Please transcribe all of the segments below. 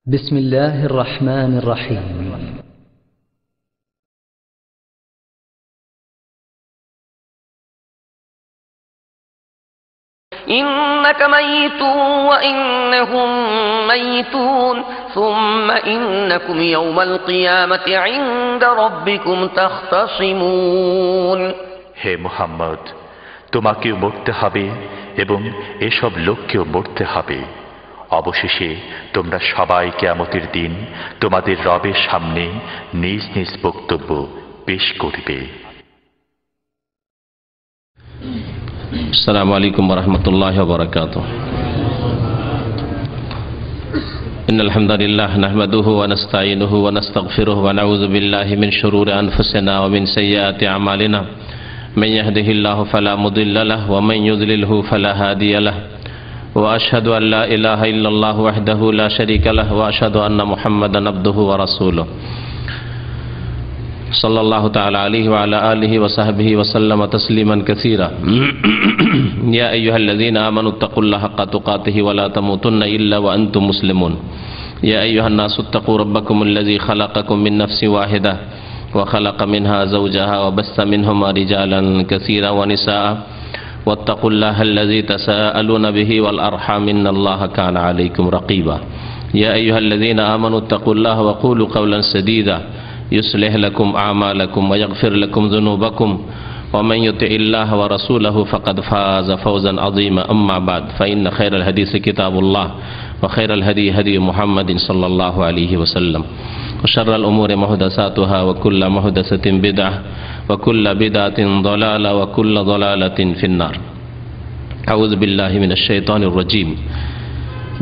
بسم الله الرحمن الرحيم إنك ميت وإنهم ميتون ثم إنكم يوم القيامة عند ربكم تختصمون হে মুহাম্মদ, তোমাকেও মরতে হবে এবং এসব লোককেও মরতে হবে। অবশেষে তোমরা সবাই কিয়ামতের দিন তোমাদের রবের সামনে নিজ নিজ বক্তব্য পেশ করবে। السلام عليكم ورحمة الله وبركاته. إن الحمد لله نحمده ونستعينه ونستغفره ونعوذ بالله من شرور أنفسنا ومن سيئات أعمالنا من يهده الله فلا مضل له ومن يضلله فلا هادي له وأشهد أن لا إله إلا الله وحده لا شريك له وأشهد أن محمدا عبده ورسوله صلى الله تعالى عليه وعلى آله وصحبه وسلم تسليما كثيرا. يا أيها الذين آمنوا اتقوا الله حق تقاته ولا تموتن إلا وأنتم مسلمون. يا أيها الناس اتقوا ربكم الذي خلقكم من نفس واحدة وخلق منها زوجها وبث منهما رجالا كثيرا ونساء واتقوا الله الذي تساءلون به والأرحام إن الله كان عليكم رقيبا. يا أيها الذين آمنوا اتقوا الله وقولوا قولا سديدا يصلح لكم أعمالكم ويغفر لكم ذنوبكم ومن يطع الله ورسوله فقد فاز فوزا عظيما. أما بعد فإن خير الحديث كتاب الله وخير الهدي هدي محمد صلى الله عليه وسلم وشر الأمور محدثاتها وكل محدثة بدعة وكل بدعة ضلالة وكل ضلالة في النار. أعوذ بالله من الشيطان الرجيم.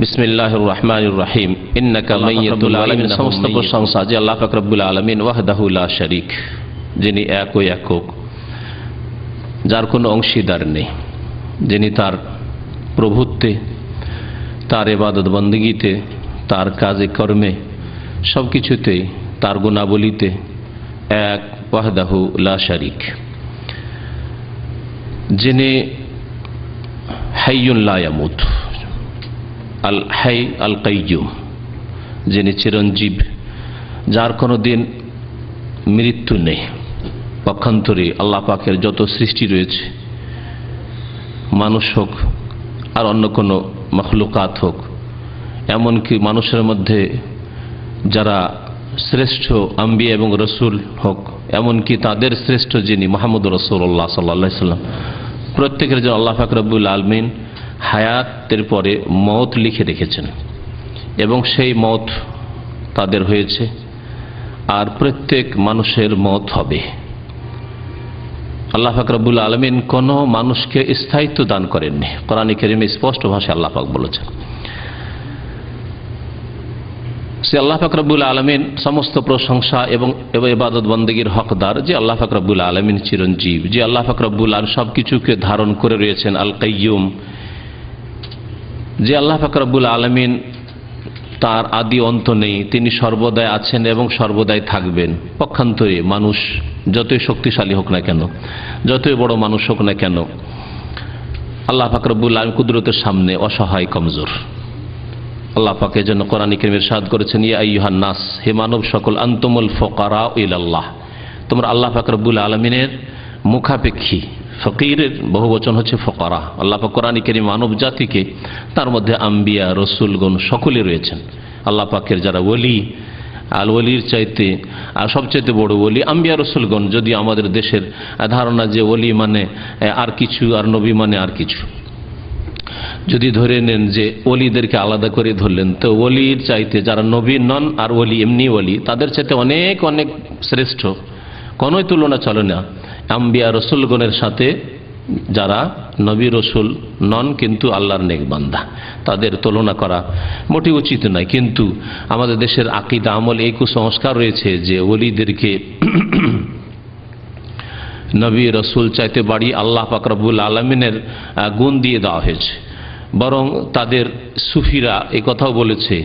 বিসমিল্লাহির রহমানির রহিম। ইন্নাকা মাইয়্যিতুল আলামিন। সমস্ত প্রশংসা যে আল্লাহ পাক রব্বুল আলামিন ওয়াহদাহু লা শারীক, যিনি এক ও একক, যার কোনো অংশীদার নেই, যিনি তার প্রভুত্বে, তার ইবাদত বন্দেগীতে, তার কাজে কর্মে সব কিছুতেই, তার গুণাবলীতে এক, ওয়াহদাহু লা শারীক, যিনি হাইয়ুন লা ইয়ামুত, আল হাই আল কাইয়ুম, যিনি চিরঞ্জীব, যার কোনো দিন মৃত্যু নেই। পক্ষান্তরে আল্লাহ পাকের যত সৃষ্টি রয়েছে, মানুষ হোক আর অন্য কোনো মখলুকাত হোক, এমনকি মানুষের মধ্যে যারা শ্রেষ্ঠ আম্বিয়া এবং রসুল হোক, এমনকি তাদের শ্রেষ্ঠ যিনি মুহাম্মদ রাসূলুল্লাহ সাল্লাল্লাহু আলাইহি ওয়াসাল্লাম, প্রত্যেকের জন্য আল্লাহ পাক রব্বুল আলামিন হায়াতের পরে মওত লিখে রেখেছেন এবং সেই মওত তাদের হয়েছে, আর প্রত্যেক মানুষের মওত হবে। আল্লাহ পাক রব্বুল আলামিন কোনো মানুষকে স্থায়িত্ব দান করেননি। কোরআন কারীমে স্পষ্ট ভাষায় আল্লাহ পাক বলেছেন। সে আল্লাহ পাক রব্বুল আলামিন সমস্ত প্রশংসা এবং ইবাদত বন্দেগীর হকদার, যে আল্লাহ পাক রব্বুল আলামিন চিরঞ্জীব, যে আল্লাহ পাক রব্বুল আলামিন সব কিছুকে ধারণ করে রয়েছেন, আল কাইয়ুম, যে আল্লাহ পাক রব্বুল আলামিন তার আদি অন্ত নেই, তিনি সর্বদাই আছেন এবং সর্বদাই থাকবেন। পক্ষান্তরে মানুষ যতই শক্তিশালী হোক না কেন, যতই বড় মানুষ হোক না কেন, আল্লাহ পাক রব্বুল আলামিন কুদরতের সামনে অসহায়, কমজোর। আল্লাহ পাক এর জন্য কোরআন কারীমে ইরশাদ করেছেন, ইয়া আইয়ুহান নাস, হে মানব সকল, আনতুমুল ফুকারা ইলাল্লাহ, তোমরা আল্লাহ পাক রব্বুল আলামিনের মুখাপেক্ষী। ফকিরের বহুবচন হচ্ছে ফকরা। আল্লাহ পাক কোরআন কারীম মানব জাতিকে, তার মধ্যে আম্বিয়া রসুলগণ সকলে রয়েছেন। আল্লাহ পাকের যারা ওলি, আল ওলির চাইতে আর সবচাইতে বড় ওলি আম্বিয়া রসুলগণ। যদি আমাদের দেশের ধারণা যে ওলি মানে আর কিছু, আর নবী মানে আর কিছু, যদি ধরে নেন যে ওলিদেরকে আলাদা করে ধরলেন, তো ওলির চাইতে যারা নবী নন আর ওলি এমনি ওলি, তাদের চাইতে অনেক অনেক শ্রেষ্ঠ, কোনোই তুলনা চলে না আম্বিয়া রসুলগণের সাথে যারা নবী রসুল নন কিন্তু আল্লাহর নেক বান্দা, তাদের তুলনা করা মোটেই উচিত নয়। কিন্তু আমাদের দেশের আকীদা আমল এই কুসংস্কার রয়েছে যে ওলিদেরকে নবী রসুল চাইতে বাড়ি আল্লাহ পাক রব্বুল আলামিনের গুণ দিয়ে দেওয়া হয়েছে। বরং তাদের সুফিরা এই কথাও বলেছে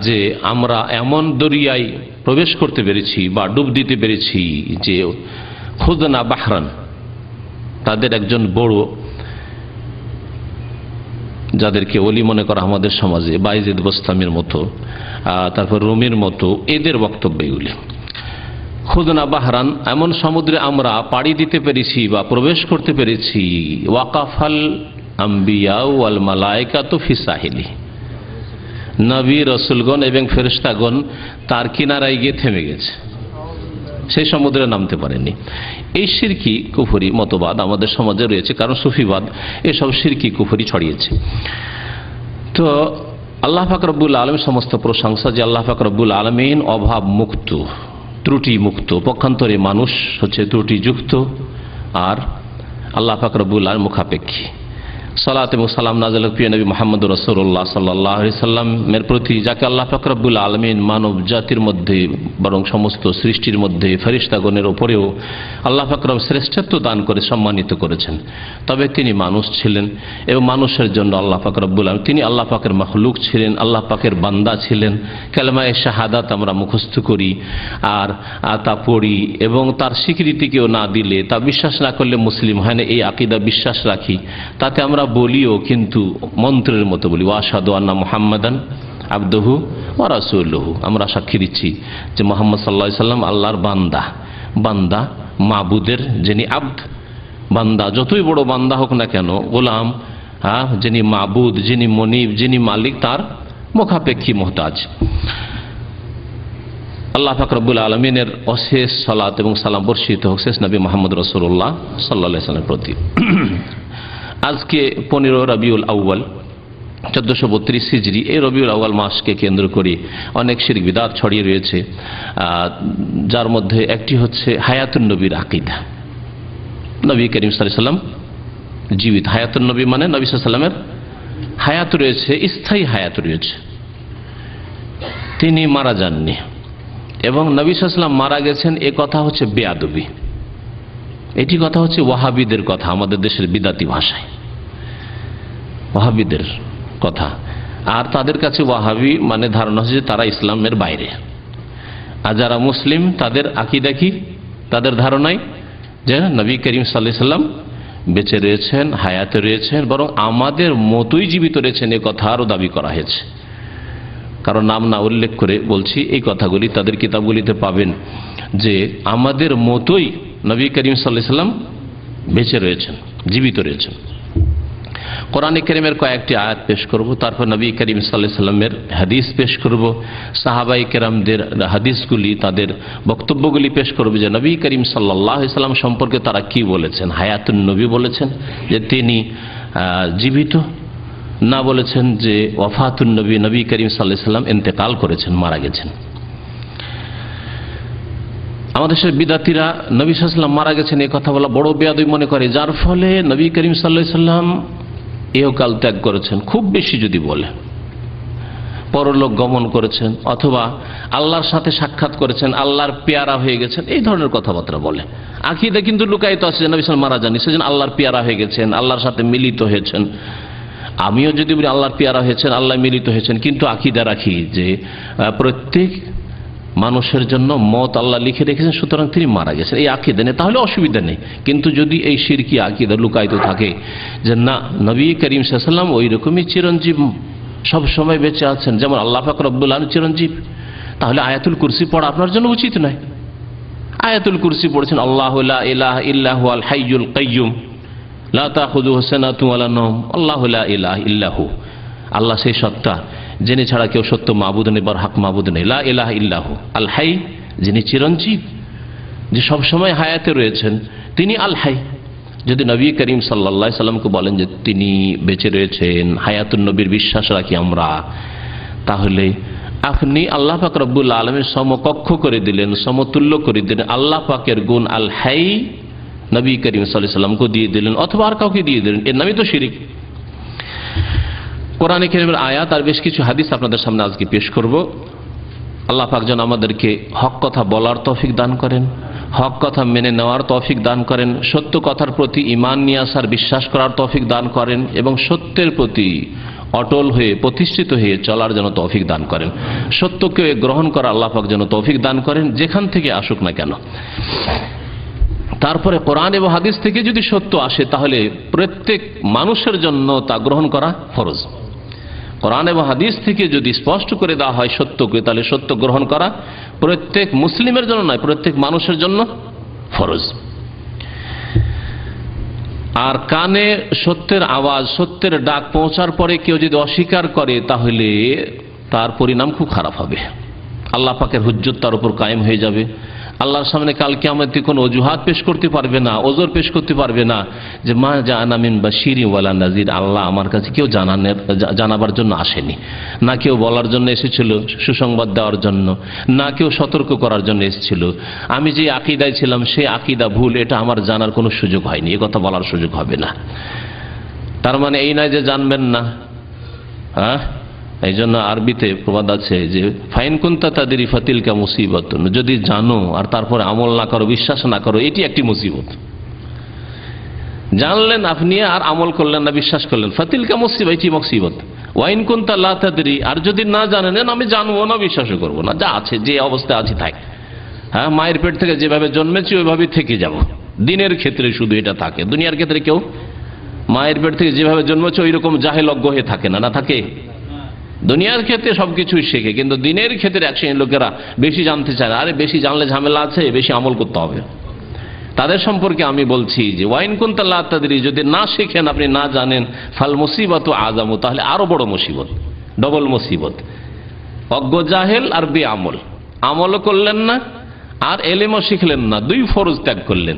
যে আমরা এমন দরিয়ায় প্রবেশ করতে পেরেছি বা ডুব দিতে পেরেছি যে খুদনা বাহরান, তাদের একজন বড় যাদেরকে ওলি মনে করা আমাদের সমাজে, বাইজিদ বোস্তামির মতো, তারপর রুমির মতো, এদের বক্তব্য এগুলি। খুদনা বাহরান, এমন সমুদ্রে আমরা পাড়ি দিতে পেরেছি বা প্রবেশ করতে পেরেছি, ওয়াকাফাল আম্বিয়া ওয়াল মালায়েকাতু ফি সাহিলি, নবী রসুলগণ এবং ফেরেশতাগণ তার কিনারায় গিয়ে থেমে গেছে, সেই সমুদ্রে নামতে পারেনি। এই শিরকি কুফরি মতবাদ আমাদের সমাজে রয়েছে, কারণ সুফিবাদ এসব শিরকি কুফরি ছড়িয়েছে। তো আল্লাহ পাক রব্বুল আলামিন, সমস্ত প্রশংসা যে আল্লাহ পাক রব্বুল আলামিন অভাব মুক্ত, ত্রুটি মুক্ত। পক্ষান্তরে মানুষ হচ্ছে ত্রুটিযুক্ত, আর আল্লাহ পাক রব্বুল আলামিন মুখাপেক্ষী। সালাত এবং সালাম নাযিল প্রিয় নবী মুহাম্মদ রাসূলুল্লাহ সাল্লাল্লাহু আলাইহি সাল্লামের প্রতি, যাকে আল্লাহ পাক রব্বুল আলামিন মানব জাতির মধ্যে, বরং সমস্ত সৃষ্টির মধ্যে ফেরেশতাগণের উপরেও আল্লাহ পাক রব শ্রেষ্ঠত্ব দান করে সম্মানিত করেছেন। তবে তিনি মানুষ ছিলেন এবং মানুষের জন্য আল্লাহ পাক রব্বুল আলামিন, তিনি আল্লাহ পাকের মাখলুক ছিলেন, আল্লাহ পাকের বান্দা ছিলেন। কালেমায়ে শাহাদাত আমরা মুখস্থ করি আর তা পড়ি, এবং তার স্বীকৃতিকেও না দিলে, তা বিশ্বাস না করলে মুসলিম হয় না, এই আকীদা বিশ্বাস রাখি। তাতে আমরা বলিও, কিন্তু মন্ত্রের মতো বলি, ওয়াশহাদু আন্না মুহাম্মাদান আবদুহু ওয়া রাসূলুহু। আমরা সাক্ষী দিচ্ছি যে মুহাম্মদ সাল্লাল্লাহু আলাইহি সাল্লাম আল্লাহর বান্দা, বান্দা মাবুদের যিনি আবদ, বান্দা যতই বড় বান্দা হোক না কেন, গোলাম, যিনি মাবুদ, যিনি মনিব, যিনি মালিক, তার মুখাপেক্ষী মুহতাজ। আল্লাহ পাক রব্বুল আলামিনের অশেষ সালাত এবং সালাম বর্ষিত হোক শেষ নবী মুহাম্মদ রাসূলুল্লাহ সাল্লাল্লাহু আলাইহি সাল্লামের প্রতি। আজকে 15 রবিউল আউয়াল 1432 হিজরি, এই রবিউল আউয়াল মাসকে কেন্দ্র করে অনেক শিরক বিদআত ছড়িয়ে রয়েছে, যার মধ্যে একটি হচ্ছে হায়াতুন নবীর আকীদা। নবী করিম সাল্লাল্লাহু আলাইহি সাল্লাম জীবিত, হায়াতুন নবী মানে নবী সাল্লাল্লাহু আলাইহি সাল্লামের হায়াত রয়েছে, স্থায়ী হায়াত রয়েছে, তিনি মারা যাননি। এবং নবী সাল্লাল্লাহু আলাইহি সাল্লাম মারা গেছেন, এ কথা হচ্ছে বেয়াদবি। এটি কথা হচ্ছে ওয়াহাবিদের কথা, আমাদের দেশের বিদাতি ভাষায় ওয়াহাবিদের কথা। আর তাদের কাছে ওয়াহাবি মানে ধারণা হচ্ছে যে তারা ইসলামের বাইরে, আর যারা মুসলিম তাদের আকীদা কি, তাদের ধারণায় যে নবী করিম সাল্লাল্লাহু আলাইহি সাল্লাম বেঁচে রয়েছেন, হায়াতে রয়েছেন, বরং আমাদের মতোই জীবিত রয়েছেন, এ কথা আরও দাবি করা হয়েছে। কারণ নাম না উল্লেখ করে বলছি, এই কথাগুলি তাদের কিতাবগুলিতে পাবেন যে আমাদের মতোই নবী করিম সাল্লাল্লাহু আলাইহি সাল্লাম বেঁচে রয়েছেন, জীবিত রয়েছেন। কোরআনে কারীমের কয়েকটি আয়াত পেশ করব, তারপর নবী করিম সাল্লাল্লাহু আলাইহি সাল্লামের হাদিস পেশ করব, সাহাবায়ে কেরামদের হাদিসগুলি, তাদের বক্তব্যগুলি পেশ করব যে নবী করিম সাল্লাল্লাহু আলাইহি সাল্লাম সম্পর্কে তারা কি বলেছেন। হায়াতুন নবী বলেছেন যে তিনি জীবিত, না বলেছেন যে ওয়াফাতুন নবী, নবী করিম সাল্লাল্লাহু আলাইহি সাল্লাম ইন্তেকাল করেছেন, মারা গেছেন। আমাদের দেশের বিদাতিরা নবী সাল্লাল্লাহু আলাইহি সাল্লাম মারা গেছেন এই কথা বলা বড় বেয়াদবি মনে করে, যার ফলে নবী করিম সাল্লাল্লাহু আলাইহি সাল্লাম ইহকাল ত্যাগ করেছেন, খুব বেশি যদি বলে পরলোক গমন করেছেন, অথবা আল্লাহর সাথে সাক্ষাৎ করেছেন, আল্লাহর পেয়ারা হয়ে গেছেন, এই ধরনের কথাবার্তা বলে। আকীদা কিন্তু লুকায়িত আছে যে নবী সাল্লাল্লাহু আলাইহি সাল্লাম মারা যাননি, সেজন্য আল্লাহর পেয়ারা হয়ে গেছেন, আল্লাহর সাথে মিলিত হয়েছেন। আমিও যদি বলি আল্লাহর পেয়ারা হয়েছেন, আল্লাহ মিলিত হয়েছেন, কিন্তু আকীদা রাখি যে প্রত্যেক মানুষের জন্য মত আল্লাহ লিখে রেখেছেন, সুতরাং তিনি মারা গেছেন, এই আকীদা নেই, তাহলে অসুবিধা নেই। কিন্তু যদি এই শিরকি আকীদা লুকায়িত থাকে যে না, নবী করিম সাল্লাল্লাহু আলাইহি সাল্লাম ওই রকমই চিরঞ্জীব, সব সময় বেঁচে আছেন, যেমন আল্লাহ পাক রব্বুল আলামিন চিরঞ্জীব, তাহলে আয়াতুল কুরসি পড়া আপনার জন্য উচিত নয়। আয়াতুল কুরসি পড়েছেন, আল্লাহু লা ইলাহা ইল্লা হুয়াল হাইয়ুল কাইয়্যুম লা তাখুযুহু সিনাতুন ওয়ালা নাওম, আল্লাহু লা ইলাহা ইল্লা হু, আল্লাহ সেই সত্তা যিনি ছাড়া কেউ সত্য মাবুদ নেই, বার হক মাবুদ নেই। লা ইলাহা ইল্লাহু আল হাই, যিনি চিরঞ্জীব, যে সব সময় হায়াতে রয়েছেন, তিনি আল হাই। যদি নবী করিম সাল্লাল্লাহু আলাইহি সাল্লামকে বলেন যে তিনি বেঁচে রয়েছেন, হায়াতুন নবীর বিশ্বাস রাখি আমরা, তাহলে আপনি আল্লাহ পাক রব্বুল আলামিন সমকক্ষ করে দিলেন, সমতুল্য করে দিলেন। আল্লাহ পাকের গুণ আল হাই নবী করিম সাল্লাল্লাহু আলাইহি সাল্লামকে দিয়ে দিলেন, অথবা আর কাউকে দিয়ে দিলেন, এর নামই তো শিরক। কোরআনে কারীমের আয়াত আর বেশ কিছু হাদিস আপনাদের সামনে আজকে পেশ করব। আল্লাহ পাক যেন আমাদেরকে হক কথা বলার তৌফিক দান করেন, হক কথা মেনে নেওয়ার তৌফিক দান করেন, সত্য কথার প্রতি ঈমান নিয়ে আসার, বিশ্বাস করার তৌফিক দান করেন, এবং সত্যের প্রতি অটল হয়ে প্রতিষ্ঠিত হয়ে চলার যেন তৌফিক দান করেন। সত্যকে গ্রহণ করা আল্লাহ পাক যেন তৌফিক দান করেন, যেখান থেকে আসুক না কেন। তারপরে কোরআন এবং হাদিস থেকে যদি সত্য আসে তাহলে প্রত্যেক মানুষের জন্য তা গ্রহণ করা ফরজ। কোরআন এবং হাদিস থেকে যদি স্পষ্ট করে দেওয়া হয় সত্যকে, তাহলে সত্য গ্রহণ করা প্রত্যেক মুসলিমের জন্য নয়, প্রত্যেক মানুষের জন্য ফরজ। আর কানে সত্যের আওয়াজ, সত্যের ডাক পৌঁছার পরে কেউ যদি অস্বীকার করে তাহলে তার পরিণাম খুব খারাপ হবে। আল্লাহ পাকের হুজ্জত তার উপর কায়েম হয়ে যাবে। আল্লাহর সামনে কাল কিয়ামতে কোনো অজুহাত পেশ করতে পারবে না, ওজর পেশ করতে পারবে না যে মা জাআনা মিন বাশিরিন ওয়ালা নাযির, আল্লাহ আমার কাছে কেউ জানাবার জন্য আসেনি, না কেউ বলার জন্য এসেছিল সুসংবাদ দেওয়ার জন্য, না কেউ সতর্ক করার জন্য এসেছিল। আমি যে আকীদায় ছিলাম সেই আকীদা ভুল, এটা আমার জানার কোনো সুযোগ হয়নি, এ কথা বলার সুযোগ হবে না। তার মানে এই নয় যে জানবেন না। হ্যাঁ, এই জন্য আরবিতে প্রবাদ আছে যে ফাইন কুনতা তাদরি ফাতিলকা মুসিবতুন, যদি জানো আর তারপরে আমল না করো, বিশ্বাস না করো, এটি একটি মুসিবত। জানলেন আপনি আর আমল করলেন না, বিশ্বাস করলেন, ফাতিলকা মুসিবত, এটি মুসিবত। ওয়াইন কুনতা লা তাদরি, আর যদি না জানেন, আমি জানবো না, বিশ্বাসও করবো না, যা আছে যে অবস্থা আছে থাক। হ্যাঁ, মায়ের পেট থেকে যেভাবে জন্মেছি ওইভাবে থেকে যাব। দিনের ক্ষেত্রে শুধু এটা থাকে, দুনিয়ার ক্ষেত্রে কেউ মায়ের পেট থেকে যেভাবে জন্মেছে ওই রকম জাহেল অজ্ঞ হয়ে থাকে না, না থাকে। দুনিয়ার ক্ষেত্রে সবকিছুই শেখে, কিন্তু দিনের ক্ষেত্রে এক শ্রেণীর লোকেরা বেশি জানতে চায় না। আরে বেশি জানলে ঝামেলা আছে, বেশি আমল করতে হবে। তাদের সম্পর্কে আমি বলছি যে ওয়াইন কুনতা লা তাদরি, যদি না শেখেন, আপনি না জানেন, ফাল মুসিবাতু আযামু, তাহলে আরো বড় মুসিবত, ডবল মুসিবত। অজ্ঞ জাহেল আর বেআমল, আমলও করলেন না আর এলেমও শিখলেন না, দুই ফরজ ত্যাগ করলেন।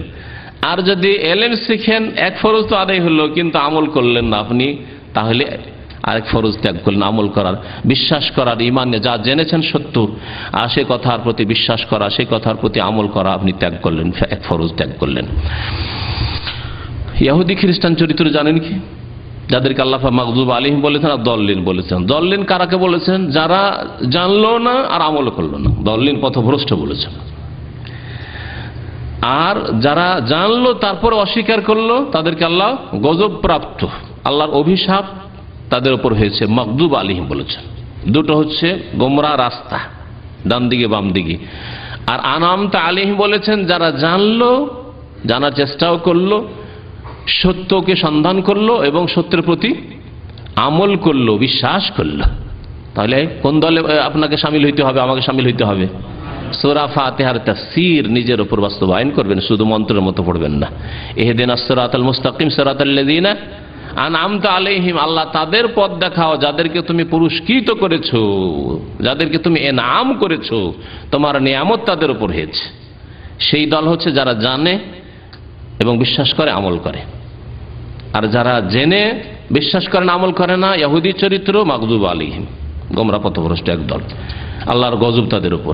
আর যদি এলেম শিখেন, এক ফরজ তো আদায় হলো, কিন্তু আমল করলেন না আপনি, তাহলে আরেক ফরজ ত্যাগ করলেন, আমল করার, বিশ্বাস করার, ইমানে যা জেনেছেন সত্য, আর সে কথার প্রতি বিশ্বাস করা, সে কথার প্রতি আমল করা আপনি ত্যাগ করলেন, এক ফরজ ত্যাগ করলেন। ইহুদি খ্রিস্টান চরিত্র জানেন কি? যাদেরকে আল্লাহ মাগদুব আলাইহিম বলেছেন আর দল্লিন বলেছেন। দল্লিন কারাকে বলেছেন? যারা জানলো না আর আমল করলো না, দল্লিন পথভ্রষ্ট বলেছেন। আর যারা জানলো তারপর অস্বীকার করলো, তাদেরকে আল্লাহ গজব প্রাপ্ত, আল্লাহর অভিশাপ তাদের উপর হয়েছে, মাগদুব আলাইহিম বলেছেন। দুটো হচ্ছে গোমরা রাস্তা, ডান দিকে বাম দিকে। আর আনামতা আলাইহিম বলেছেন যারা জানলো, জানার চেষ্টাও করলো, সত্যকে সন্ধান করলো এবং সত্যের প্রতি আমল করলো, বিশ্বাস করলো। তাহলে কোন দলে আপনাকে শামিল হইতে হবে, আমাকে শামিল হইতে হবে? সূরা ফাতিহার তাফসীর নিজের উপর বাস্তবায়ন করবেন, শুধু মন্ত্রের মতো পড়বেন না। ইহদিনাস সিরাতাল মুস্তাকিম সিরাতাল লাযিনা আনআমতা আলাইহিম, আল্লাহ তাদের পথ দেখাও যাদেরকে তুমি পুরস্কৃত করেছো, যাদেরকে তুমি এনাম করেছো, তোমার নিয়ামত তাদের উপর হয়েছে। সেই দল হচ্ছে যারা জানে এবং বিশ্বাস করে, আমল করে। আর যারা জেনে বিশ্বাস করে না, আমল করে না, ইহুদি চরিত্র, মাগদুব আলাইহিম, গোমরা পথভ্রষ্ট এক দল, আল্লাহর গজব তাদের উপর।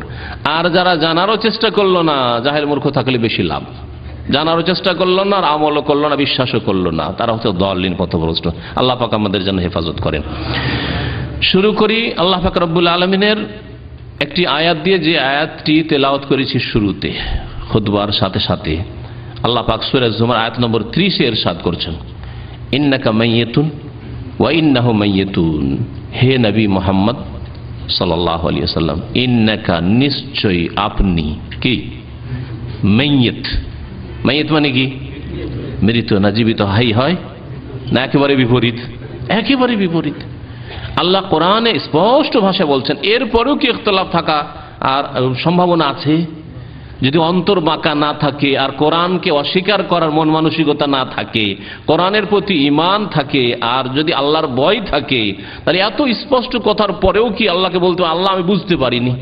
আর যারা জানারও চেষ্টা করলো না, জাহেল মূর্খ থাকলে বেশি লাভ, জানারও চেষ্টা করলো না আর আমলও করলো না, বিশ্বাসও করলো না, তারা হচ্ছে দলিন পথভ্রষ্ট। আল্লাহ পাক আমাদের জন্য হেফাজত করেন। শুরু করি আল্লাহ পাক রব্বুল আলামিনের একটি আয়াত দিয়ে, যে আয়াতটি তেলাওয়াত করেছি শুরুতে খুতবার সাথে সাথে। আল্লাহ পাক সূরা জুমার আয়াত নম্বর 30 এ ইরশাদ করছেন, ইন্নাকা মাইয়িতুন ওয়া ইন্নাহু মাইয়িতুন, হে নবী মুহাম্মদ সাল্লাল্লাহু আলাইহি ওয়াসাল্লাম, ইন্নাকা নিশ্চয়ই আপনি কি, মাইয়িত, মাইয়িত মানে কি? মৃত না জীবিত, হাই হয় না একেবারে বিপরীত? একেবারে বিপরীত। আল্লাহ কোরআনে স্পষ্ট ভাষায় বলছেন, এরপরেও কি ইখতিলাফ থাকা আর সম্ভাবনা আছে? যদি অন্তর বাঁকা না থাকে আর কোরআনকে অস্বীকার করার মন মানসিকতা না থাকে, কোরআনের প্রতি ঈমান থাকে, আর যদি আল্লাহর ভয় থাকে, তাহলে এত স্পষ্ট কথার পরেও কি আল্লাহকে বলতে, আল্লাহ আমি বুঝতে পারিনি,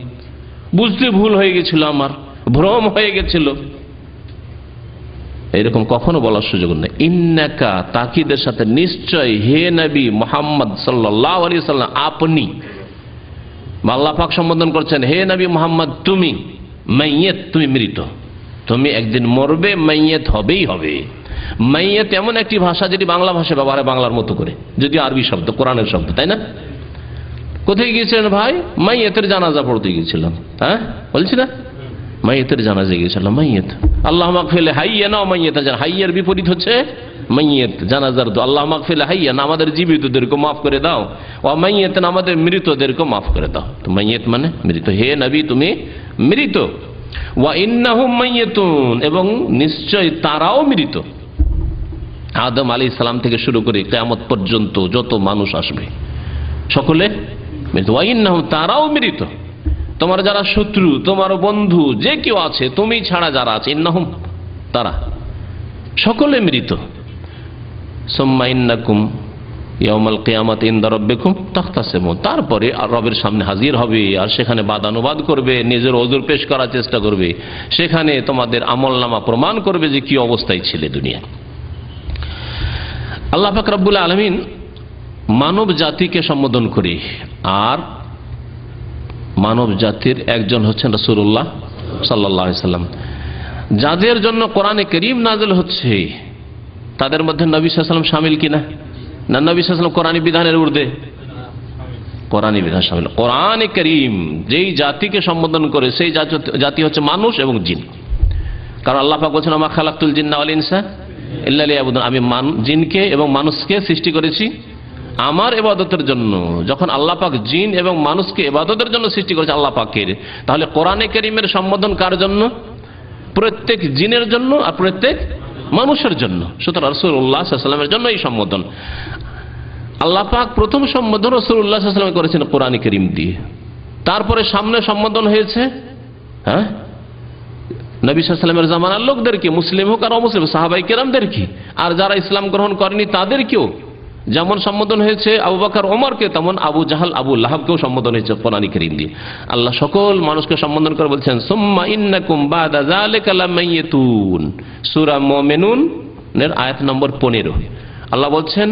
বুঝতে ভুল হয়ে গেছিল, আমার ভ্রম হয়ে গেছিল, এরকম কখনো বলার সুযোগ নেই। ইন্নাকা, তাকিদের সাথে, নিশ্চয়, হে নবী মুহাম্মদ সাল্লাল্লাহু আলাইহি ওয়াসাল্লাম, আপনি, আল্লাহ পাক সম্বোধন করছেন, হে নবী মুহাম্মদ তুমি মাইয়িত, তুমি মৃত, তুমি একদিন মরবে, মাইয়িত হবেই হবে। মাইয়িত এমন একটি ভাষা যেটি বাংলা ভাষায় ব্যবহার হয় বাংলার মতো করে, যদি আরবি শব্দ, কোরআনের শব্দ, তাই না? কোথায় গিয়েছিলেন ভাই? মাইয়িতের জানাজা পড়তে গিয়েছিলাম। হ্যাঁ বলছি না, মাইয়িতের জানাজা গিয়েছিলাম। মাইয়িত, আল্লাহ মাগফির হাইয়ানা ওয়া মাইয়িতা, হাইয়ের বিপরীত হচ্ছে মাইয়িত, জানাজার দোয়া। আল্লাহ মাগফির হাইয়ানা, আমাদের জীবিতদেরকে মাফ করে দাও, ওয়া মাইয়িতান, আমাদের মৃতদেরকে মাফ করে দাও। তো মাইয়িত মানে মৃত, হে নবী তুমি মৃত, ওয়া ইন্নাহুম মাইয়াতুন, এবং নিশ্চয় তারাও মৃত। আদম আলাইহিস সালাম থেকে শুরু করে কিয়ামত পর্যন্ত যত মানুষ আসবে সকলে মৃত। ওয়া ইন্নাহুম, তারাও মৃত। তোমার যারা শত্রু, তোমার বন্ধু, যে কেউ আছে, তুমি ছাড়া যারা আছে, ইন্নাহুম, তারা সকলে মৃত। সুম্মা ইন্নাকুম ইয়াউমাল কিয়ামাতি ইনদা রাব্বিকুম তাখতাসিমুন, তারপরে রবের সামনে হাজির হবে আর সেখানে বাদানুবাদ করবে, নিজের ওজর পেশ করার চেষ্টা করবে, সেখানে তোমাদের আমলনামা প্রমাণ করবে যে কি অবস্থায় ছিলে দুনিয়া। আল্লাহ পাক রব্বুল আলামিন মানব জাতিকে সম্বোধন করে, আর মানব জাতির একজন হচ্ছেন রাসূলুল্লাহ সাল্লাল্লাহু আলাইহি সাল্লাম, যাদের জন্য কোরআনে কারীম নাযিল হচ্ছে তাদের মধ্যে নবী সাল্লাল্লাহু আলাইহি ওয়াসাল্লাম শামিল কিনা? না, নবী সাল্লাল্লাহু আলাইহি ওয়াসাল্লাম কোরআনী বিধানের ঊর্ধ্বে, কোরআনী বিধান শামিল। কোরআনে কারীম যেই জাতিকে সম্বোধন করে সেই জাতি হচ্ছে মানুষ এবং জিন। কারণ আল্লাহ পাক বলেছেন, আমা খালাকতুল জিন্না ওয়াল ইনসা ইল্লা লিয়াবুদুন, আমি জিনকে এবং মানুষকে সৃষ্টি করেছি আমার ইবাদতের জন্য। যখন আল্লাহ পাক জিন এবং মানুষকে ইবাদতের জন্য সৃষ্টি করেছে আল্লাহ পাকের, তাহলে কোরআনে কারীমের সম্বোধন কার জন্য? প্রত্যেক জিনের জন্য আর প্রত্যেক মানুষের জন্য। সুতরাং রাসূলুল্লাহ সাল্লাল্লাহু আলাইহি ওয়াসাল্লামের জন্য এই সম্বোধন। আল্লাহ পাক প্রথম সম্বোধন রাসূলুল্লাহ সাল্লাল্লাহু আলাইহি ওয়াসাল্লাম করেছেন কোরআনে কারীম দিয়ে, তারপরে সামনে সম্বোধন হয়েছে নবী সাল্লাল্লাহু আলাইহি ওয়াসাল্লামের জামানার লোকদেরকে, মুসলিম হোক আর অমুসলিম, সাহাবায়ে কেরামদেরকে, আর যারা ইসলাম গ্রহণ করেনি তাদেরকেও। যেমন সম্বোধন হয়েছে আবু বকর ওমরকে, তেমন আবু জাহাল আবু লাহাবকেও সম্বোধন হয়েছে কোরআনে কারীম দিয়ে। আল্লাহ সকল মানুষকে সম্বোধন করে বলছেন, সুম্মা ইন্নাকুম বাদা যালিকা লামাইয়াতুন, সূরা মুমিনুন এর আয়াত নম্বর 15। আল্লাহ বলছেন,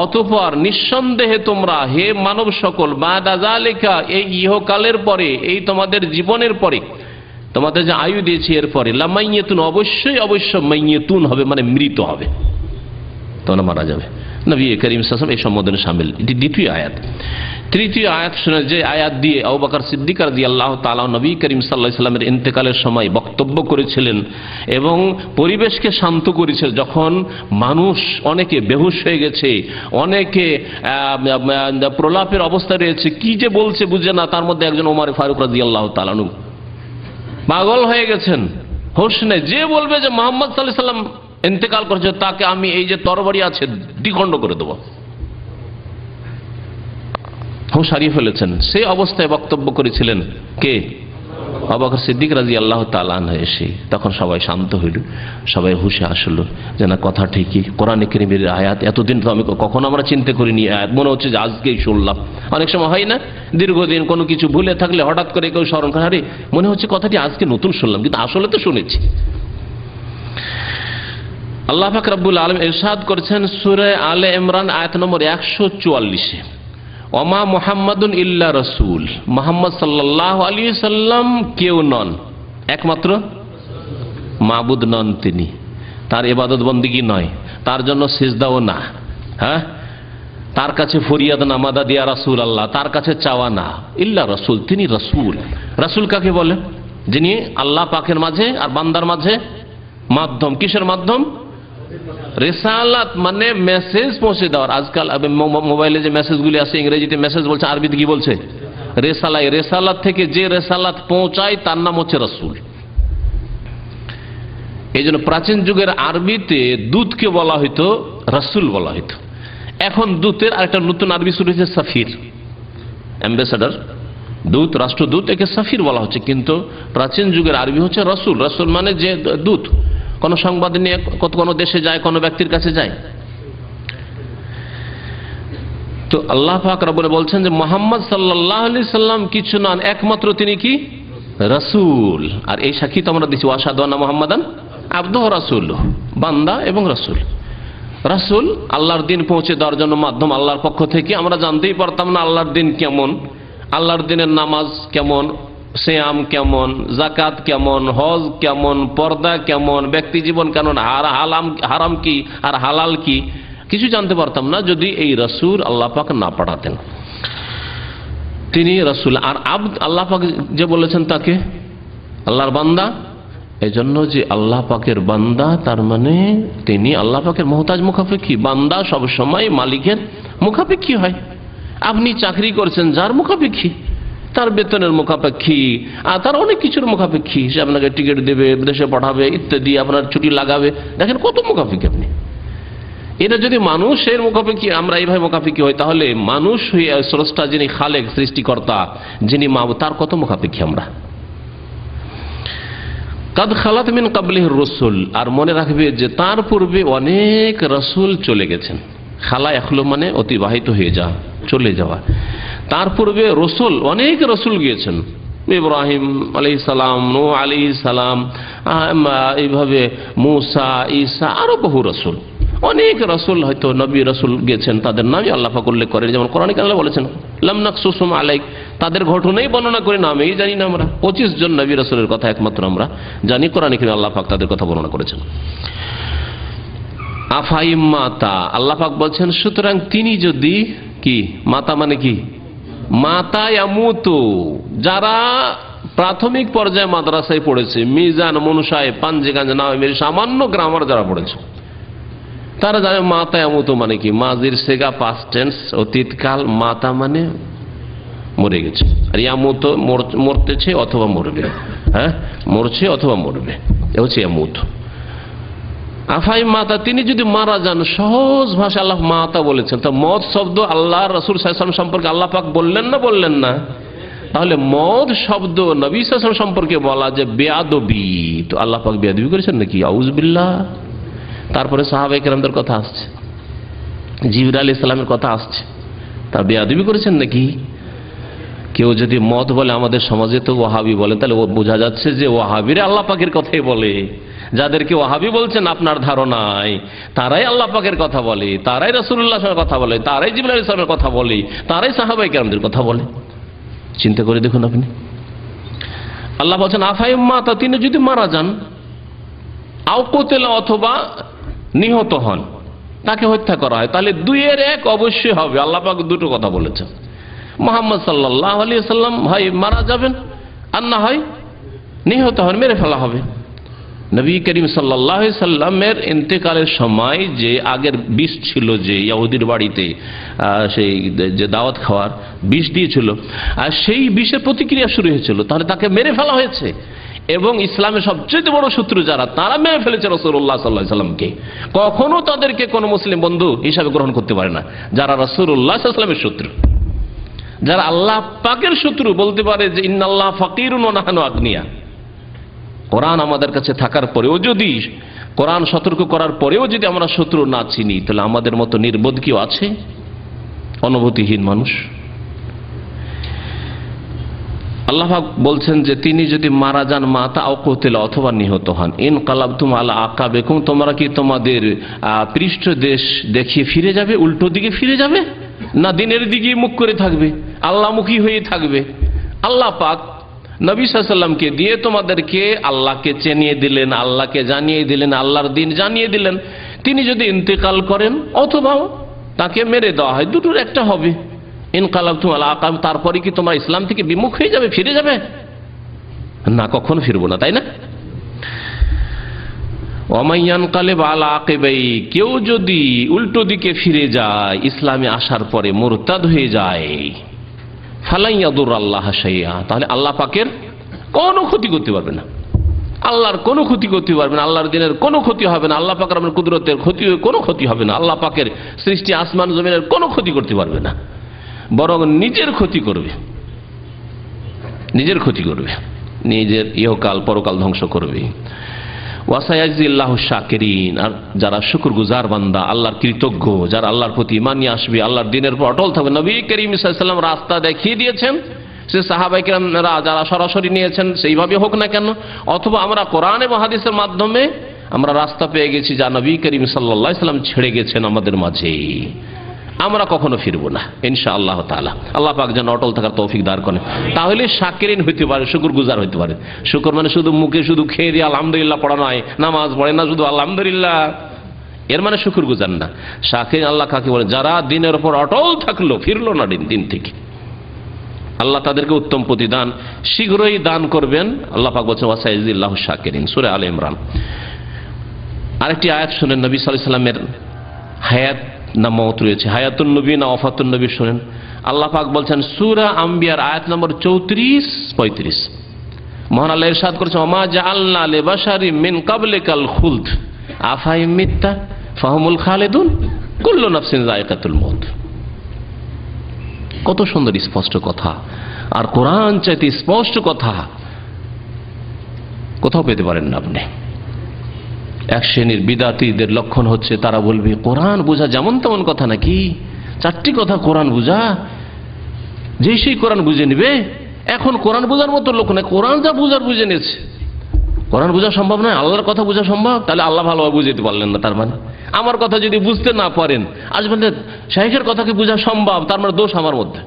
অতঃপর নিঃসন্দেহে তোমরা হে মানব সকল, বাদা যালিকা, এই ইহকালের পরে, এই তোমাদের জীবনের পরে, তোমাদের যে আয়ু দিয়েছি এর পরে, লামাইয়াতুন, অবশ্যই অবশ্যই মাইয়াতুন হবে, মানে মৃত হবে, তোমরা মারা যাবে। নবী করিম সাল্লাল্লাহু আলাইহি ওয়াসাল্লাম এই সম্বোধনে শামিল। এটি দ্বিতীয় আয়াত। তৃতীয় আয়াত শুনে, যে আয়াত দিয়ে আবু বকর সিদ্দিক রাদিয়াল্লাহু তাআলা নবী করিম সাল্লাল্লাহু আলাইহি ওয়াসাল্লামের ইন্তেকালের সময় বক্তব্য করেছিলেন এবং পরিবেশকে শান্ত করেছিলেন। যখন মানুষ অনেকে বেহুশ হয়ে গেছে, অনেকে প্রলাপের অবস্থায় রয়েছে, কি যে বলছে বুঝে না, তার মধ্যে একজন ওমর ফারুক রাদিয়াল্লাহু তাআলা আনহু পাগল হয়ে গেছেন, হোশ নেই। যে বলবে যে মুহাম্মদ সাল্লাল্লাহু আলাইহি ওয়াসাল্লাম ইন্তেকাল করেছে, তাকে আমি এই যে তরবারি আছে দ্বিখণ্ড করে দেব, হুঁশ হারিয়ে ফেলেছেন। সেই অবস্থায় বক্তব্য করেছিলেন কে? আবু বকর সিদ্দিক রাদিয়াল্লাহু তাআলা আনহু। এসে তখন সবাই শান্ত হইল, সবাই হুঁশে আসলো যে না, কথা ঠিকই, কোরআনে কারীমের আয়াত, এতদিন তো আমি কখনো আমরা চিন্তা করিনি আয়াত, মনে হচ্ছে যে আজকেই শুনলাম। অনেক সময় হয় না, দীর্ঘদিন কোনো কিছু ভুলে থাকলে হঠাৎ করে কেউ স্মরণ করে, আরে মনে হচ্ছে কথাটি আজকে নতুন শুনলাম, কিন্তু আসলে তো শুনেছি। আল্লাহ পাক রব্বুল আলামিন ইরশাদ করেছেন সূরা আলে ইমরান আয়াত নম্বর 144-এ, ওমা মুহাম্মাদুন ইল্লা রাসূল, মুহাম্মদ সাল্লাল্লাহু আলাইহি সাল্লাম কেউ নন, একমাত্র মাবুদ নন তিনি, তার ইবাদত বন্দেগী নয়, তার জন্য সিজদাও না, তার কাছে ফরিয়াদ না, মাদাদ ইয়া রাসূলুল্লাহ, তার কাছে চাওয়া না, ইল্লা রাসূল, তিনি রাসূল। রাসূল কাকে বলে? যিনি আল্লাহ পাকের মাঝে আর বান্দার মাঝে মাধ্যম। কিসের মাধ্যম? রিসালাত, মানে মেসেজ পৌঁছে দেওয়ার। আজকাল মোবাইলে যে মেসেজগুলি আছে, ইংরেজিতে মেসেজ বলছে, আরবিতে কি বলছে? রেসালাই। রেসালাত থেকে যে রেসালাত পৌঁছায় তার নাম হচ্ছে রাসূল। এই জন্য প্রাচীন যুগের আরবিতে দূতকে বলা হইতো রাসূল বলা হইতো। এখন দূতের আরেকটা নতুন আরবি শুরু হয়েছে, সাফির, অ্যাম্বাসেডর, দূত, রাষ্ট্রদূত, একে সাফির বলা হচ্ছে। কিন্তু প্রাচীন যুগের আরবি হচ্ছে রাসূল। রাসূল মানে যে দূত, কোন সংবাদ নিয়ে কোনো দেশে যায়, কোনো ব্যক্তির কাছে যায়। তো আল্লাহ পাক রব্বুল বলছেন যে মুহাম্মদ সাল্লাল্লাহু আলাইহি সাল্লাম কিছু নন, একমাত্র তিনি কি? রাসূল। আর এই সাক্ষী তো আমরা দিচ্ছি, ওয়াশহাদু আন্না মুহাম্মাদান আবদুহু রাসূলুহু, বান্দা এবং রাসূল। রাসূল আল্লাহর দিন পৌঁছে দেওয়ার জন্য মাধ্যম আল্লাহর পক্ষ থেকে। আমরা জানতেই পারতাম না আল্লাহর দিন কেমন, আল্লাহর দিনের নামাজ কেমন, সিয়াম কেমন, যাকাত কেমন, হজ কেমন, পর্দা কেমন, ব্যক্তি জীবন কেমন, হারাম কি আর হালাল কি, কিছু জানতে পারতাম না যদি এই রাসূল আল্লাহ পাক না পাঠাতেন। তিনি রাসূল। আর আব্দ, আল্লাহ পাক যে বলেছেন তাকে আল্লাহর বান্দা, এজন্য যে আল্লাহ পাকের বান্দা, তার মানে তিনি আল্লাহ পাকের মুহতাজ মুখাপেক্ষী। বান্দা সব সময় মালিকের মুখাপেক্ষী হয়। আপনি চাকরি করছেন যার মুখাপেক্ষী, তার বেতনের মুখাপেক্ষী, আর তার অনেক কিছুর মুখাপেক্ষী। সে আপনাকে টিকিট দেবে, বিদেশে পাঠাবে ইত্যাদি, আপনার ছুটি লাগাবে। দেখেন কত মুখাপেক্ষী আপনি। এটা যদি মানুষের মুখাপেক্ষী, আমরা এইভাবে মুখাপেক্ষী হই, তাহলে মানুষ হয়ে স্রষ্টা যিনি খালেক, সৃষ্টিকর্তা যিনি মাবুদ, তার কত মুখাপেক্ষী আমরা। কাদ খালাত মিন কাবলিহির রাসূল, আর মনে রাখবে যে তার পূর্বে অনেক রাসূল চলে গেছেন। খালা এখলো মানে অতিবাহিত হয়ে যাওয়া, চলে যাওয়া। তার পূর্বে রসুল, অনেক রসুল গিয়েছেন, ইব্রাহিম আলাইহিস সালাম, নূহ আলাইহিস সালাম, এইভাবে মুসা, ঈসা, আরো বহু রসুল, অনেক রসুল, হয়তো নবী রসুল গেছেন, তাদের নামই আল্লাহ পাক উল্লেখ করেন। যেমন কোরআনে আল্লাহ বলেছেন লাম নাকসুসুম আলাইক, তাদের ঘটনাই বর্ণনা করে নামেই জানি না আমরা। 25 জন নবী রসুলের কথা একমাত্র আমরা জানি, কোরআনে আল্লাহ পাক তাদের কথা বর্ণনা করেছেন। আফাইম মাতা, আল্লাহ পাক বলছেন সুতরাং তিনি যদি কি, মাতা মানে কি, মাতা ইয়ামুতু, যারা প্রাথমিক পর্যায়ে মাদ্রাসায় পড়েছে, মিজান, মনুষায়, পাঞ্জেগাঞ্জ, নামের সামান্য গ্রামার যারা পড়েছে, তারা জানে মাতা ইয়ামুতু মানে কি। মাজির সেগা পাস্ট টেন্স, অতীতকাল। মাতা মানে মরে গেছে, আর ইয়ামুতু মরতেছে অথবা মরবে। হ্যাঁ, মরছে অথবা মরবে, এ হচ্ছে ইয়ামুতু। আফাই মাতা, তিনি যদি মারা যান। সহজ ভাষা আল্লাহ মাতা বলেছেন। তো মদ শব্দ আল্লাহ রাসূল সাল্লাল্লাহু আলাইহি ওয়াসাল্লাম সম্পর্কে আল্লাহ পাক বললেন না? তাহলে মদ শব্দ নবী সাল্লাল্লাহু আলাইহি ওয়াসাল্লাম সম্পর্কে বলা যে বেয়াদবি, তো আল্লাহ পাক বেয়াদবি করেছেন নাকি? আউযু বিল্লাহ। তারপরে সাহাবায়ে কেরামদের কথা আসছে, জিবরাইল আলাইহিস সালামের কথা আসছে, তা বেয়াদবি করেছেন নাকি? কেউ যদি মদ বলে, আমাদের সমাজে তো ওয়াহাবি বলে, তাহলে বোঝা যাচ্ছে যে ওয়াহাবিরা আল্লাহ পাকের কথাই বলে। যাদেরকে ওয়াহাবি বলছেন আপনার ধারণায়, তারাই আল্লাহ পাকের কথা বলে, তারাই রাসূলুল্লাহ সাল্লাল্লাহু আলাইহি ওয়াসাল্লামের কথা বলে, তারাই জিবরাইল আলাইহিস সালামের কথা বলে, তারাই সাহাবায়ে কেরামদের কথা বলে। চিন্তা করে দেখুন আপনি। আল্লাহ বলছেন আফাইম মাতা, তিনি যদি মারা যান, আও কুতিলা, অথবা নিহত হন, তাকে হত্যা করা হয়, তাহলে দুইয়ের এক অবশ্যই হবে। আল্লাহ পাক দুটো কথা বলেছেন। মুহাম্মদ সাল্লাল্লাহু আলাইহি ওয়াসাল্লাম হয় মারা যাবেন, আর না হয় নিহত হন, মেরে ফেলা হবে। নবী করিম সাল্লাল্লাহু আলাইহি সাল্লামের ইন্তেকালের সময় যে আগের বিষ ছিল, যে ইহুদির বাড়িতে সেই যে দাওয়াত খাওয়ার বিষ দিয়েছিল, আর সেই বিষের প্রতিক্রিয়া শুরু হয়েছিল, তাহলে তাকে মেরে ফেলা হয়েছে। এবং ইসলামের সবচেয়ে বড় শত্রু যারা, তারা মেরে ফেলেছে রাসূলুল্লাহ সাল্লাল্লাহু আলাইহি সাল্লামকে। কখনো তাদেরকে কোনো মুসলিম বন্ধু হিসাবে গ্রহণ করতে পারে না। যারা রাসূলুল্লাহ সাল্লাল্লাহু আলাইহি সাল্লামের শত্রু, যারা আল্লাহ পাকের শত্রু, বলতে পারে যে ইন্নাল্লাহ ফাকিরুন ওয়া নাহনু আগনিয়া। কোরআন আমাদের কাছে থাকার পরেও যদি, কোরআন সতর্ক করার পরেও যদি আমরা শত্রু না চিনি, তাহলে আমাদের মতো নির্বোধ কেউ আছে? অনুভূতিহীন মানুষ। আল্লাহ পাক বলছেন যে তিনি যদি মারা যান, মাতা আও কুতিলা, অথবা নিহত হন, ইন কালাবতুম আলা আকাবিকুম, তোমরা কি তোমাদের পৃষ্ঠ দেশ দেখিয়ে ফিরে যাবে, উল্টো দিকে ফিরে যাবে, না দিনের দিকে মুখ করে থাকবে, আল্লাহমুখী হয়ে থাকবে? আল্লাহ পাক নবী সাল্লাল্লাহু আলাইহি ওয়াসাল্লামকে দিয়ে তোমাদেরকে আল্লাহকে চিনিয়ে দিলেন, আল্লাহকে জানিয়ে দিলেন, আল্লাহর দ্বীন জানিয়ে দিলেন। তিনি যদি ইন্তেকাল করেন অথবা তাকে মেরে দেওয়া হয়, দুটোর একটা হবে। ইনকালাবতুম আলা আকাব, তারপরে কি তোমরা ইসলাম থেকে বিমুখ হয়ে যাবে, ফিরে যাবে? না, কখনো ফিরবো না, তাই না? ওয়ামাইয়ানকালিব আলা আকিবাই, কেউ যদি উল্টো দিকে ফিরে যায়, ইসলামে আসার পরে মুরতাদ হয়ে যায়, ফালাই ইয়াদুর আল্লাহ শাইআ, তাহলে আল্লাহ পাকের কোনো ক্ষতি করতে পারবে না, আল্লাহর কোনো ক্ষতি করতে পারবে না, আল্লাহর দিনের কোনো ক্ষতি হবে না, আল্লাহ পাকের কুদরতের কোনো ক্ষতি হবে না, আল্লাহ পাকের সৃষ্টি আসমান জমিনের কোনো ক্ষতি করতে পারবে না, বরং নিজের ক্ষতি করবে, নিজের ক্ষতি করবে, নিজের ইহকাল পরকাল ধ্বংস করবে। ওয়াসায়াজিল্লাহু শাকিরিন, আর যারা শুকরগুজার বান্দা, আল্লাহর কৃতজ্ঞ, যারা আল্লাহর প্রতি ঈমান নিয়ে আসবে, আল্লাহর দ্বীনের উপর অটল থাকবে। নবী করিম সাল্লাল্লাহু আলাইহি ওয়াসাল্লাম রাস্তা দেখিয়ে দিয়েছেন, সে সাহাবায়ে কেরামরা যারা সরাসরি নিয়েছেন সেইভাবে হোক না কেন, অথবা আমরা কোরআন এবং হাদিসের মাধ্যমে আমরা রাস্তা পেয়ে গেছি যা নবী করিম সাল্লাল্লাহু আলাইহি ওয়াসাল্লাম ছেড়ে গেছেন আমাদের মাঝে, আমরা কখনো ফিরবো না ইনশাআল্লাহ তাআলা। আল্লাহ পাক যেন অটল থাকার তৌফিক দান করেন। তাহলে শাকিরিন হইতে পারে, শুকরগুজার হইতে পারে। শুকর মানে শুধু মুখে শুধু খেয়ে দিয়ে আলহামদুলিল্লাহ পড়া নয়, নামাজ পড়ে না শুধু আলহামদুলিল্লাহ, এর মানে শুকরগুজার না। শাকিরিন আল্লাহ কাকে বলে? যারা দিনের উপর অটল থাকলো, ফিরলো না দিন থেকে। আল্লাহ তাদেরকে উত্তম প্রতিদান শীঘ্রই দান করবেন। আল্লাহ পাক বলছেন ওয়াসাইজিল্লাহু শাকিরিন, সূরা আলে ইমরান। আরেকটি আয়াত শুনেন, নবী সাল্লাল্লাহু আলাইহি ওয়াসাল্লামের হায়াত না মওত রয়েছে, হায়াতুন নবী না ওয়াফাতুন নবী শুনেন। আল্লাহ পাক বলছেন সূরা আম্বিয়ার আয়াত নম্বর 34-35, মহান আল্লাহ ইরশাদ করেছেন ওমা জাআলনা লিবাশারিন মিন ক্বাবলিকাল খুলদ আফাইম মিত্তা ফাহুমুল খালিদুন কুল্লু নাফসিন যায়কাতুল মউত। কত সুন্দর স্পষ্ট কথা, আর কোরআন চাইতে স্পষ্ট কথা কোথাও পেতে পারেন না আপনি। এক শ্রেণীর বিদাতীদের লক্ষণ হচ্ছে তারা বলবে কোরআন বোঝা যেমন তেমন কথা নাকি, চারটি কথা কোরআন বোঝা, যে সেই কোরআন বুঝে নেবে। এখন কোরআন বোঝার মতো লোক না, কোরআন যা বুঝার বুঝে নিয়েছে। কোরআন বোঝা সম্ভব নয়, আল্লাহর কথা বোঝা সম্ভব? তাহলে আল্লাহ ভালোভাবে বুঝাতে পারলেন না, তার মানে আমার কথা যদি বুঝতে না পারেন আসবেন শাইখের কথাকে বোঝা সম্ভব, তার মানে দোষ আমার মধ্যে,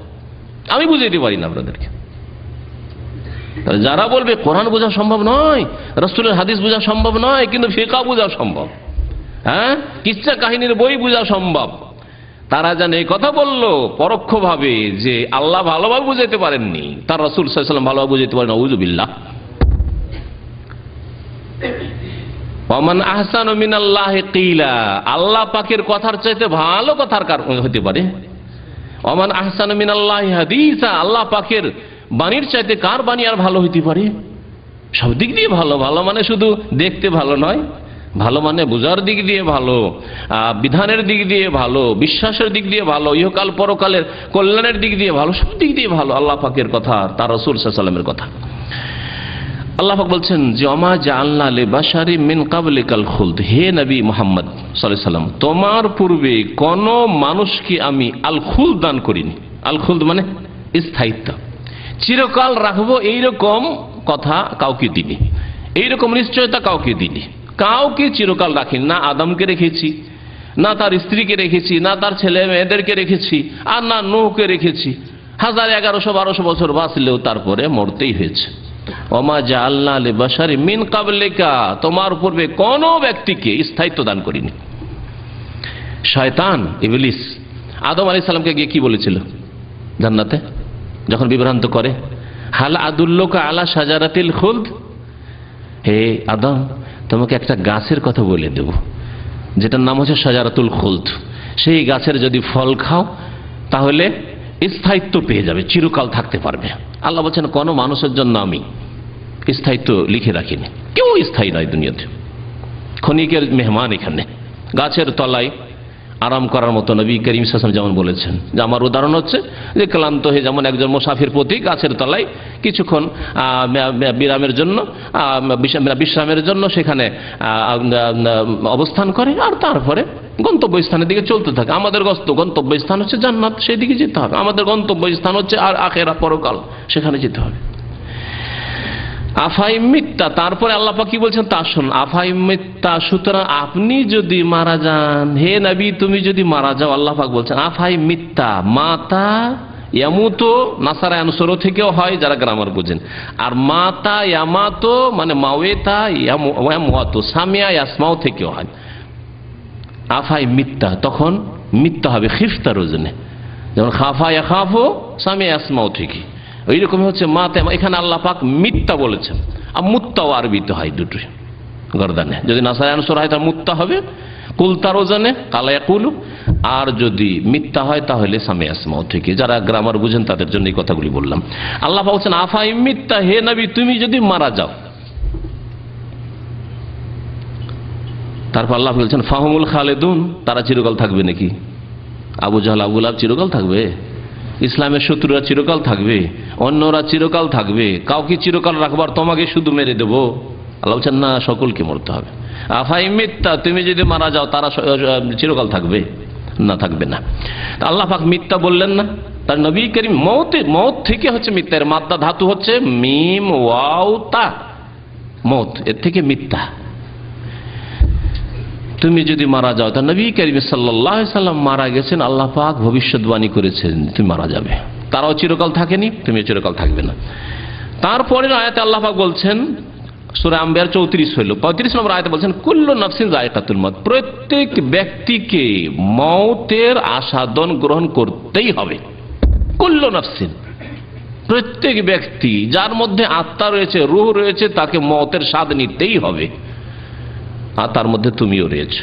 আমি বুঝাইতে পারি না আপনাদেরকে। যারা বলবে কোরআন বোঝা সম্ভব নয়, রাসূলের হাদিস বোঝা সম্ভব নয়, কিন্তু ফিকহ বোঝা সম্ভব, হ্যাঁ কিচ্ছা কাহিনীর বই বোঝা সম্ভব, তারা যেন এই কথা বললো পরোক্ষভাবে যে আল্লাহ ভালোভাবে বুঝাইতে পারেননি, তার রাসূল সাল্লাল্লাহু আলাইহি ওয়াসাল্লাম ভালোভাবে বুঝাইতে পারেন, আউযুবিল্লাহ। ওয়ামান আহসানু মিনাল্লাহি কিলা, আল্লাহ পাকের কথার চাইতে ভালো কথার কার হতে পারে? ওয়ামান আহসানু মিনাল্লাহি হাদিসা, আল্লাহ পাকের বাণীর চাইতে কার বাণী আর ভালো হইতে পারে? সব দিক দিয়ে ভালো, ভালো মানে শুধু দেখতে ভালো নয়, ভালো মানে বোঝার দিক দিয়ে ভালো, বিধানের দিক দিয়ে ভালো, বিশ্বাসের দিক দিয়ে ভালো, ইহকাল পরকালের কল্যাণের দিক দিয়ে ভালো, সব দিক দিয়ে ভালো আল্লাহ পাকের কথা, তার রাসূল সাল্লাল্লাহু আলাইহি ওয়াসাল্লামের কথা। আল্লাহ পাক বলছেন যে ওমা জাআলনা লিবাশারিন মিন ক্বাবলিকাল খুলদ, হে নবী মুহাম্মদ সাল্লাল্লাহু আলাইহি ওয়াসাল্লাম তোমার পূর্বে কোন মানুষকে আমি আল খুলদ দান করিনি। আল খুলদ মানে স্থায়িত্ব, চিরকাল রাখবো এইরকম কথা কাউকে দিনি, এইরকম নিশ্চয়তা কাউকে দিনি, কাউকে চিরকাল রাখিনি। না আদমকে রেখেছি, না তার স্ত্রীকে রেখেছি, না তার ছেলে মেয়েদেরকে রেখেছি, আর না নূহকে রেখেছি। 1100-1200 বছর বাঁচলেও তারপরে মরতেই হয়েছে। ওমা জাআলনা লিবাশারিন মিন ক্বাবলিকা, তোমার পূর্বে কোন ব্যক্তিকে স্থায়িত্ব দান করিনি। শয়তান ইবলিস আদম আলাইহিস সালামকে গিয়ে কি বলেছিল জান্নাতে যখন বিভ্রান্ত করে, হাল আদুল্লুকা আলা শাজারাতিল খুলদ, হে আদম তোমাকে একটা গাছের কথা বলে দেব যেটার নাম হচ্ছে শাজারাতুল খুলদ, সেই গাছের যদি ফল খাও তাহলে স্থায়িত্ব পেয়ে যাবে, চিরকাল থাকতে পারবে। আল্লাহ বলছেন কোন মানুষের জন্য আমি স্থায়িত্ব লিখে রাখিনি, কেউ স্থায়ী নয় দুনিয়াতে, ক্ষণিকের মেহমান। এখানে গাছের তলায় আরাম করার মতো নবী করিম সাল্লাল্লাহু আলাইহি ওয়াসাল্লাম যেমন বলেছেন, যে আমার উদাহরণ হচ্ছে যে ক্লান্ত হয়ে যেমন একজন মুসাফির প্রতি গাছের তলায় কিছুক্ষণ বিশ্রামের জন্য সেখানে অবস্থান করে, আর তারপরে গন্তব্যস্থানের দিকে চলতে থাকে। আমাদের গন্তব্যস্থান হচ্ছে জান্নাত, সেই দিকে যেতে হবে। আমাদের গন্তব্যস্থান হচ্ছে আর আখিরাত, পরকাল, সেখানে যেতে হবে। আফাইম মিত্তা, তারপরে আল্লাহ পাক কি বলছেন তা শুন। আফাইম মিত্তা, সুতরাং আপনি যদি মারা যান, হে নবী তুমি যদি মারা যাও, আল্লাহ পাক বলছেন আফাইম মিত্তা, মাতা ইয়ামুতো নাসারা আনসরো থেকেও হয় যারা গ্রামার বুঝেন, আর মাতা ইয়ামাতো মানে মাওয়েতা ইয়ামুয়াতো সামিয়া ইয়াসমাও থেকেও হয়। আফাই মিত্তা, তখন মিথ্যা হবে খিফতার ওজনে, যেমন খাফা ইয়াখাফো সামিয়া ইয়াসমাও থেকে, ওইরকম হচ্ছে মাতে। এখানে আল্লাহ পাক মিথ্যা বলেছেন, আর মুত্তাও আরবিতে হয় দুটোই গর্দানে, যদি নাসারা আনসর হয় তার মুত্তা হবে কুলতার ওজনে কালায়া কুলু, আর যদি মিথ্যা হয় তাহলে সামিয়া ইয়াসমাও থেকে। যারা গ্রামার বুঝেন তাদের জন্য এই কথাগুলি বললাম। আল্লাহ পাক বলছেন আফাই মিথ্যা, হে নবী তুমি যদি মারা যাও। তারপর আল্লাহ বলছেন ফাহুমুল খালিদুন, তারা চিরকাল থাকবে নাকি? আবু জাহল আবু লাহাব চিরকাল থাকবে? ইসলামের শত্রুরা চিরকাল থাকবে? অন্যরা চিরকাল থাকবে? কাউকে চিরকাল রাখবার তোমাকে শুধু মেরে দেবো? আল্লাহ বলছেন না, সকলকে মরতে হবে। আফাই মিথ্যা, তুমি যদি মারা যাও তারা চিরকাল থাকবে না? থাকবে না। আল্লাহ পাক মিথ্যা বললেন না, তার নবী করিম মৌত থেকে হচ্ছে মিথ্যার মাদ্দা ধাতু হচ্ছে মিম ওয়াও তা, মৌত, এর থেকে মিথ্যা। তুমি যদি মারা যাও, তা নবী করিম সাল্লাল্লাহু আলাইহি সাল্লাম মারা গেছেন, আল্লাহ পাক ভবিষ্যৎবাণী করেছেন তুমি মারা যাবে, তারাও চিরকাল থাকেনি, তুমি চিরকাল থাকবে না। তারপরের আয়াতে আল্লাহ পাক বলছেন সূরা আম্বিয়ার 34 নম্বর আয়াতে বলছেন কুল্লু নাফসিন যায়কাতুল মউত, প্রত্যেক ব্যক্তিকে মওতের আস্বাদন গ্রহণ করতেই হবে। কুল্লু নাফসিন, প্রত্যেক ব্যক্তি যার মধ্যে আত্মা রয়েছে, রূহ রয়েছে, তাকে মওতের স্বাদ নিতেই হবে, আর তার মধ্যে তুমিও রয়েছে।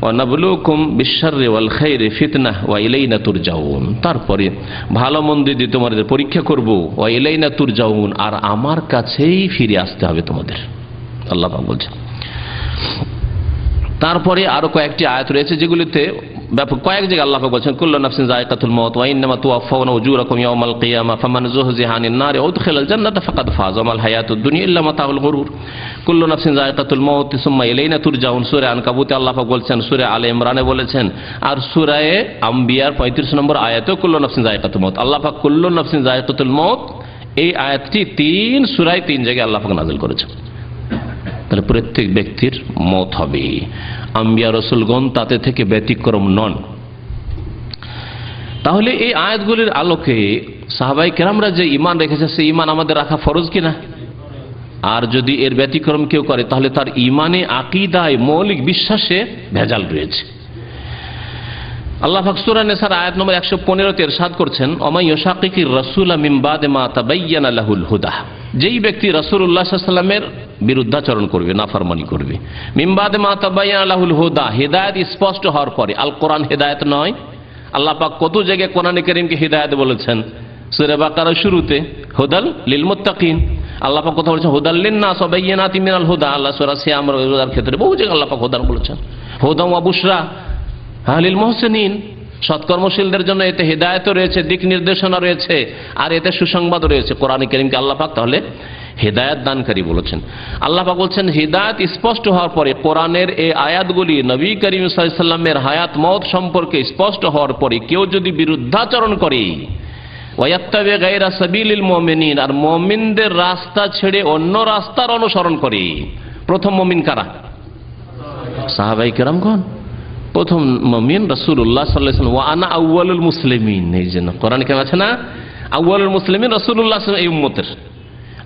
ওয়া নাবলুকুম বিশ-শাররি ওয়াল খাইরি ফিতনাহ ওয়া ইলাইনা তুরজাউন। তারপরে ভালো মন্দ দিয়ে তোমাদের পরীক্ষা করব, ওয়া ইলাইনা তুরজাউন, আর আমার কাছেই ফিরে আসতে হবে তোমাদের, আল্লাহ পাক বলছেন। তারপরে আরো কয়েকটি আয়াত রয়েছে যেগুলিতে ব্যাপক কয়েক জায়গায় আল্লাহ পাক বলছেন কুল্লু নাফসিন যায়কাতুল মাউত ওয়া ইন্নামা তুওয়াফাউনা উজুরাকুম ইয়াওমাল কিয়ামা ফামান যুহজিহা আনিন নারি ওয়া উদখিলাল জান্নাতা ফাকাদ ফাজ ওয়া মাল হায়াতুদ দুনিয়া ইল্লা মাতাউল গুরুর। কুল্লু নাফসিন যায়কাতুল মাউত সুম্মা ইলাইনা তুরজাউন সূরা আনকাবুতে আল্লাহ পাক বলছেন, সূরা আলে ইমরানে বলেছেন, আর সূরা আম্বিয়ার 35 নম্বর আয়াতেও কুল্লু নাফসিন যায়কাতুল মাউত। আল্লাহ পাক কুল্লু নাফসিন যায়কাতুল মাউত এই আয়াতটি 3 সূরায় 3 জায়গায় আল্লাহ পাক নাযিল করেছেন। তাহলে প্রত্যেক ব্যক্তির মত হবে, আম্বিয়া রাসূলগণ তাতে থেকে ব্যতিক্রম নন। তাহলে এই আয়াতগুলির আলোকে সাহাবায়ে কেরামরা যে ঈমান রেখেছে সেই ঈমান আমাদের রাখা ফরজ কিনা? আর যদি এর ব্যতিক্রম কেউ করে তাহলে তার ঈমানে, আকীদায়, মৌলিক বিশ্বাসে ভেজাল রয়েছে। আল্লাহ পাক সূরা নিসার আয়াত নম্বর 115 তে ইরশাদ করছেন, ওমাই ইয়াশাকিকির রাসূলা মিন বাদে মা তাবায়্যানা লাহুল হুদা। যেই ব্যক্তি রাসূলুল্লাহ সাল্লাল্লাহু আলাইহি ওয়াসাল্লামের বিরুদ্ধাচরণ করবে, নাফরমানি করবে, মিন বাদে মা তাবায়্যানা লাহুল হুদা, হিদায়াত স্পষ্ট হওয়ার পরে। আল কোরআন হিদায়াত নয়? আল্লাহ পাক কত জায়গায় কোরআনে কারীমকে হিদায়াত বলেছেন। সূরা বাকারার শুরুতে হুদাল লিল মুত্তাকিন, আল্লাহ পাক কথা বলেছেন হুদাল লিন-নাস ওয়া বায়্যিনাতিন মিনাল হুদা। আল্লাহ সূরা সিয়াম রোজার ক্ষেত্রে বহু জায়গায় আল্লাহ পাক হুদান বলেছেন, হুদা ওয়া বুশরা লিল মুহসিনিন, সৎকর্মশীলদের জন্য এতে হিদায়াতও রয়েছে, দিক নির্দেশনা রয়েছে, আর এতে সুসংবাদ রয়েছে। কোরআনে কারীমকে আল্লাহ পাক তাহলে হিদায়াত দানকারী বলেছেন। আল্লাহ পাক বলছেন হিদায়াত স্পষ্ট হওয়ার পরে, কোরআনের এই আয়াতগুলি নবী করিম সাল্লাল্লাহু আলাইহি ওয়াসাল্লামের হায়াত মওত সম্পর্কে স্পষ্ট হওয়ার পরে কেউ যদি বিরুদ্ধাচরণ করে, ওয়ায়াত্তাবি গায়রা সাবিলিল মুমিনিন, আর মুমিনদের রাস্তা ছেড়ে অন্য রাস্তার অনুসরণ করে। প্রথম মুমিন কারা? সাহাবায়ে কেরামগণ। প্রথম মুমিন রাসূলুল্লাহ সাল্লাল্লাহু আলাইহি ওয়াসাল্লাম, ওয়া আনা আউয়ালুল মুসলিমিন। এই জন্য কোরআনে কেমন আছে না, আউয়ালুল মুসলিমিন রাসূলুল্লাহ সাল্লাল্লাহু আলাইহি ওয়াসাল্লাম এই উম্মতের।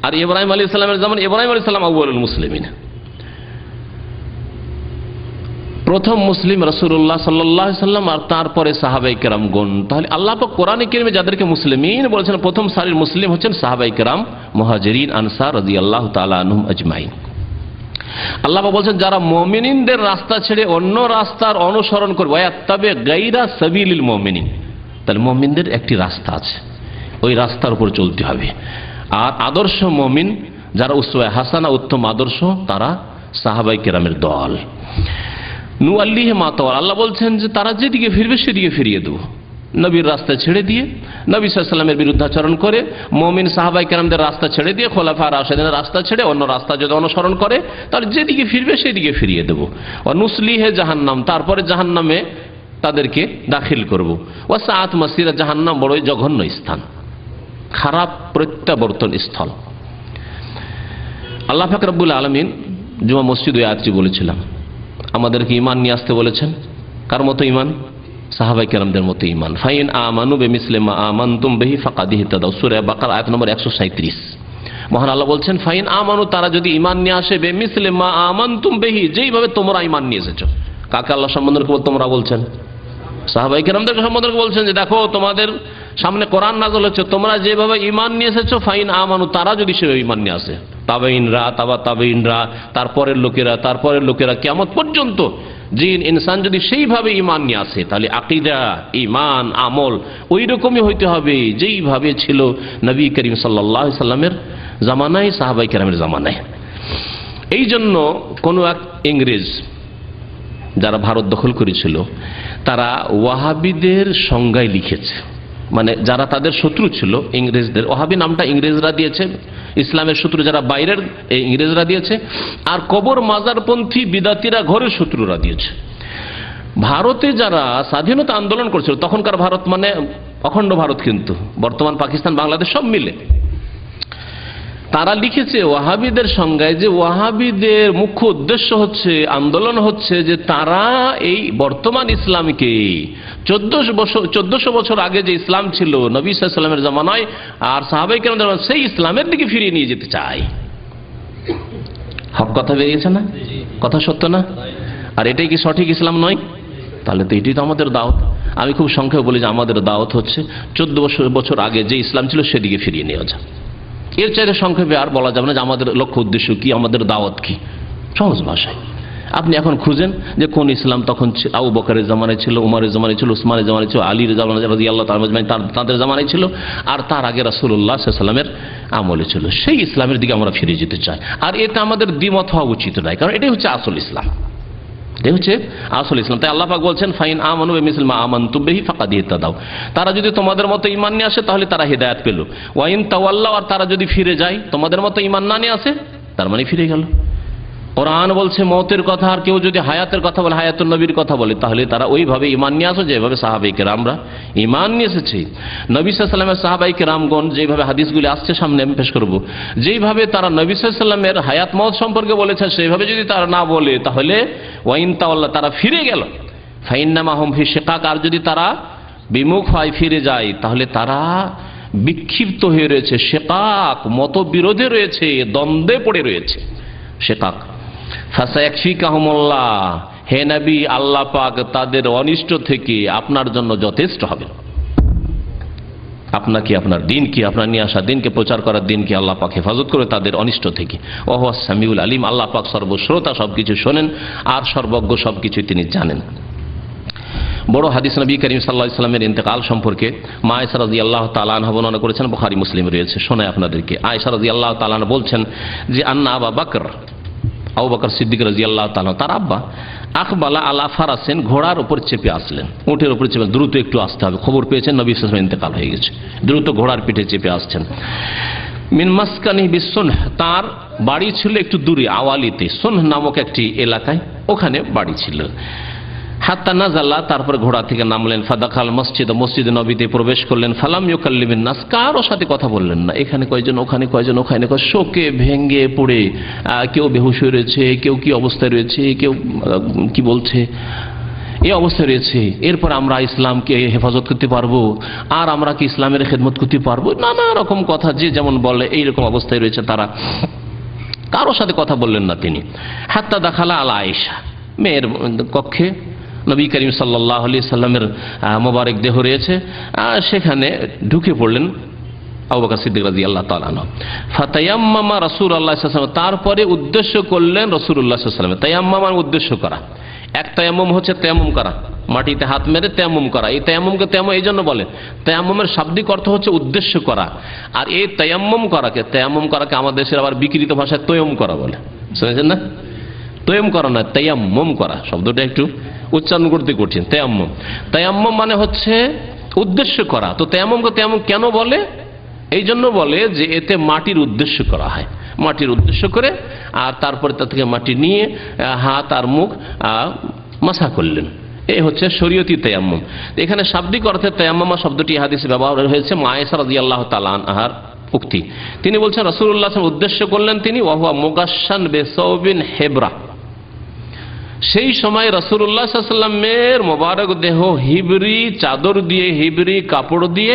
আর ইব্রাহিম আলাইহিস সালামের যেমন ইব্রাহিম আলাইহিস সালাম আউয়ালুল মুসলিমিন, প্রথম মুসলিম রাসূলুল্লাহ সাল্লাল্লাহু আলাইহি ওয়াসাল্লাম, আর তারপরে সাহাবায়ে কেরামগণ। তাহলে আল্লাহ পাক কোরআনে কারীমে যাদেরকে মুসলিমিন বলেছেন, প্রথম সারির মুসলিম হচ্ছেন সাহাবায়ে কেরাম, মুহাজিরিন, আনসার রাদিয়াল্লাহু তাআলা আনহুম আজমাইন। আল্লাহ পাক বলছেন যারা মুমিনদের রাস্তা ছেড়ে অন্য রাস্তার অনুসরণ করবে, ওয়াত্তাবি গায়রা সাবিলিল মুমিনিন, তাহলে মুমিনদের একটি রাস্তা আছে, ওই রাস্তার উপর চলতে হবে। আর আদর্শ মুমিন যারা উসওয়া হাসানা, উত্তম আদর্শ, তারা সাহাবায়ে কেরামের দল। নুআল্লিহি মা তাওয়াল্লা, আল্লাহ বলছেন যে তারা যেদিকে ফিরবে সেদিকে ফিরিয়ে দেব। নবীর রাস্তা ছেড়ে দিয়ে, নবী সাল্লাল্লাহু আলাইহি ওয়াসাল্লামের বিরুদ্ধাচরণ করে, মুমিন সাহাবায়ে কেরামদের রাস্তা ছেড়ে দিয়ে, খোলাফায়ে রাশিদিনের রাস্তা ছেড়ে অন্য রাস্তা যদি অনুসরণ করে, তাহলে যেদিকে ফিরবে সেদিকে ফিরিয়ে দেব। ওয়া নুসলিহি জাহান্নাম, তারপরে জাহান্নামে তাদেরকে দাখিল করব। ওয়া সাআত মাসিরা, জাহান্নাম বড়ই জঘন্য স্থান, খারাপ প্রত্যাবর্তন স্থল। আল্লাহ পাক রব্বুল আলামিন জুমা মসজিদে আয়াতটি বলেছিলাম, আমাদেরকে ঈমান নিয়ে আসতে বলেছেন। কার মতো ঈমান? সাহাবায়ে কেরামদের মতো ঈমান। ফাইন আমানু বিমিসলি মা আমানতুম বিহি ফাকাদ ইহতাদাউ, সূরা বাকারা আয়াত নম্বর 137। মহান আল্লাহ বলছেন ফাইন আমানু, তারা যদি ঈমান নিয়ে আসে, বিমিসলি মা আমানতুম বিহি, যেইভাবে তোমরা ঈমান নিয়ে এসেছো। কাকে আল্লাহ সম্বন্ধে তোমরা বলছেন? সাহাবায়ে কেরামদের সম্বন্ধে বলছেন যে দেখো তোমাদের সামনে কোরআন নাযিল হচ্ছে, তোমরা যেভাবে ঈমান নিয়ে এসেছো, ফাইন আমানু, তারা যদি সেভাবে ঈমান নিয়ে আসে, তাবেঈনরা, তাবেঈনরা, তারপরের লোকেরা কিয়ামত পর্যন্ত জিন ইনসান যদি সেইভাবে ঈমান নিয়ে আসে, তাহলে আকীদা, ঈমান, আমল ওই রকমই হইতে হবে যেইভাবে ছিল নবী করিম সাল্লাল্লাহু আলাইহি সাল্লামের জামানায়, সাহাবায়ে কেরামের জামানায়। এই জন্য কোন এক ইংরেজ যারা ভারত দখল করেছিল, তারা ওয়াহাবিদের সংজ্ঞায় লিখেছে, মানে যারা তাদের শত্রু ছিল ইংরেজদের, ওয়াহাবি নামটা ইংরেজরা দিয়েছে, ইসলামের শত্রু যারা বাইরের ইংরেজরা দিয়েছে, আর কবর মাজারপন্থী বিদাতিরা ঘরের শত্রুরা দিয়েছে। ভারতে যারা স্বাধীনতা আন্দোলন করছিল, তখনকার ভারত মানে অখণ্ড ভারত, কিন্তু বর্তমান পাকিস্তান, বাংলাদেশ সব মিলে, তারা লিখেছে ওয়াহাবিদের সংজ্ঞায় যে ওয়াহাবিদের মুখ্য উদ্দেশ্য হচ্ছে, আন্দোলন হচ্ছে যে তারা এই বর্তমান ইসলামকে 1400 বছর আগে যে ইসলাম ছিল নবী সাল্লাল্লাহু আলাইহি ওয়াসাল্লামের জামানায় আর সাহাবায়ে কেরামদের জামানায়, সেই ইসলামের দিকে ফিরিয়ে নিয়ে যেতে চায়। হক কথা বেরিয়েছে না? কথা সত্য না? আর এটাই কি সঠিক ইসলাম নয়? তাহলে তো এটাই তো আমাদের দাওয়াত। আমি খুব সংক্ষেপে বলি যে আমাদের দাওয়াত হচ্ছে 14 বছর আগে যে ইসলাম ছিল সেদিকে ফিরিয়ে নেওয়া যায়। এর চাইতে সংক্ষেপে আর বলা যাবে না যে আমাদের লক্ষ্য উদ্দেশ্য কি, আমাদের দাওয়াত কি, সহজ ভাষায়। আপনি এখন খুঁজেন যে কোন ইসলাম তখন আবু বকরের জামানায় ছিল, উমরের জামানায় ছিল, উসমানের জামানায় ছিল, আলীর জামানায় রাদিয়াল্লাহু তাআলা তাদের জামানায় ছিল, আর তার আগে রাসূলুল্লাহ সাল্লাল্লাহু আলাইহি ওয়াসাল্লামের আমলে ছিল। সেই ইসলামের দিকে আমরা ফিরে যেতে চাই। আর এতে আমাদের দ্বিমত হওয়া উচিত নয়, কারণ এটাই হচ্ছে আসল ইসলাম, এটাই হচ্ছে আসল ইসলাম। তাই আল্লাহ পাক বলছেন ফাইন আমানু বিমিসলি মা আমানতুম বিহি ফাকাদ ইহতাদাউ, তারা যদি তোমাদের মতো ঈমান নিয়ে আসে তাহলে তারা হেদায়েত পেল। ওয়া ইন তাওয়াল্লাউ, আর তারা যদি ফিরে যায় তোমাদের মতো ঈমান না নিয়ে আসে, তার মানে ফিরে গেল। কোরআন বলছে মওতের কথা, আর কেউ যদি হায়াতের কথা বলে, হায়াতুন নবীর কথা বলে, তাহলে তারা ওইভাবে ঈমান নিয়ে আসো যেভাবে সাহাবায়ে কেরামরা ঈমান নিয়ে এসেছে। নবী সাল্লাল্লাহু আলাইহি ওয়াসাল্লামের সাহাবায়ে কেরামগণ যেভাবে হাদিসগুলি আসছে সামনে আমি পেশ করব, যেইভাবে তারা নবী সাল্লাল্লাহু আলাইহি ওয়াসাল্লামের হায়াত মওত সম্পর্কে বলেছে সেইভাবে যদি তারা না বলে, তাহলে ওয়া ইন তাওয়াল্লা, তারা ফিরে গেল, ফাইন্নামা হুম ফি শিকাক, আর যদি তারা বিমুখ হয় ফিরে যায়, তাহলে তারা বিক্ষিপ্ত হয়ে রয়েছে, শিকাক মতবিরোধে রয়েছে, দ্বন্দ্বে পড়ে রয়েছে। শিকাক ফাসায়াকফিকাহুমুল্লাহ, হে নবী আল্লাহ পাক তাদের অনিষ্ট থেকে আপনার জন্য যথেষ্ট হবে। আপনাকে, আপনার দিনকে, আপনার নিয়ে আসা দিনকে, প্রচার করার দিনকে আল্লাহ পাক হেফাজত করে তাদের অনিষ্ট থেকে। ওয়া হুয়াস সামিউল আলিম, আল্লাহ পাক সর্বশ্রোতা, সবকিছু শোনেন আর সর্বজ্ঞ, সবকিছু তিনি জানেন। বড় হাদিস নবী করিম সাল্লাল্লাহু আলাইহি ওয়াসাল্লামের ইন্তেকাল সম্পর্কে মা আয়েশা রাদিয়াল্লাহু তাআলা আনহা বর্ণনা করেছেন, বুখারী মুসলিম রয়েছে। শোনায় আপনাদেরকে, আয়েশা রাদিয়াল্লাহু তাআলা আনহা বলছেন যে আন্না আবু বকর সিদ্দিক রাদিয়াল্লাহু তাআলা, তার আব্বা আকবালা আলা ফারাসেন, ঘোড়ার উপর চেপে আসলেন, উটের উপর চেপে, দ্রুত একটু আসতে হবে, খবর পেয়েছেন নবী সাল্লাল্লাহু আলাইহি ওয়াসাল্লাম ইন্তেকাল হয়ে গেছে, দ্রুত ঘোড়ার পিঠে চেপে আসছেন। মিন মাসকানিহি বিসুনহ, তার বাড়ি ছিল একটু দূরে আওয়ালিতে, সুনহ নামক একটি এলাকায়, ওখানে বাড়ি ছিল। হাত্তা নাজাল্লা, তারপর ঘোড়া থেকে নামলেন, ফাদাখাল মসজিদ, মসজিদে নবীতে প্রবেশ করলেন, ফালাম ইউকাল্লিমিন নাস, কারো সাথে কথা বললেন না, এখানে কয়জন, ওখানে কয়জন, ওখানে শোকে ভেঙ্গে পড়ে, কেউ বেহুশ হয়ে রয়েছে, কেউ কি অবস্থায় রয়েছে, কেউ কি বলছে, এই অবস্থায় রয়েছে। এরপর আমরা ইসলামকে হেফাজত করতে পারবো, আর আমরা কি ইসলামের খেদমত করতে পারবো, নানা রকম কথা যে যেমন বলে এইরকম অবস্থায় রয়েছে তারা, কারো সাথে কথা বললেন না তিনি। হাত্তা দাখালা আলা আয়েশা, মেয়ের কক্ষে নবী করিম সাল্লাল্লাহু আলাইহি সাল্লামের মোবারক দেহ রয়েছে, সেখানে ঢুকে পড়লেন আবু বকর সিদ্দিক রাদিয়াল্লাহু তাআলা আনহু। ফাতায়াম্মামা রাসূলুল্লাহ সাল্লাল্লাহু আলাইহি ওয়াসাল্লাম, তারপরে উদ্দেশ্য করলেন রাসূলুল্লাহ সাল্লাল্লাহু আলাইহি ওয়াসাল্লাম। তায়াম্মামান উদ্দেশ্য করা, এক তায়াম্মুম হচ্ছে তায়াম্মুম করা, মাটিতে হাত মেরে তায়াম্মুম করা। এই তায়াম্মুমকে তায়াম্মুম এই জন্য বলে, তায়াম্মুমের শাব্দিক অর্থ হচ্ছে উদ্দেশ্য করা। আর এই তায়াম্মুম করাকে আমাদের দেশের আবার বিকৃত ভাষায় তয়ম করা বলে, শুনেছেন না? তয়ম করা না, তায়াম্মুম করা, শব্দটা একটু উচ্চারণ করতে কঠিন। তায়াম্মুম মানে হচ্ছে উদ্দেশ্য করা। তো তায়াম্মুমকে তায়াম্মুম কেন বলে? এই জন্য বলে যে এতে মাটির উদ্দেশ্য করা হয়, মাটির উদ্দেশ্য করে, আর তারপরে তা থেকে মাটি নিয়ে হাত আর মুখ মাসা করলেন। এই হচ্ছে শরীয়তি তায়াম্মুম। এখানে শাব্দিক অর্থে তায়াম্মুম শব্দটি হাদিসে ব্যবহার হয়েছে মা আয়েশা রাদিয়াল্লাহু তাআলা আনহার উক্তি। তিনি বলছেন রাসূলুল্লাহ সাল্লাল্লাহু আলাইহি ওয়াসাল্লাম উদ্দেশ্য করলেন তিনি, ওয়া হুয়া মুগাশশান বিসাওবিন হেবরা। সেই সময় রাসূলুল্লাহ সাল্লাল্লাহু আলাইহি ওয়াসাল্লামের মোবারক দেহ হিবরি চাদর দিয়ে, হিবরি কাপড় দিয়ে,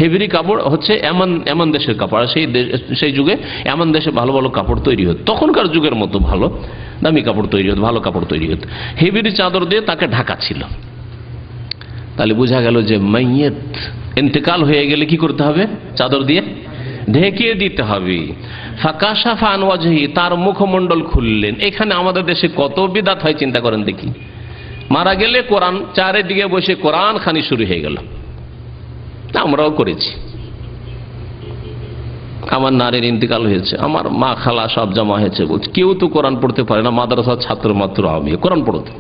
হিবরি কাপড় হচ্ছে এমন দেশের কাপড়, সেই যুগে এমন দেশে ভালো ভালো কাপড় তৈরি হতো, তখনকার যুগের মতো ভালো দামি কাপড় তৈরি হতো, ভালো কাপড় তৈরি হতো, হিবরি চাদর দিয়ে তাকে ঢাকা ছিল। তাহলে বোঝা গেল যে মাইয়িত ইন্তেকাল হয়ে গেলে কি করতে হবে? চাদর দিয়ে ঢেকে দিতে হবে। ফাকাশাফা আন ওয়াজহি, তার মুখমণ্ডল খুললেন। এখানে আমাদের দেশে কত বিদআত হয় চিন্তা করেন দেখি। মারা গেলে কোরআন চারিদিকে বসে কোরআন খানি শুরু হয়ে গেল, আমরাও করেছি। আমার নারীর ইন্তেকাল হয়েছে, আমার মা খালা সব জমা হয়েছে, বলছে কেউ তো কোরআন পড়তে পারে না, মাদ্রাসার ছাত্র মাত্র আমি কোরআন পড়তে।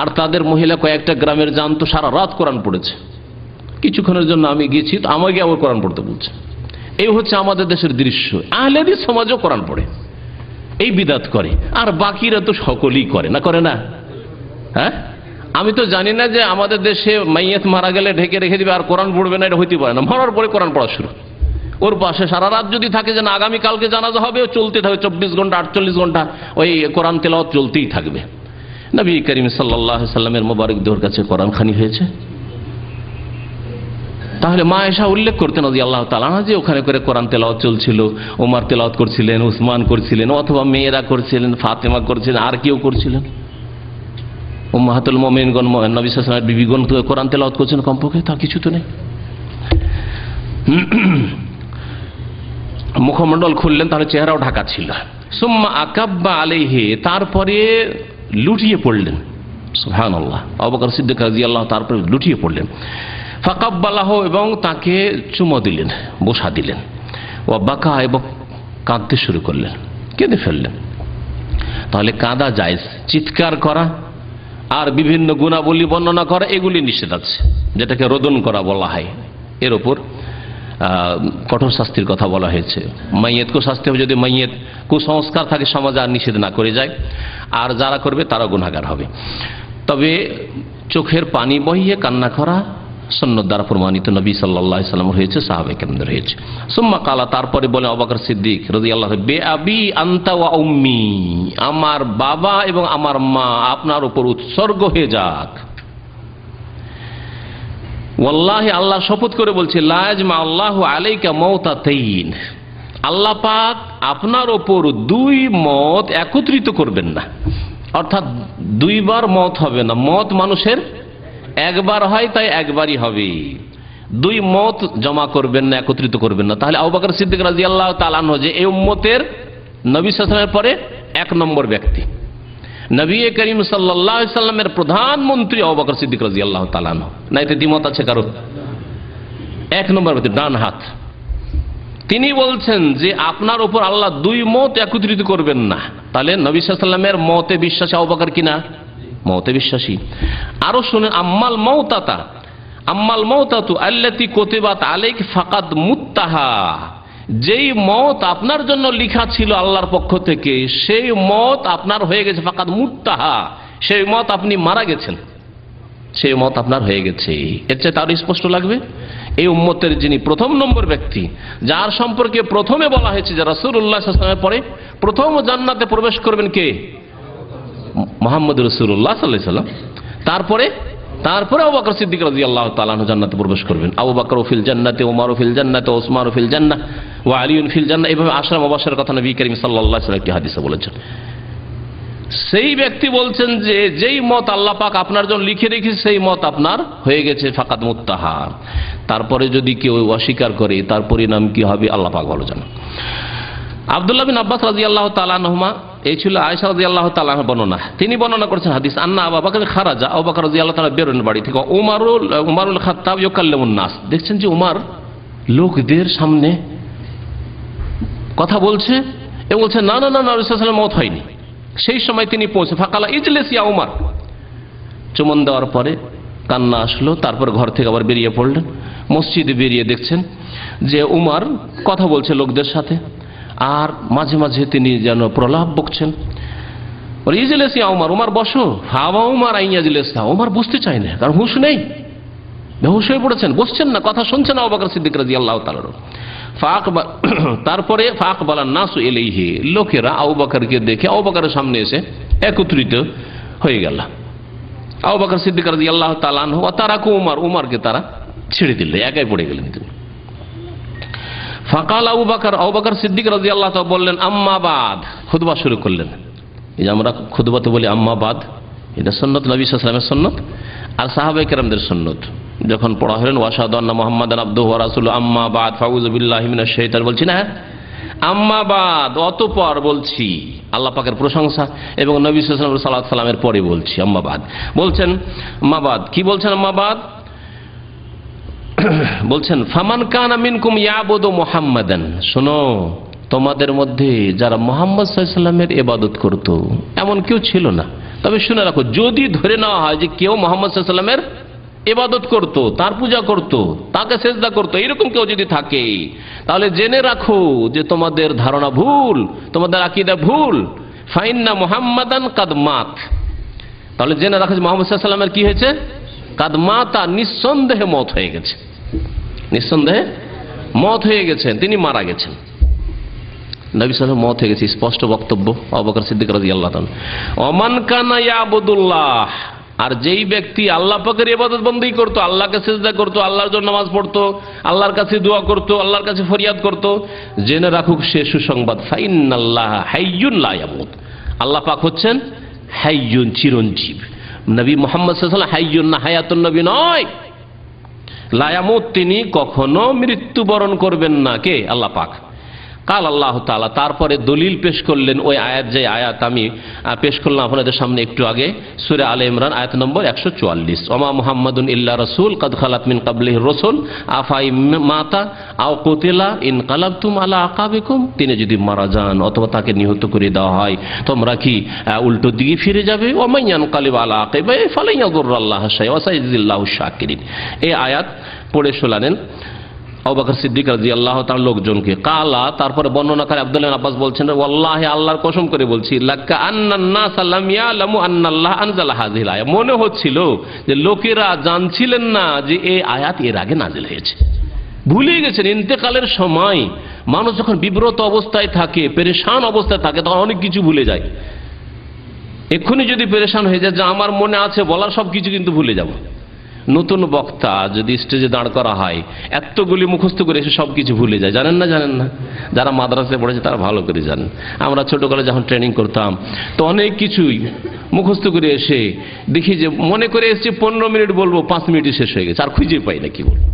আর তাদের মহিলা কয়েকটা গ্রামের জানতো, সারা রাত কোরআন পড়েছে। কিছুক্ষণের জন্য আমি গেছি, তো আমাকে আবার কোরআন পড়তে বলছে। এই হচ্ছে আমাদের দেশের দৃশ্য। আহলে হাদিস সমাজও কোরআন পড়ে, এই বিদআত করে, আর বাকিরা তো সকলেই করে না, করে না? হ্যাঁ, আমি তো জানি না যে আমাদের দেশে মাইয়াত মারা গেলে ঢেকে রেখে দিবে আর কোরআন পড়বে না, এটা হইতে পারে না। মরার পরে কোরআন পড়া শুরু, ওর পাশে সারা রাত যদি থাকে যে না আগামীকালকে জানাজা হবে, চলতে থাকবে 24 ঘন্টা 48 ঘন্টা ওই কোরআন তেলাওয়াত চলতেই থাকবে। নবী করিম সাল্লাল্লাহু আলাইহি সাল্লামের মোবারক দেহর কাছে কোরআন খানি হয়েছে। তাহলে মা আয়েশা উল্লেখ করতেন রাদিয়াল্লাহু তাআলা আনহা যে ওখানে করে কোরআন তেলাওয়াত চলছিল, ওমর তেলাওয়াত করছিলেন, উসমান করছিলেন, অথবা মেয়েরা করছিলেন, ফাতেমা করছিলেন, আর কেউ করছিলেন। উম্মাহাতুল মুমিনিনগণ, নবী সাল্লাল্লাহু আলাইহি ওয়াসাল্লামের বিবিগণ কোরআন তেলাওয়াত করছেন কমপক্ষে, তার কিছু তো নেই। মুখমণ্ডল খুললেন, তাহলে চেহারাও ঢাকা ছিল। সুম্মা আকাব্বা আলাইহি, তারপরে লুটিয়ে পড়লেন। সুবহানাল্লাহ, আবু বকর সিদ্দিক রাদিয়াল্লাহু তারপরে লুটিয়ে পড়লেন। ফাকাব্বালাহু, এবং তাকে চুমো দিলেন, বসা দিলেন। ওয়া বাকা, এবং কাঁদতে শুরু করলেন, কেঁদে ফেললেন। তাহলে কাঁদা জায়েজ, চিৎকার করা আর বিভিন্ন গুণাবলী বর্ণনা করা এগুলি নিষেধ আছে, যেটাকে রোদন করা বলা হয়। এর ওপর কঠোর শাস্তির কথা বলা হয়েছে। মাইয়েতকেও শাস্তি হবে যদি মাইয়েত কুসংস্কার থাকে সমাজে, আর নিষেধ না করে যায়, আর যারা করবে তারা গুনাহগার হবে। তবে চোখের পানি বহিয়ে কান্না করা সুন্নাত দ্বারা প্রমাণিত, নবী সাল্লাল্লাহু আলাইহি ওয়াসাল্লাম হয়েছে, সাহাবায়ে কেরামদের হয়েছে। সুম্মা কালা, তারপরে বলেন আবু বকর সিদ্দিক রাদিয়াল্লাহু বে আবি আনতা ওয়া উম্মি, আমার বাবা এবং আমার মা আপনার উপর উৎসর্গ হয়ে যাক। ওয়াল্লাহি, আল্লাহ শপথ করে বলছে, লা ইয়াজমা আল্লাহু আলাইকা মাউতাতাইন, আল্লাহ পাক আপনার ওপর দুই মত একত্রিত করবেন না। অর্থাৎ দুইবার মত হবে না, মত মানুষের একবার হয়, তাই একবারই হবে। দুই মত জমা করবেন না, একত্রিত করবেন না। তাহলে আবু বকর সিদ্দিক রাদিয়াল্লাহু তাআলা আনহু যে এই উম্মতের নবী সাল্লাল্লাহু আলাইহি ওয়াসাল্লামের পরে এক নম্বর ব্যক্তি, নবী করিম সাল্লাল্লাহু আলাইহি ওয়াসাল্লামের প্রধানমন্ত্রী আবু বকর সিদ্দিক রাদিয়াল্লাহু তাআলা আনহু, না এতে দ্বিমত আছে কারো? এক নম্বর ব্যক্তি, ডান হাত। তিনি বলছেন যে আপনার উপর আল্লাহ দুই মত একত্রিত করবেন না। তাহলে নবী সাল্লাল্লাহু আলাইহি ওয়াসাল্লামের মতে বিশ্বাসী আবু বকর কিনা? মতে বিশ্বাসী। আরো শুনেন, আম্মাল মাউতাতা, আম্মাল মাউতাতু আল্লাতী কুতিবাত আলাইক ফাকাদ মুত্তাহা, যেই মত আপনার জন্য লেখা ছিল আল্লাহর পক্ষ থেকে, সেই মত আপনার হয়ে গেছে। ফাকাদ মুত্তাহা, সেই মত আপনি মারা গেছেন, সেই মত আপনার হয়ে গেছে। এর চেয়ে তার স্পষ্ট লাগবে? এই উম্মতের যিনি প্রথম নম্বর ব্যক্তি, যার সম্পর্কে প্রথমে বলা হয়েছে যে রাসূলুল্লাহ সাল্লাল্লাহু আলাইহি ওয়াসাল্লামের পরে প্রথম জান্নাতে প্রবেশ করবেন কে? মুহাম্মদ রাসূলুল্লাহ সাল্লাল্লাহু আলাইহি ওয়াসাল্লাম। তারপরে আবু বকর সিদ্দিক রাদিয়াল্লাহু তাআলা আনহু জান্নাতে প্রবেশ করবেন। আবু বকর ফিল জান্নাতে, ওমর ফিল জান্নাতে, ওসমান ফিল জান্নাহ, ওয়া আলী ফিল জান্নাহ। এইভাবে আশরা মুবাশশারের কথা নবী করিম সাল্লাল্লাহু আলাইহি ওয়াসাল্লাম একটি হাদিসে বলেছেন। সেই ব্যক্তি বলছেন যে যেই মত আল্লাহ পাক আপনার জন্য লিখে রেখেছে সেই মত আপনার হয়ে গেছে, ফাকাদ মুত্তাহা। তারপরে যদি কেউ অস্বীকার করে তার পরিণাম কি হবে আল্লাহ পাক ভালো জানেন। আব্দুল্লাহ বিন আব্বাস রাদিয়াল্লাহু তাআলা আনহুমা, এই ছিল আয়েশা রাদিয়াল্লাহু তাআলা আনহা বর্ণনা। তিনি বর্ণনা করেছেন হাদিস, আন্না আবু বকর খারাজা, আবু বকর রাদিয়াল্লাহু তাআলা বের হলেন বাড়ি থেকে। উমারুল খাত্তাব ইউকাল্লিমুন নাস, দেখছেন যে উমার লোকদের সামনে কথা বলছে এবং বলছে না না না, নবী সাল্লাল্লাহু আলাইহি ওয়াসাল্লাম মওত হয়নি। সেই সময় তিনি পৌঁছে, ফাকালা ইজলিস ইয়া উমার, চুমন দেওয়ার পরে কান্না আসলো। তারপর ঘর থেকে আবার বেরিয়ে পড়লেন। মসজিদে বেরিয়ে দেখছেন যে উমার কথা বলছে লোকদের সাথে, আর মাঝে মাঝে তিনি যেন প্রলাপ বকছেন। ইজলিস ইয়া উমার, উমার বসো। হাওয়া উমার আইয়া ইজলিস, উমার বসতে চায় না, কারণ হুঁশ নেই, বেহুশ হয়ে পড়েছেন, বসছেন না, কথা শুনছেন আবু বকর সিদ্দিক রাদিয়াল্লাহু তাআলা। তারপরে ফাকবালান নাসু ইলাইহি, লোকেরা আবু বকরকে দেখে আবু বকরের সামনে এসে একত্রিত হয়ে গেল। আবু বকর সিদ্দিক রাদিয়াল্লাহু তাআলা আনহু ওয়া তারাকু উমার, উমারকে তারা ছেড়ে দিল, একাই পড়ে গেলেন তিনি। ফাকাল আবু বকর সিদ্দিক রাদিয়াল্লাহু তাআলা বললেন, আম্মা বাদ, খুতবা শুরু করলেন। এই যে আমরা খুতবাতে বলি আম্মা বাদ, এটা সুন্নাত, নবী সাল্লাল্লাহু আলাইহি ওয়াসাল্লামের সুন্নাত আর সাহাবায়ে কেরামদের সুন্নাত। যখন পড়া হলেন ওয়াশহাদু আন্না মুহাম্মাদান আবদুহু ওয়া রাসূলুহু আম্মা বাদ ফাউযু বিল্লাহি মিনাশ শাইতানির, বলছি না আম্মা বাদ, অতঃপর বলছি, আল্লাহ পাকের প্রশংসা এবং নবী সাল্লাল্লাহু আলাইহি ওয়াসাল্লামের পরে বলছি আম্মা বাদ। বলছেন আম্মা বাদ, কি বলছেন আম্মা বাদ? বলছেন ফামান কানা মিনকুম ইয়াবুদু মুহাম্মাদান, শোনো তোমাদের মধ্যে যারা মুহাম্মদ সাল্লাল্লাহু আলাইহি ওয়াসাল্লামের ইবাদত করত এমন কেউ ছিল না। তবে শুনে রাখো, যদি ধরে নেওয়া হয় যে কেউ মুহাম্মদ সাল্লাল্লাহু আলাইহি ওয়াসাল্লামের ইবাদত করত, তার পূজা করত, তাকে সেজদা করত, এরকম কেউ যদি থাকে, তাহলে জেনে রাখো যে তোমাদের ধারণা ভুল, তোমাদের আকীদা ভুল। ফাইন্না মুহাম্মাদান কাদ মাত, তাহলে জেনে রাখো যে মুহাম্মদ সাল্লাল্লাহু আলাইহি ওয়াসাল্লামের কি হয়েছে? কাদ মাতা, নিঃসন্দেহে মত হয়ে গেছে, নিঃসন্দেহে মত হয়ে গেছেন, তিনি মারা গেছেন। নবী সাল্লাল্লাহু আলাইহি ওয়াসাল্লাম মত হয়ে গেছে, স্পষ্ট বক্তব্য আবু বকর সিদ্দিক রাদিয়াল্লাহু তাআলা। ওমান কানা ইয়াবুদুল্লাহ, আর যেই ব্যক্তি আল্লাহ পাকের ইবাদত বন্দেগী করতো, আল্লাহকে সিজদা করতো, আল্লাহর জন্য নামাজ পড়তো, আল্লাহর কাছে দোয়া করতো, আল্লাহর কাছে ফরিয়াদ করতো, জেনে রাখুক সে সুসংবাদ, ফাইন্নাল্লাহা হাইয়ুন লা ইয়ামুত, আল্লাহ পাক হচ্ছেন হাইয়ুন, চিরঞ্জীব। নবী মুহাম্মদ সাল্লাল্লাহু আলাইহি ওয়াসাল্লাম হাইয়ুন না, হায়াতুন নবী নয়। লা ইয়ামুত, তিনি কখনো মৃত্যুবরণ করবেন না, কে? আল্লাহ পাক। কাল আল্লাহ তাআলা তারপরে দলিল পেশ করলেন ওই আয়াত, যে আয়াত আমি পেশ করলাম আপনাদের সামনে একটু আগে, সূরা আলে ইমরান আয়াত নম্বর 144, ওমা মুহাম্মাদুন ইল্লা রাসূল কাদ খালাত মিন ক্বাবলিহির রাসূল আফাই মাতা আও কুতিলা ইনকালাবতুম আলা আকাবিকুম, তিনি যদি মারা যান অথবা তাকে নিহত করে দেওয়া হয় তোমরা কি উল্টো দিকে ফিরে যাবে? ওমান ইয়ানকালিব আলা আকিবাইহি ফালান ইয়াদুররাল্লাহা শাইআন ওয়া সাইয়্যিদুল্লাহু শাকিরিন। এই আয়াত পড়ে শোনালেন আবু বকর সিদ্দিক রাদিয়াল্লাহু তাআলা লোকজনকে। কালা, তারপরে বর্ণনাকারী আব্দুল্লাহ ইবনে আব্বাস বলছেন, ওয়াল্লাহি আল্লাহর কসম করে বলছি, লাকা আন্নান নাস লাম ইয়ালামু আন্নাল্লাহ আনজালা হাযিহিল আয়াত, মনে হচ্ছিল যে লোকেরা জানছিলেন না যে এই আয়াত এর আগে নাযিল হয়েছে, ভুলে গেছেন। ইন্তেকালের সময় মানুষ যখন বিব্রত অবস্থায় থাকে, পেরেশান অবস্থায় থাকে, তখন অনেক কিছু ভুলে যায়। এক্ষুনি যদি পেরেশান হয়ে যায় যে আমার মনে আছে বলার সব কিছু কিন্তু ভুলে যাব। নতুন বক্তা যদি স্টেজে দাঁড় করা হয়, এতগুলি মুখস্থ করে এসে সব কিছু ভুলে যায়, জানেন না? জানেন না? যারা মাদ্রাসায় পড়েছে তারা ভালো করে জানেন। আমরা ছোটকালে যখন ট্রেনিং করতাম তো অনেক কিছুই মুখস্থ করে এসে দেখি যে মনে করে এসেছি 15 মিনিট বলবো, 5 মিনিটে শেষ হয়ে গেছে, আর খুঁজে পাই না কি বলবো।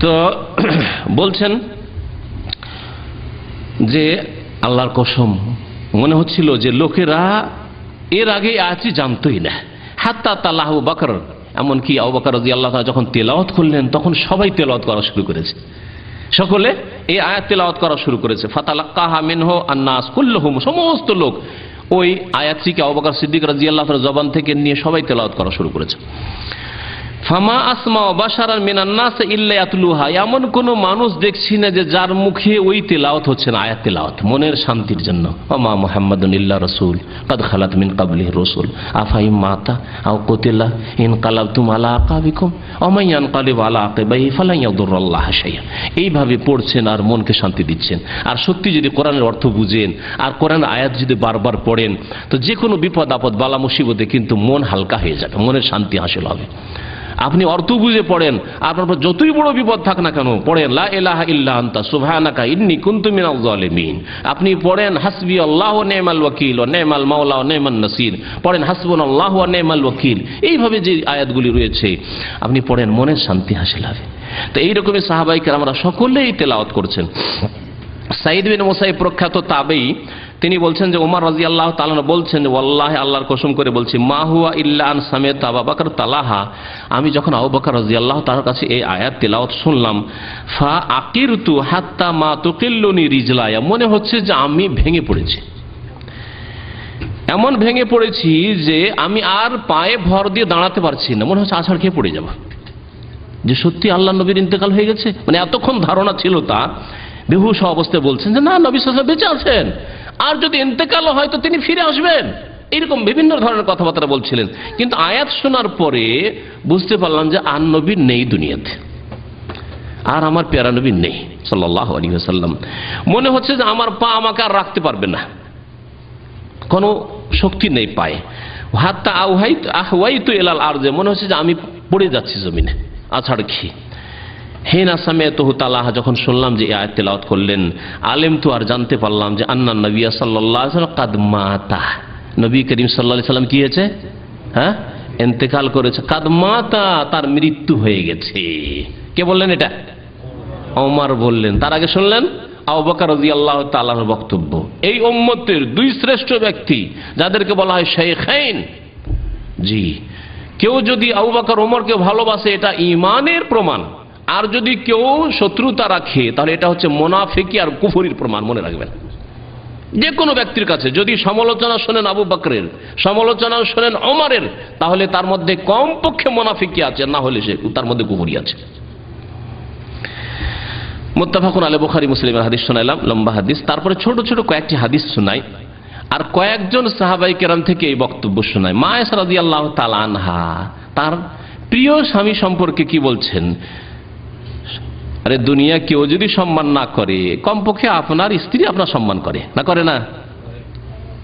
তো বলছেন যে আল্লাহর কসম, মনে হচ্ছিল যে লোকেরা এর আগে আয়াতটি জানতোই না। হাত্তা তাল্লাহ আবু বকর, এমনকি আবু বকর রাদিয়াল্লাহু তাআলা যখন তেলাওয়াত করলেন তখন সবাই তেলাওয়াত করা শুরু করেছে, সকলে এই আয়াত তেলাওয়াত করা শুরু করেছে। ফাতালাক্কাহা মিনহু আন-নাস কুল্লুহুম, সমস্ত লোক ওই আয়াতটিকে আবু বকর সিদ্দিক রাদিয়াল্লাহু তাআলার জবান থেকে নিয়ে সবাই তেলাওয়াত করা শুরু করেছে। ফামা আসমা বাশারান মিনান নাস ইল্লা ইয়াতলুহা, এমন কোন মানুষ দেখছি না যে যার মুখে ওই তেলাওয়াত হচ্ছে না, আয়াত তেলাওয়াত, মনের শান্তির জন্য। ওমা মুহাম্মাদুন ইল্লা রাসূল কাদ খালাত মিন ক্বাবলিহির রাসূল আফাইম মাতা আও কুতিলা ইনকালাবতুম আলা আকাবিকুম ওমা ইয়ানকালিব আলা আকিবাইহি ফালান ইয়াদুররাল্লাহা শাইআন। এইভাবে পড়ছেন আর মনকে শান্তি দিচ্ছেন। আর সত্যি যদি কোরআনের অর্থ বুঝেন আর কোরআনের আয়াত যদি বারবার পড়েন তো যে কোনো বিপদ আপদ বালা মুসিবতে কিন্তু মন হালকা হয়ে যাবে, মনের শান্তি হাসিল হবে। আপনি অর্থ বুঝে পড়েন, আপনার যতই বড় বিপদ থাক না কেন পড়েন লা ইলাহা ইল্লা আনতা সুবহানাকা ইন্নী কুনতু মিনাজ জালিমিন। আপনি পড়েন হাসবি আল্লাহু ওয়া নি'মাল ওয়াকিল ওয়া নি'মাল মাওলা ওয়া নি'মান নাসির, পড়েন হাসবুনাল্লাহু ওয়া নি'মাল ওয়াকিল। এইভাবে যে আয়াতগুলি রয়েছে আপনি পড়েন, মনের শান্তি হাসিল হবে। তো এইরকমই সাহাবায়ে কেরামরা সকলেই তেলাওয়াত করছেন। সাঈদ বিন মুসাইব প্রখ্যাত তাবেঈ, তিনি বলছেন যে ওমর রাদিয়াল্লাহু তাআলা বলছেন, ওয়াল্লাহি আল্লাহর কসম করে বলছি, মা হুয়া ইল্লা আন সামি'তু আবু বকর তালাহা, আমি যখন আবু বকর রাদিয়াল্লাহু তাআলার কাছে এই আয়াত তেলাওয়াত শুনলাম, ফা আকিরতু হাত্তা মা তুকিল্লুনি রিজলায়া, মনে হচ্ছে যে আমি ভেঙে পড়েছি, এমন ভেঙে পড়েছি যে আমি আর পায়ে ভর দিয়ে দাঁড়াতে পারছি না, মনে হচ্ছে আছাড় খেয়ে পড়ে যাব, যে সত্যি আল্লাহ নবীর ইন্তেকাল হয়ে গেছে। মানে এতক্ষণ ধারণা ছিল তার, বেহুশ অবস্থায় বলছেন যে না, নবী সাল্লাল্লাহু আলাইহি ওয়াসাল্লাম বেঁচে আছেন, আর যদি ইন্তেকাল হয় তো তিনি ফিরে আসবেন, এরকম বিভিন্ন ধরনের কথাবার্তা বলছিলেন। কিন্তু আয়াত শোনার পরে বুঝতে পারলাম যে আর নবী নেই দুনিয়াতে, আর আমার প্যারা নবী নেই সাল্লাল্লাহু আলাইহি ওয়াসাল্লাম। মনে হচ্ছে যে আমার পা আমাকে আর রাখতে পারবে না, কোনো শক্তি নেই পায়ে। হাত্তা আহওয়াইতু ইলাল আরজে, মনে হচ্ছে যে আমি পড়ে যাচ্ছি জমিনে আছাড় খেয়ে। হেনা সামি'তুহু তালাহা, যখন শুনলাম যে এই আয়াত তেলাওয়াত করলেন, আলেম তো আর জানতে পারলাম যে আন্নান নবী সাল্লাল্লাহু আলাইহি ওয়াসাল্লাম কাদ মাতা, নবী করিম সাল্লাল্লাহু আলাইহি ওয়াসাল্লাম কি হয়েছে? হ্যাঁ, ইন্তেকাল করেছে। কাদ মাতা, তার মৃত্যু হয়ে গেছে। কে বললেন এটা? ওমর বললেন। তার আগে শুনলেন আবু বকর রাদিয়াল্লাহু তাআলার বক্তব্য। এই উম্মতের দুই শ্রেষ্ঠ ব্যক্তি যাদেরকে বলা হয় শাইখাইন, জি, কেউ যদি আবু বকর ওমরকে ভালোবাসে এটা ঈমানের প্রমাণ, আর যদি কেউ শত্রুতা রাখে তাহলে এটা হচ্ছে মুনাফিকি আর কুফরির প্রমাণ। মনে রাখবেন, যে কোনো ব্যক্তির কাছে যদি সমালোচনা শোনেন আবু বকরের, সমালোচনা শোনেন ওমরের, তাহলে তার মধ্যে কমপক্ষে মুনাফিকি আছে, না হলে সে তার মধ্যে কুফরি আছে। মুত্তাফাকুন আলাইহি, বুখারী মুসলিমের হাদিস শোনাইলাম, লম্বা হাদিস। তারপরে ছোট ছোট কয়েকটি হাদিস শোনাই আর কয়েকজন সাহাবায়ে কেরাম থেকে এই বক্তব্য শোনায়। মা আয়েশা রাদিয়াল্লাহু তাআলা আনহা তার প্রিয় স্বামী সম্পর্কে কি বলছেন? আরে দুনিয়া কেউ যদি সম্মান না করে, কমপক্ষে আপনার স্ত্রী আপনার সম্মান করে, না করে না?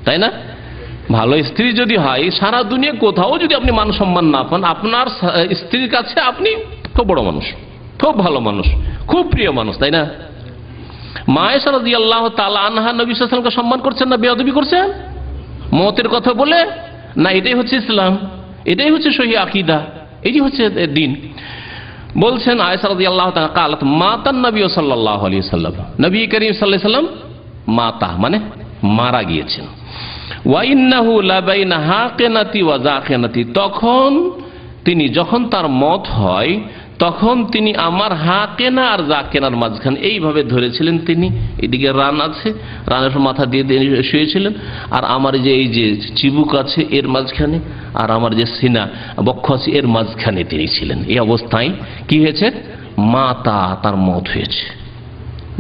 তাই না? ভালো স্ত্রী যদি হয়, সারা দুনিয়া কোথাও যদি আপনি মান সম্মান না পান, আপনার স্ত্রীর কাছে আপনি খুব বড় মানুষ, খুব ভালো মানুষ, খুব প্রিয় মানুষ, তাই না? মা আয়েশা রাদিয়াল্লাহু তাআলা আনহা নবী সাল্লাল্লাহু আলাইহি ওয়াসাল্লামকে সম্মান করছেন না বেয়াদবি করছেন মতের কথা বলে? না, এটাই হচ্ছে ইসলাম, এটাই হচ্ছে সহিহ আকীদা, এটাই হচ্ছে দ্বীন। বলছেন আয়েশা রাদিয়াল্লাহু তাআলা قالت মাতান নবী সাল্লাল্লাহু আলাইহি সাল্লাম, নবী করিম সাল্লাল্লাহু আলাইহি সাল্লাম মাতা মানে মারা গিয়েছেন। ওয়া ইন্নাহু লাবাইনা হাকিনাতি ওয়া জাকিনাতি, তখন তিনি যখন তার মত হয় তখন তিনি আমার হাকেনা আর জাকেনার মাঝখানে এইভাবে ধরেছিলেন। তিনি এদিকে রান আছে, রানের মাথা দিয়ে শুয়েছিলেন, আর আমার যে এই যে চিবুক আছে এর মাঝখানে, আর আমার যে সিনা বক্ষ আছে এর মাঝখানে তিনি ছিলেন। এই অবস্থায় কি হয়েছে? মাতা, তার মত হয়েছে।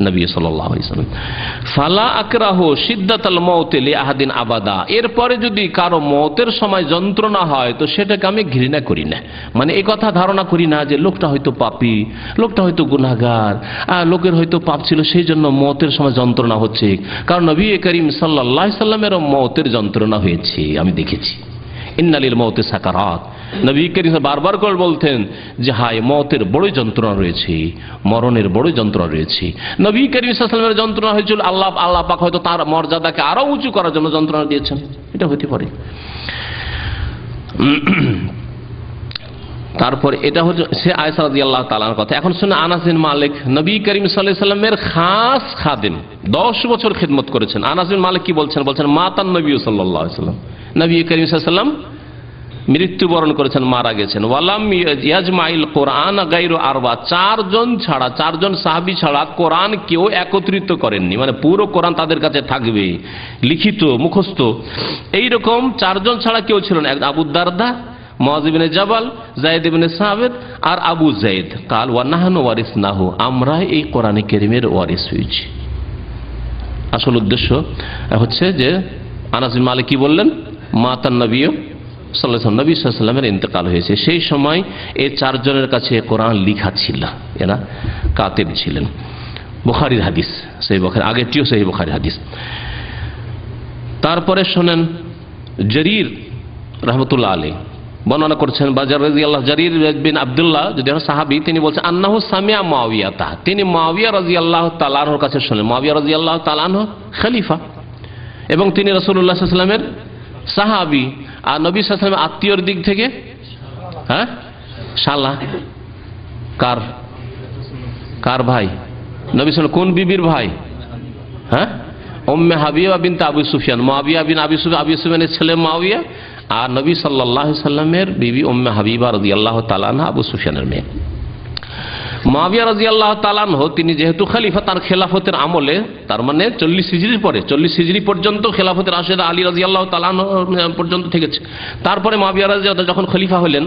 নবী সাল্লাল্লাহু আলাইহি ওয়াসাল্লাম ফালা আকরাহু শিদ্দাতাল মাউতি লিআহাদিন আবাদা, এরপরে যদি কারো মতের সময় যন্ত্রণা হয় তো সেটাকে আমি ঘৃণা করি না। মানে এই কথা ধারণা করি না যে লোকটা হয়তো পাপী, লোকটা হয়তো গুনাহগার, লোকের হয়তো পাপ ছিল সেই জন্য মতের সময় যন্ত্রণা হচ্ছে। কারণ নবী করিম সাল্লাল্লাহু আলাইহি সাল্লামেরও মতের যন্ত্রণা হয়েছে, আমি দেখেছি। ইন্নালিল মাউতি সাকারাত, নবী করিম বারবার করে বলতেন যে হায় মতের বড় যন্ত্রণা রয়েছে, মরণের বড় যন্ত্রণা রয়েছে। নবী করিম সাল্লাল্লাহু আলাইহি ওয়াসাল্লামের যন্ত্রণা হয়েছিল আল্লাহ পাক হয়তো তার মর্যাদাকে আরো উঁচু করার জন্য যন্ত্রণা দিয়েছেন, এটা হতে পারে। তারপর এটা হচ্ছে সে আয়েশা রাদিয়াল্লাহু তাআলার কথা। এখন শুনে আনাস বিন মালিক, নবী করিম সাল্লাল্লাহু আলাইহি ওয়াসাল্লামের খাস খাদেম, 10 বছর খিদমত করেছেন। আনাস বিন মালিক কি বলছেন? বলছেন মাতান নবী সাল্লাল্লাহু আলাইহি ওয়াসাল্লাম, নবী করিম সাল্লাল্লাহু আলাইহি ওয়াসাল্লাম মৃত্যুবরণ করেছেন, মারা গেছেন। ওয়ালাম ইয়াজমাইল কোরআন গায়রু আরবা, 4জন সাহাবী ছাড়া কোরআন কেউ একত্রিত করেননি। মানে পুরো কোরআন তাদের কাছে থাকবে লিখিত মুখস্থ, এইরকম 4 জন ছাড়া কেউ ছিল না। আবু দারদা, মুআয ইবনে জাবাল, যায়েদ ইবনে সাবিত আর আবু যায়েদ। কাল ওয়া নাহনু ওয়ারিসনাহু, আমরা এই কোরআনে কারীমের ওয়ারিস হয়েছি। আসল উদ্দেশ্য হচ্ছে যে আনাস বিন মালিক কি বললেন? মাতান নবী সাল্লাল্লাহু আলাইহি ওয়াসাল্লাম, নবী সাল্লাল্লাহু আলাইহি ওয়াসাল্লামের ইন্তেকাল হয়েছে। সেই সময় এই 4 জনের কাছে কোরআন লেখা ছিল, এরা কাতেব ছিলেন। বুখারীর হাদিস, সেই বুখারী আগেরটিও সেই বুখারীর হাদিস। তারপরে শোনেন জারীর রাহমাতুল্লাহ আলাইহি বর্ণনা করছেন, বাজার রাদিয়াল্লাহু, জারীর বিন আব্দুল্লাহ যদি সাহাবী, তিনি বলছেন আন্নাহু সামিয়া মুআবিয়াতা, তিনি মুআবিয়া রাদিয়াল্লাহু তাআলা আনহুর কাছে শুনলেন। মুআবিয়া রাদিয়াল্লাহু তাআলা আনহু খলিফা এবং তিনি রাসূলুল্লাহ সাল্লাল্লাহু আলাইহি ওয়াসাল্লামের সাহাবী, আর নবী সাল্লাল্লাহু আলাইহি ওয়াসাল্লামের আত্মীয়র দিক থেকে শালা। কার ভাই? নবী সাল্লাল্লাহু কোন বিবির ভাই? উম্মে হাবিবা বিনতে আবু সুফিয়ান, মুআবিয়া বিন আবি সুফিয়ানের ছেলে মুআবিয়া, আর নবী সাল্লাল্লাহু আলাইহি ওয়াসাল্লামের বিবি উম্মে হাবিবা রাদিয়াল্লাহু তাআলা আনহা আবু সুফিয়ানের মেয়ে। মুআবিয়া রাদিয়াল্লাহু তাআলা আনহু তিনি যেহেতু খলিফা, তার খেলাফতের আমলে, তার মানে 40 হিজরির পরে, 40 হিজরি পর্যন্ত খেলাফতের রাশেদা আলী রাদিয়াল্লাহু তাআলা আনহু পর্যন্ত থেকেছে। তারপরে মুআবিয়া রাদিয়াল্লাহু যখন খলিফা হলেন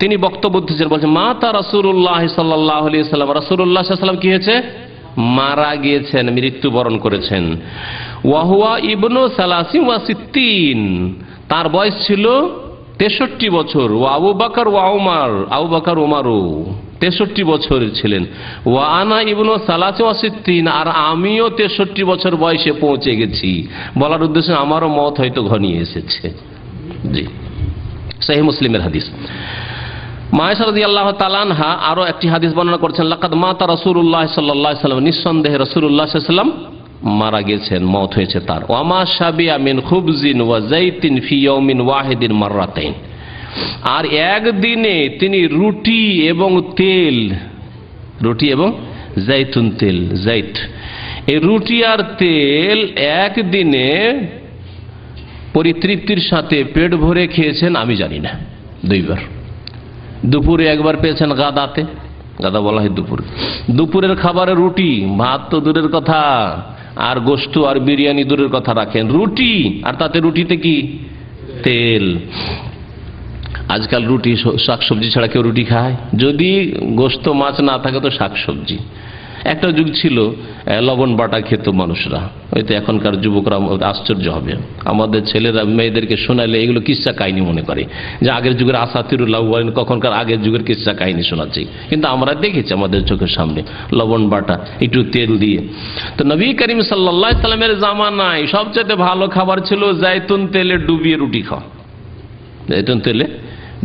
তিনি বক্তব্য দিয়েছেন, বলছেন মাতা রাসূলুল্লাহ সাল্লাল্লাহু আলাইহি ওয়াসাল্লাম, রাসূলুল্লাহ সাল্লাল্লাহু আলাইহি ওয়াসাল্লাম কি হয়েছে? মারা গিয়েছেন, মৃত্যুবরণ করেছেন। ওয়া হুয়া ইবনু 63, তার বয়স ছিল 63 বছর। ওয়া আবু বকর ওয়া উমর, আবু বকর উমরও 63 বছর ছিলেন। ওয়া আনা ইবনু 63, আর আমিও 63 বছর বয়সে পৌঁছে গেছি। বলার উদ্দেশ্য আমারও মত হয়তো ঘনিয়ে এসেছে। জি, সহিহ মুসলিমের হাদিস। আয়েশা রাদিয়াল্লাহু তাআলা আনহা আরো একটি হাদিস বর্ণনা করছেন, লাকাদ মাতা রাসূলুল্লাহ সাল্লাল্লাহু আলাইহি ওয়াসাল্লাম, নিঃসন্দেহে রাসূলুল্লাহ সাল্লাল্লাহু আলাইহি ওয়াসাল্লাম মারা গেছেন, মওত হয়েছে তার। ওয়ামা শাবিয়া মিন খুবজিন ওয়া যাইতিন ফি ইয়াউমিন ওয়াহিদিন মাররাতাইন, আর একদিনে তিনি রুটি এবং জাইতুন তেল, জাইত, এই রুটি আর তেল একদিনে পরিতৃপ্তির সাথে পেট ভরে খেয়েছেন, আমি জানি না। 2 বার, দুপুরে একবার পেয়েছেন, গাদাতে, গাদা বলা হয় দুপুরের খাবারে রুটি, ভাত তো দূরের কথা, আর গোশত আর বিরিয়ানি দূরের কথা রাখেন, রুটি, আর তাতে রুটিতে কি? তেল। আজকাল রুটি শাকসবজি ছাড়া কেউ রুটি খায়? যদি গোশত মাছ না থাকে তো শাকসবজি। একটা যুগ ছিল লবণ বাটা খেত মানুষরা, হয়তো এখনকার যুবকরা আশ্চর্য হবে, আমাদের ছেলেরা মেয়েদেরকে শোনালে এগুলো কিসসা কাহিনী মনে করে যে আগের যুগের আসাতিরুল্লাহ বলেন কখনকার আগের যুগের কিসসা কাহিনী শোনাচ্ছি, কিন্তু আমরা দেখেছি আমাদের চোখের সামনে লবণ বাটা একটু তেল দিয়ে। তো নবী করিম সাল্লাল্লাহু আলাইহি সাল্লামের জামানায় সবচেয়ে ভালো খাবার ছিল জাইতুন তেলে ডুবিয়ে রুটি খাওয়া, জাইতুন তেলে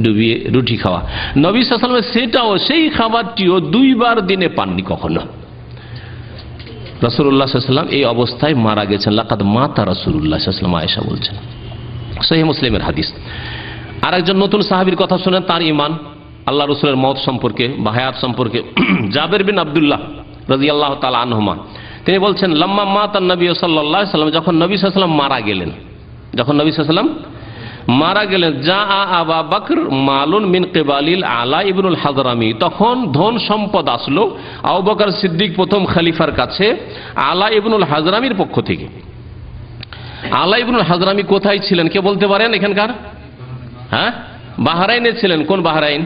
ডুবিয়ে রুটি খাওয়া। নবী সাল্লাল্লাহু আলাইহি ওয়াসাল্লাম সেটাও, সেই খাবারটিও 2 বার দিনে পাননি কখনো। রাসূলুল্লাহ সাল্লাল্লাহু আলাইহি ওয়াসাল্লাম এই অবস্থায় মারা গেছেন। লাকাদ মাতা রাসূলুল্লাহ সাল্লাল্লাহু আলাইহি ওয়াসাল্লাম, আয়েশা বলছেন, সহিহ মুসলিমের হাদিস। আরেকজন নতুন সাহাবীর কথা শুনেন, তার ঈমান আল্লাহ রসুলের মওত সম্পর্কে বা হায়াত সম্পর্কে। জাবের বিন আব্দুল্লাহ রাদিয়াল্লাহু তাআলা আনহুমা তিনি বলছেন, লাম্মা মাতান নবী সাল্লাল্লাহু আলাইহি ওয়াসাল্লাম, যখন নবী সাল্লাল্লাহু আলাইহি ওয়াসাল্লাম মারা গেলেন, যখন নবী সাল্লাল্লাহু আলাইহি ওয়াসাল্লাম মারা গেলেন, যা আবা বকর মালুন মিন কিবালিল আলা ইবনুল হাজরামি, তখন ধন সম্পদ আসলো আবু বকর সিদ্দিক প্রথম খলিফার কাছে আলা ইবনুল হাজরামির পক্ষ থেকে। আলা ইবনুল হাজরামি কোথায় ছিলেন কে বলতে পারেন এখানকার? হ্যাঁ, বাহরাইনে ছিলেন। কোন বাহরাইন?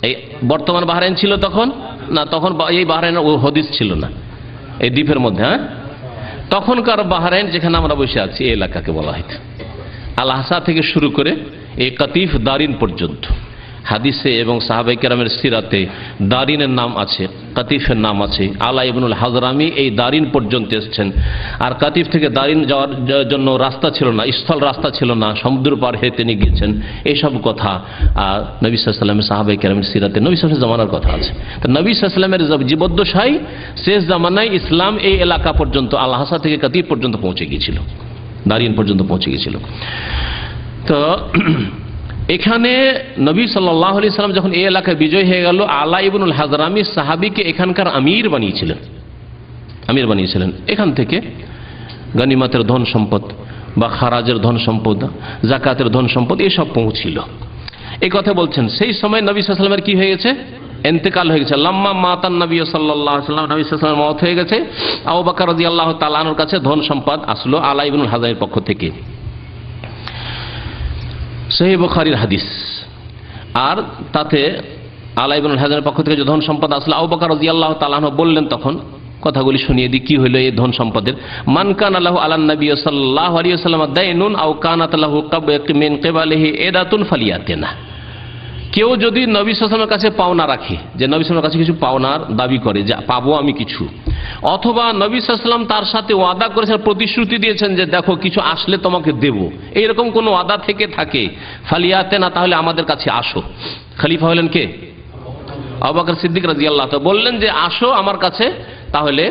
এই বর্তমান বাহরাইন ছিল তখন না, তখন এই বাহরাইনের হদিস ছিল না, এই দ্বীপের মধ্যে। হ্যাঁ, তখনকার বাহরাইন যেখানে আমরা বসে আছি এই এলাকাকে বলা হয়তো আল আহসা থেকে শুরু করে এই কাতিফ দারিন পর্যন্ত। হাদিসে এবং সাহাবায়ে কেরামের সিরাতে দারিনের নাম আছে, কাতিফের নাম আছে। আলা ইবনুল হাজরামি এই দারিন পর্যন্ত এসেছেন। আর কাতিফ থেকে দারিন যাওয়ার জন্য রাস্তা ছিল না, স্থল রাস্তা ছিল না, সমুদ্র পার হয়ে তিনি গিয়েছেন। এইসব কথা নবী সাল্লাল্লাহু আলাইহি ওয়াসাল্লামের সাহাবায়ে কেরামের সিরাতে নবী সাল্লাল্লাহু আলাইহি জামানার কথা আছে। তো নবী সাল্লাল্লাহু আলাইহি ওয়াসাল্লামের জীবদ্দশায় শেষ জামানায় ইসলাম এই এলাকা পর্যন্ত আল আহসা থেকে কাতিফ পর্যন্ত পৌঁছে গিয়েছিল, দারিন পর্যন্ত পৌঁছে গিয়েছিল। তো এখানে নবী সাল্লাল্লাহু আলাইহি সাল্লাম যখন এই এলাকায় বিজয় হয়ে গেল, আলা ইবনুল হাজরামি সাহাবীকে এখানকার আমির বানিয়েছিলেন। এখান থেকে গনিমতের ধন সম্পদ বা খারাজের ধন সম্পদ, যাকাতের ধন সম্পদ এসব পৌঁছিল। এই কথা বলছেন। সেই সময় নবী সাল্লাল্লাহু আলাইহি সাল্লামের কি হয়ে গেছে? ইন্তেকাল হয়ে গেছে। লাম্মা মাতান নবী সাল্লাল্লাহু আলাইহি সাল্লাম, নবী সাল্লাল্লাহু আলাইহি ওয়াসাল্লামের মওত হয়ে গেছে। আবু বকর রাদিয়াল্লাহু তাআলা আনহুর কাছে ধন সম্পদ আসলো আলা ইবনুল হাজরামির পক্ষ থেকে। সহিহ বুখারীর হাদিস। আর তাতে আলা ইবনুল হাজরামির পক্ষ থেকে যে ধন সম্পদ আসলো, আবু বকর রাদিয়াল্লাহু তাআলা আনহু বললেন, তখন কথাগুলি শুনিয়ে দিই কি হলো এই ধন সম্পদের। মান কানা লাহু আলান নবী সাল্লাল্লাহু আলাইহি ওয়াসাল্লাম দাইনুন আও কানাত লাহু মিন কিবালিহি ইদাতুন ফালিয়াতিনা, কেউ যদি নবী সাল্লাল্লাহু আলাইহি ওয়াসাল্লামের কাছে পাওনা রাখে, যে নবী সাল্লাল্লাহু আলাইহি ওয়াসাল্লামের কাছে কিছু পাওনার দাবি করে যে পাবো আমি কিছু, অথবা নবী সাল্লাল্লাহু আলাইহি ওয়াসাল্লাম তার সাথে ওয়াদা করেছেন, প্রতিশ্রুতি দিয়েছেন যে দেখো কিছু আসলে তোমাকে দেব, এইরকম কোন ওয়াদা থেকে থাকে, ফালিয়াতিনা, তাহলে আমাদের কাছে আসো। খলিফা হলেন কে? আবু বকর সিদ্দিক রাদিয়াল্লাহু তাআলা বললেন যে আসো আমার কাছে, তাহলে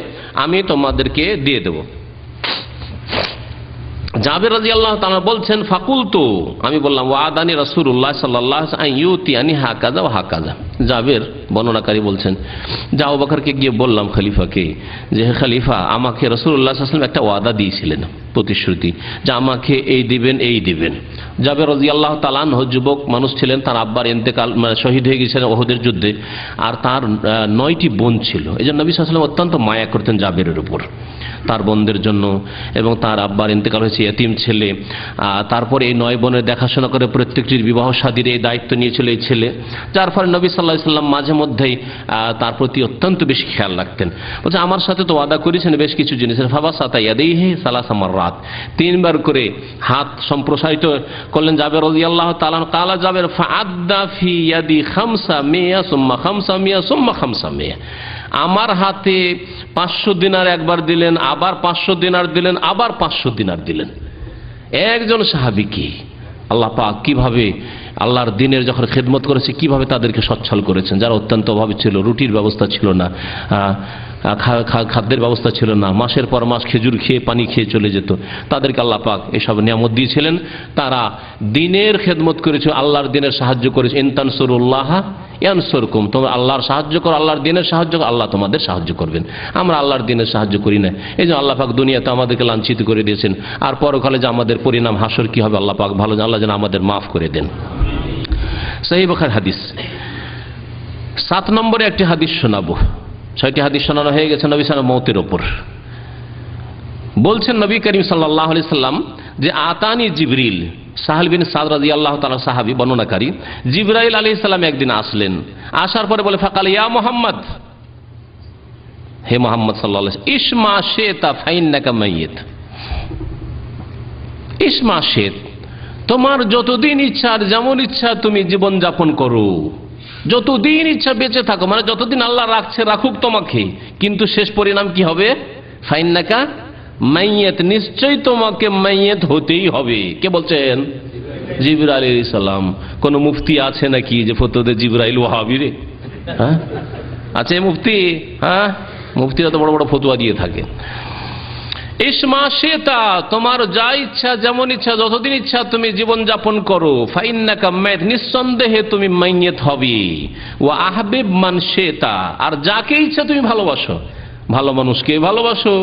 আমি তোমাদেরকে দিয়ে দেব। জাবের রাদিয়াল্লাহু তাআলা বলছেন, ফাকুলতু, আমি বললাম, ওয়াদানি রাসূলুল্লাহ সাল্লাল্লাহু আলাইহি ওয়াসাল্লাম ইউতিয়ানি হাকাযা ওয়া হাকাযা। জাবের বর্ণনাকারী বলছেন যে আবু বকরকে গিয়ে বললাম, খলিফাকে, যে হে খলিফা, আমাকে রাসূলুল্লাহ সাল্লাল্লাহু আলাইহি ওয়াসাল্লাম একটা ওয়াদা দিয়েছিলেন, প্রতিশ্রুতি, যে আমাকে এই দিবেন এই দিবেন। জাবের রাদিয়াল্লাহু তাআলা আনহু যুবক মানুষ ছিলেন, তার আব্বার ইন্তেকাল, শহীদ হয়ে গিয়েছিলেন উহুদের যুদ্ধে, আর তার 9টি বোন ছিল। এজন্য নবী সাল্লাল্লাহু আলাইহি ওয়াসাল্লাম অত্যন্ত মায়া করতেন জাবেরের উপর, তার বোনদের জন্য। এবং তার আব্বার ইন্তেকাল হয়েছে, এতিম ছেলে। তারপরে এই 9 বোনের দেখাশোনা করে প্রত্যেকটির বিবাহ শাদীর এই দায়িত্ব নিয়েছিল এই ছেলে, যার ফলে নবী সাল্লাল্লাহু আলাইহি ওয়াসাল্লাম মাঝে মধ্যেই তার প্রতি অত্যন্ত বেশি খেয়াল রাখতেন। বলছে আমার সাথে তো ওয়াদা করেছেন বেশ কিছু জিনিসের, ফাবাসাতা ইয়াদাইহি সালাসা মাররাত, 3 বার করে হাত সম্প্রসারিত করলেন জাবের রাদিয়াল্লাহু তাআলা। কালা জাবের, ফাআদ্দা ফি ইয়াদি 500 সুম্মা 500 সুম্মা 500, আমার হাতে 500 দিনার একবার দিলেন, আবার 500 দিনার দিলেন, আবার 500 দিনার দিলেন। একজন সাহাবীকে আল্লাহ পাক কিভাবে আল্লাহর দিনের যখন খেদমত করেছে, কিভাবে তাদেরকে সচ্ছল করেছেন, যারা অত্যন্ত অভাবী ছিল, রুটির ব্যবস্থা ছিল না, খাদ্যের ব্যবস্থা ছিল না, মাসের পর মাস খেজুর খেয়ে পানি খেয়ে চলে যেত, তাদেরকে আল্লাহ পাক এসব নিয়ামত দিয়েছিলেন। তারা দিনের খেদমত করেছে, আল্লাহর দিনের সাহায্য করেছে। ইন তানসুরুল্লাহ ইয়ানসুরকুম, তোমরা আল্লাহর সাহায্য করো, আল্লাহর দিনের সাহায্য করো, আল্লাহ তোমাদের সাহায্য করবেন। আমরা আল্লাহর দিনের সাহায্য করি না, এই জন্য আল্লাহ পাক দুনিয়াতে আমাদেরকে লাঞ্ছিত করে দিয়েছেন, আর পরকালে যে আমাদের পরিণাম হাসর কি হবে আল্লাহ পাক ভালো, আল্লাহ যেন আমাদের মাফ করে দেন। সহিহ বুখারী হাদিস। 7 নম্বরে একটি হাদিস শোনাবো। 6টি হাদিস শোনানো হয়ে গেছে নবী সাল্লাল্লাহু আলাইহি ওয়াসাল্লামের মওতের উপর। বলছেন নবী করিম সাল্লাল্লাহু আলাইহি সাল্লাম যে আতানি জিবরিল, সাহেল বিন সাদ রাদিয়াল্লাহু তাআলা সাহাবী বর্ণনাকারী, জিবরাইল আলাইহিস সালাম একদিন আসলেন, আসার পরে বলে, ফাকাল ইয়া মুহাম্মদ, হে মুহাম্মদ সাল্লাল্লাহু আলাইহি ওয়াসাল্লাম, ইসমা শিতা ফাইন্নাকা মাইয়িত। ইসমা শিত, তোমার যতদিন ইচ্ছা আর যেমন ইচ্ছা তুমি জীবন যাপন করো, যতদিন ইচ্ছা বেঁচে থাকো, মানে যতদিন আল্লাহ রাখছে রাখুক তোমাকে, কিন্তু শেষ পরিণাম কি হবে? ফাইন্নাকা মাইয়াত, নিশ্চয়ই তোমাকে মাইয়াত হতেই হবে। কে বলছেন? জিবরাইল আলাইহিস সালাম। কোন মুফতি আছে নাকি যে ফতোয়া জিবরাইল ওয়াহাবি রে? হ্যাঁ আছে মুফতি? হ্যাঁ, মুফতিরা তো বড় বড় ফতোয়া দিয়ে থাকে। ইসমা শেতা, তোমার যা ইচ্ছা যেমন ইচ্ছা যতদিন ইচ্ছা তুমি জীবন যাপন করো। ফাইন্নাকা মাইত, নিঃসন্দেহে তুমি মাইয়েত হবে। ওয়া আহবিব মান শেতা, আর যাকে ইচ্ছা তুমি ভালোবাসো, ভালো মানুষকেই ভালোবাসো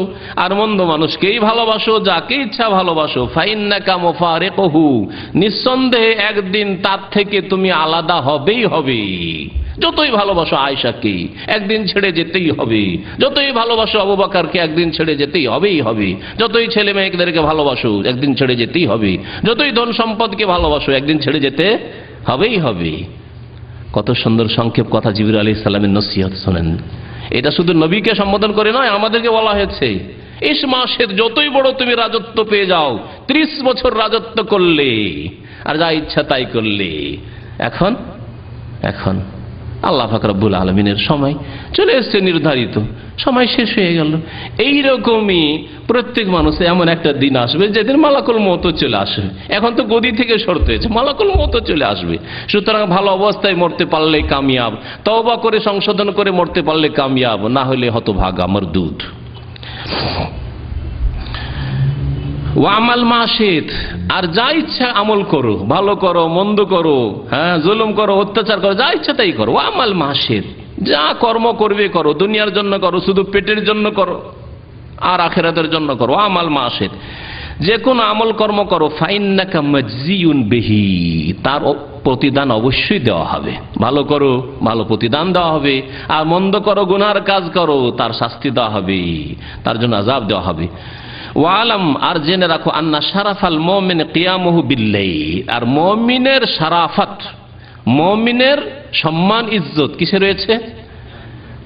আর মন্দ মানুষকেই ভালোবাসো, যাকে ইচ্ছা ভালোবাসো। ফাইন্নাকা মুফারিকুহু, নিঃসন্দেহে একদিন তার থেকে তুমি আলাদা হবেই হবে। যতই ভালোবাসো আয়েশাকে একদিন ছেড়ে যেতেই হবে, যতই ভালোবাসো আবু বকরকে একদিন ছেড়ে যেতেই হবেই হবে, যতই ছেলে মেয়েদেরকে ভালোবাসো একদিন ছেড়ে যেতেই হবে, যতই ধন সম্পদকে ভালোবাসো একদিন ছেড়ে যেতে হবেই হবে। কত সুন্দর সংক্ষেপ কথা জিবরিল আলাইহিস সালামের নসিহত শুনেন। এটা শুধু নবীকে সম্বোধন করে নয়, আমাদেরকে বলা হয়েছে ইসমাশের যতই বড় তুমি রাজত্ব পেয়ে যাও, 30 বছর রাজত্ব করলে আর যা ইচ্ছা তাই করলে, এখন এখন আল্লাহ পাক রব্বুল আলামিনের সময় চলে এসছে, নির্ধারিত সময় শেষ হয়ে গেল। এইরকমই প্রত্যেক মানুষের এমন একটা দিন আসবে যেদিন মালাকুল মউত চলে আসবে। এখন তো গদি থেকে সরতে হয়েছে, মালাকুল মউত চলে আসবে। সুতরাং ভালো অবস্থায় মরতে পারলে কামিয়াব, তওবা করে সংশোধন করে মরতে পারলে কামিয়াব, না হলে হতভাগা মরদুদ। ওয়ামাল মাশিত, আর যা ইচ্ছা আমল করো, ভালো করো মন্দ করো, হ্যাঁ জুলুম করো অত্যাচার করো, যা ইচ্ছা তাই করো। ওয়ামাল মাশিত, যা কর্ম করবে করো, দুনিয়ার জন্য করো, শুধু পেটের জন্য করো আর আখিরাতের জন্য করো। ওয়ামাল মাশিত, যে কোনো আমল কর্ম করো। ফাইন্নাকা মাজজিউন বিহি, তার প্রতিদান অবশ্যই দেওয়া হবে। ভালো করো ভালো প্রতিদান দেওয়া হবে, আর মন্দ করো গুনার কাজ করো তার শাস্তি দেওয়া হবে, তার জন্য আযাব দেওয়া হবে। ওয়ালাম, আর জেনে রাখো, আন্না শারাফাল মুমিন কিয়ামুহু বিল্লাইল, আর মুমিনের শারাফাত, মুমিনের সম্মান ইজ্জত কিসে রয়েছে?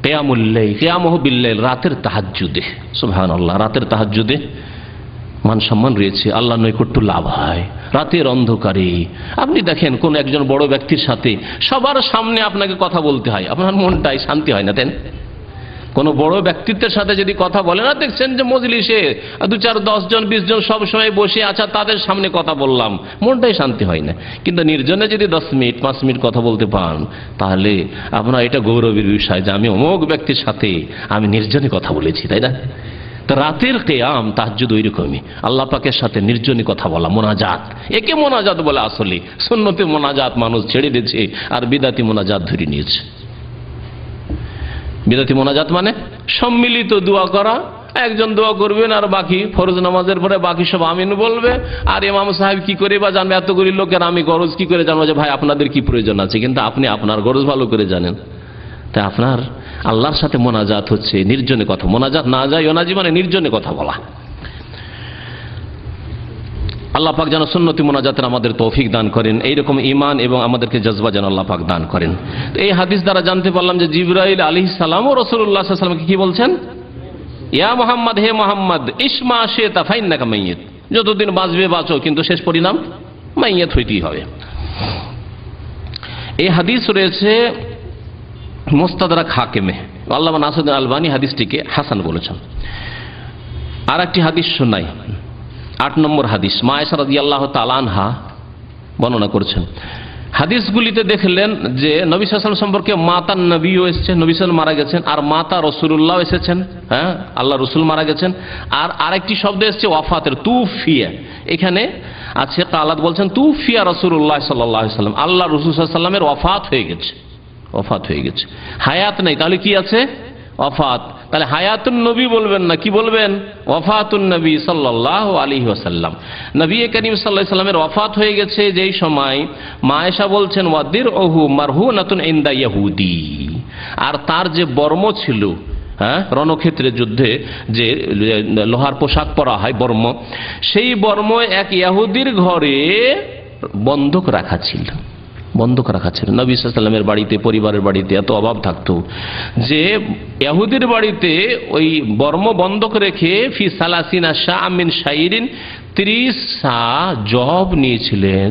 কিয়ামুল লাইল, কিয়ামুহু বিল্লাইল, রাতের তাহাজ্জুদে। সুবহানাল্লাহ, রাতের তাহাজ্জুদে মান সম্মান রয়েছে, আল্লাহ নৈকট্য লাভ হয় রাতের অন্ধকারে। আপনি দেখেন কোন একজন বড় ব্যক্তির সাথে সবার সামনে আপনাকে কথা বলতে হয়, আপনার মনটাই শান্তি হয় না? দেন কোন বড় ব্যক্তিত্বের সাথে যদি কথা বলে না, দেখছেন যে মজলিসে 2, 4, 10 জন 20 জন সব সময় বসে আছে, তাদের সামনে কথা বললাম, মনটাই শান্তি হয় না। কিন্তু নির্জনে যদি 10 মিনিট 5 মিনিট কথা বলতে পান, তাহলে আপনার এটা গৌরবের বিষয় যে আমি অমুক ব্যক্তির সাথে আমি নির্জনে কথা বলেছি, তাই না? তো রাতের কিয়াম তাহাজ্জুদ ওইরকমই, আল্লাহ পাকের সাথে নির্জনে কথা বলা, মোনাজাত। একে মোনাজাত বলে। আসলে সুন্নতে মোনাজাত মানুষ ছেড়ে দিয়েছে আর বিদাতি মোনাজাত ধরে নিয়েছে। বিদাতি মোনাজাত মানে সম্মিলিত দোয়া করা, একজন দোয়া করবেন আর বাকি ফরজ নামাজের পরে বাকি সব আমিন বলবে। আর ইমাম সাহেব কি করে বা জানবে, এতগুলি লোকের আমি গরজ কি করে জানবো যে ভাই আপনাদের কি প্রয়োজন আছে? কিন্তু আপনি আপনার গরজ ভালো করে জানেন। তাই আপনার আল্লাহর সাথে মোনাজাত হচ্ছে নির্জনে কথা। মোনাজাত না যায় ওনাজি মানে নির্জনে কথা বলা। আল্লাহ পাক যেন সুন্নতি মোনাজাতের আমাদের তৌফিক দান করেন, এইরকম ঈমান এবং আমাদেরকে জজবা যেন আল্লাহ পাক দান করেন। তো এই হাদিস দ্বারা জানতে পারলাম যে জিবরাইল আলাইহিস সালাম ও রাসূলুল্লাহ সাল্লাল্লাহু আলাইহি ওয়াসাল্লামকে কি বলছেন? ইয়া মুহাম্মদ, হে মুহাম্মদ, ইসমা শিতা ফাইন্নাকা মাইয়িত, যতদিন বাঁচবে বাঁচো, কিন্তু শেষ পরিণাম মাইয়িত হইতেই হবে। এই হাদিস রয়েছে মুস্তাদরাক হাকিমে। আল্লামা নাসিরুদ্দিন আলবানী হাদিসটিকে হাসান বলেছেন। আর একটি হাদিস শোনাই, 8 নম্বর হাদিস। মা আয়েশা রাদিয়াল্লাহু তাআলা আনহা বর্ণনা করেছেন। হাদিসগুলিতে দেখলেন যে নবী সাল্লাল্লাহু আলাইহি ওয়াসাল্লাম সম্পর্কে মাতা নবীও এসেছেন, নবী সাল্লাল্লাহু মারা গেছেন, আর মাতা রাসূলুল্লাহ এসেছেন, হ্যাঁ আল্লাহ রাসূল মারা গেছেন। আর আরেকটি শব্দ এসেছে ওয়াফাতের, তুফিয়া। এখানে আছে কালাত বলছেন তুফিয়া রাসূলুল্লাহ সাল্লাল্লাহু আলাইহি ওয়াসাল্লাম, আল্লাহ রাসূল সাল্লাল্লাহু আলাইহি ওয়াসাল্লামের ওয়াফাত হয়ে গেছে, ওয়াফাত হয়ে গেছে। হায়াত নেই, তাহলে কি আছে? ওয়াফাত। তাহলে হায়াতুন নবী বলবেন না, কি বলবেন? ওয়াফাতুন নবী সাল্লাল্লাহু আলাইহি ওয়াসাল্লাম। নবী করিম সাল্লাল্লাহু আলাইহি ওয়াসাল্লামের ওয়াফাত হয়ে গেছে যেই সময়, মা আয়েশা বলছেন ওয়াদিরউহু মারহুনাতুন ইনদা ইহুদি, আর তার যে বর্ম ছিল, হ্যাঁ রণক্ষেত্রে যুদ্ধে যে লোহার পোশাক পরা হয় বর্ম, সেই বর্ম এক ইহুদির ঘরে বন্ধক রাখা ছিল, বন্ধক রাখা ছিল। নবী সাল্লাল্লাহু আলাইহি ওয়াসাল্লামের বাড়িতে, পরিবারের বাড়িতে এত অভাব থাকতো যে ইহুদির বাড়িতে ওই বর্ম বন্ধক রেখে ফি সালাসিনা শাআ মিন শাইরিন 30 সা জব নিয়েছিলেন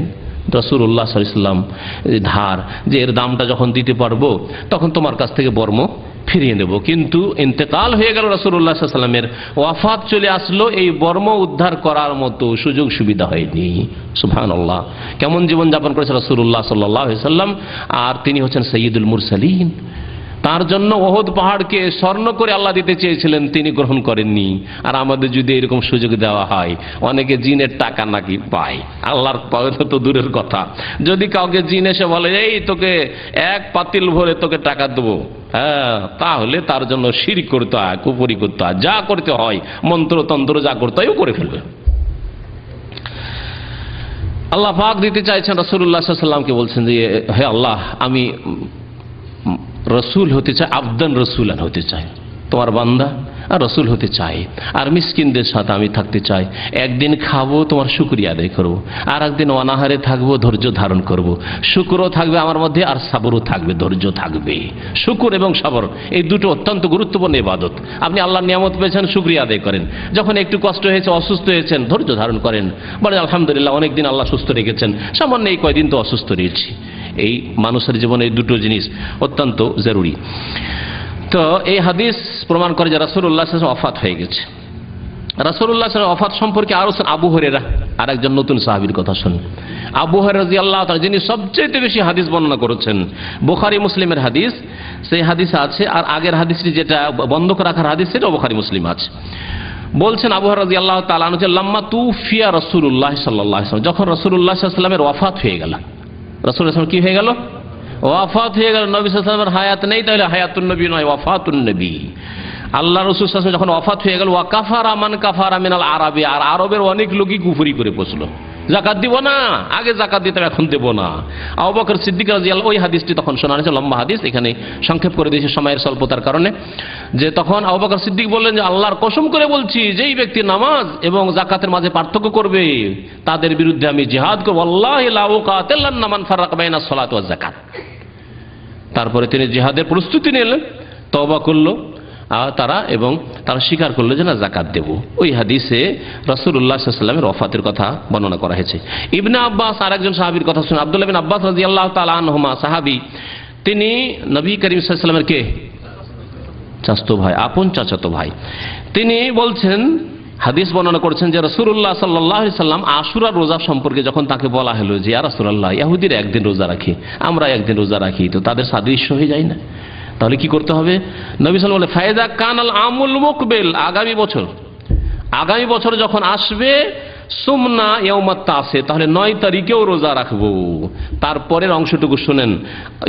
রাসূলুল্লাহ সাল্লাল্লাহু আলাইহি ওয়াসাল্লাম ধার, যে এর দামটা যখন দিতে পারবো তখন তোমার কাছ থেকে বর্ম ফিরিয়ে দেব। কিন্তু ইন্তেকাল হয়ে গেল রাসূলুল্লাহ সাল্লাল্লাহু আলাইহি ওয়াসাল্লামের, ওয়াফাত চলে আসলো, এই বর্ম উদ্ধার করার মতো সুযোগ সুবিধা হয়নি। সুবহানাল্লাহ, কেমন জীবন যাপন করেছে রাসূলুল্লাহ সাল্লাল্লাহু আলাইহি ওয়াসাল্লাম। আর তিনি হচ্ছেন সাইয়্যিদুল মুরসালিন, তার জন্য ওহদ পাহাড়কে স্বর্ণ করে আল্লাহ দিতে চেয়েছিলেন, তিনি গ্রহণ করেননি। আর আমাদের যদি এরকম সুযোগ দেওয়া হয়, অনেকে জিনের টাকা নাকি পায়, আল্লাহর তো দূরের কথা। যদি কাউকে জিন এসে বলে এই তোকে এক পাতিল ভরে তোকে টাকা দেবো, হ্যাঁ, তাহলে তার জন্য শিরক করতে হয়, কুফরি করতে হয়, যা করতে হয় মন্ত্রতন্ত্র যা করতে হয় ও করে ফেলবে। আল্লাহ পাক দিতে চাইছেন রাসূলুল্লাহ সাল্লাল্লাহু আলাইহি ওয়াসাল্লামকে, বলছেন যে হে আল্লাহ, আমি রসুল হতে চাই, আবদান রসুলান হতে চাই, তোমার বান্দা আর রসুল হতে চাই, আর মিসকিনদের সাথে আমি থাকতে চাই। একদিন খাবো, তোমার শুকরিয়া আদায় করবো, আর একদিন অনাহারে থাকবো, ধৈর্য ধারণ করব। শুকরও থাকবে আমার মধ্যে, আর সাবরও থাকবে, ধৈর্য থাকবে। শুকর এবং সাবর এই দুটো অত্যন্ত গুরুত্বপূর্ণ ইবাদত। আপনি আল্লাহর নিয়ামত পেয়েছেন, শুকরিয়া আদায় করেন। যখন একটু কষ্ট হয়েছে, অসুস্থ হয়েছেন, ধৈর্য ধারণ করেন, বলে আলহামদুলিল্লাহ অনেকদিন আল্লাহ সুস্থ রেখেছেন, সামান্য এই কয়দিন তো অসুস্থ রয়েছি। এই মানুষের জীবনে এই দুটো জিনিস অত্যন্ত জরুরি। তো এই হাদিস প্রমাণ করে যে রাসূলুল্লাহ সাল্লাল্লাহু আলাইহি ওয়াসাল্লাম ওয়াফাত হয়ে গেছে। রাসূলুল্লাহ সাল্লাল্লাহু আলাইহি ওয়াসাল্লাম ওয়াফাত সম্পর্কে আরো আবু হুরায়রা আর একজন নতুন সাহাবীর কথা শুনুন। আবু হুরায়রা রাদিয়াল্লাহু তাআলা, যিনি সবচেয়ে বেশি হাদিস বর্ণনা করেছেন, বুখারী মুসলিমের হাদিস, সেই হাদিস আছে। আর আগের হাদিসটি যেটা বন্ধ করে রাখার হাদিস, সেটা বুখারী মুসলিম আছে। বলছেন আবু হুরায়রা রাদিয়াল্লাহু তাআলা আনহু, লাম্মা তুফিয়া রাসূলুল্লাহ সাল্লাল্লাহু আলাইহি ওয়াসাল্লাম, যখন রাসূলুল্লাহ সাল্লাল্লাহু আলাইহি ওয়াসাল্লামের ওয়াফাত হয়ে গেল, রাসূলুল্লাহ সাল্লাল্লাহু আলাইহি ওয়াসাল্লাম কি হয়ে গেল? ওয়াফাত হয়ে গেল। নবী সাল্লাল্লাহু আলাইহি ওয়াসাল্লামের হায়াত নেই, তাহলে হায়াতুন নবী নয়, ওয়াফাতুন নবী। আল্লাহ রাসূল সাল্লাল্লাহু আলাইহি ওয়াসাল্লাম যখন ওয়াফাত হয়ে গেল, ওয়া কাফারা মান কাফারা মিনাল আরাবি, আর আরবের অনেক লোকই কুফরি করে বসলো, যাকাত দিব না, আগে যাকাত দিতাম এখন দেব না। আবু বকর সিদ্দিক রাদিয়াল্লাহু, ওই হাদিসটি তখন শোনা হয়েছে, লম্বা হাদিস, এখানে সংক্ষেপ করে দিয়েছে সময়ের স্বল্পতার কারণে। যে তখন আবু বকর সিদ্দিক বললেন যে আল্লাহর কসম করে বলছি, যেই ব্যক্তি নামাজ এবং যাকাতের মাঝে পার্থক্য করবে, তাদের বিরুদ্ধে আমি জিহাদ করব। আল্লাহি লা উকাতিলান্না মান ফারাকা বাইনাস সালাতি ওয়াজ যাকাত। তারপরে তিনি জিহাদের প্রস্তুতি নিলেন, তওবা করলো তারা, এবং তারা স্বীকার করলো যে না, যাকাত দেব। ওই হাদিসে রাসূলুল্লাহ সাল্লাল্লাহু আলাইহি ওয়াসাল্লামের ওয়াফাতের কথা বর্ণনা করা হয়েছে। ইবনে আব্বাস আরেকজন সাহাবীর কথা শুনুন। আব্দুল্লাহ বিন আব্বাস রাদিয়াল্লাহু তাআলা আনহুমা সাহাবী, তিনি নবী করিম সাল্লাল্লাহু আলাইহি ওয়াসাল্লামের কে চাচাতো ভাই, আপন চাচাতো ভাই। তিনি বলছেন, হাদিস বর্ণনা করেছেন যে রাসূলুল্লাহ সাল্লাল্লাহু আলাইহি ওয়াসাল্লাম আশুরার রোজা সম্পর্কে যখন তাকে বলা হলো যে ইয়া রাসূলুল্লাহ, ইহুদিরা একদিন রোজা রাখে, আমরা একদিন রোজা রাখি, তো তাদের সাদৃশ্য হয়ে যায় না, তাহলে কি করতে হবে? নবী সাল্লাল্লাহু আলাইহি ওয়াসাল্লাম বলে, ফায়দা কানাল আমুল মুকবিল, আগামী বছর যখন আসবে, সুমনা ইয়াউমাত তাসে, তাহলে 9 তারিখেও রোজা রাখবো। তারপরের অংশটুকু শুনেন।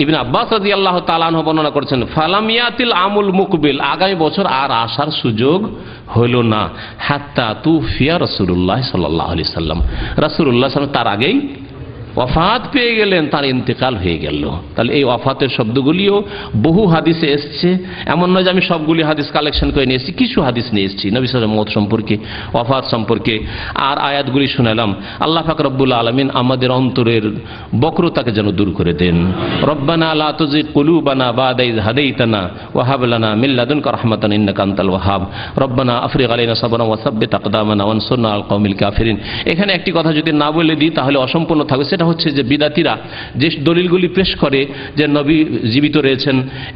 ইবনে আব্বাস রাদিয়াল্লাহু তাআলা আনহু বর্ণনা করেছেন, ফালামিয়াতিল আমুল মুকবিল, আগামী বছর আর আসার সুযোগ হলো না, হাত্তা তুফিয়া রাসূলুল্লাহ সাল্লাল্লাহু আলাইহি ওয়াসাল্লাম, রাসূলুল্লাহ সাল্লাল্লাহু আলাইহি ওয়াসাল্লাম তার আগেই ওয়াফাত পেয়ে গেলেন, তার ইন্তেকাল হয়ে গেল। তাহলে এই ওয়াফাতের শব্দগুলিও বহু হাদিসে এসছে, এমন নয় যে আমি সবগুলি হাদিস কালেকশন করে নিয়ে এসেছি, কিছু হাদিস নিয়ে এসেছি নবী সাল্লাল্লাহু আলাইহি ওয়াসাল্লাম মওত সম্পর্কে, ওয়াফাত সম্পর্কে। আর আয়াতগুলি শুনালাম। আল্লাহ পাক রব্বুল আলামিন আমাদের অন্তরের বক্রতাকে যেন দূর করে দেন। রব্বানা লা তুযিগ কুলুবানা বা'দা ইয হাদাইতানা ওয়া হাব লানা মিন লাদুনকা রাহমাতান ইন্নাকা আনতাল ওয়াহ্হাব রব্বানা আফরিগ আলাইনা সাবরান ওয়া সাব্বিত আকদামানা ওয়ানসুরনা আল কওমিল কাফিরিন। এখানে একটি কথা যদি না বলে দিই তাহলে অসম্পূর্ণ থাকবে। সেটা হচ্ছে যে বিদাতিরা যে দলিলগুলি পেশ করে যে নবী জীবিত রয়েছেন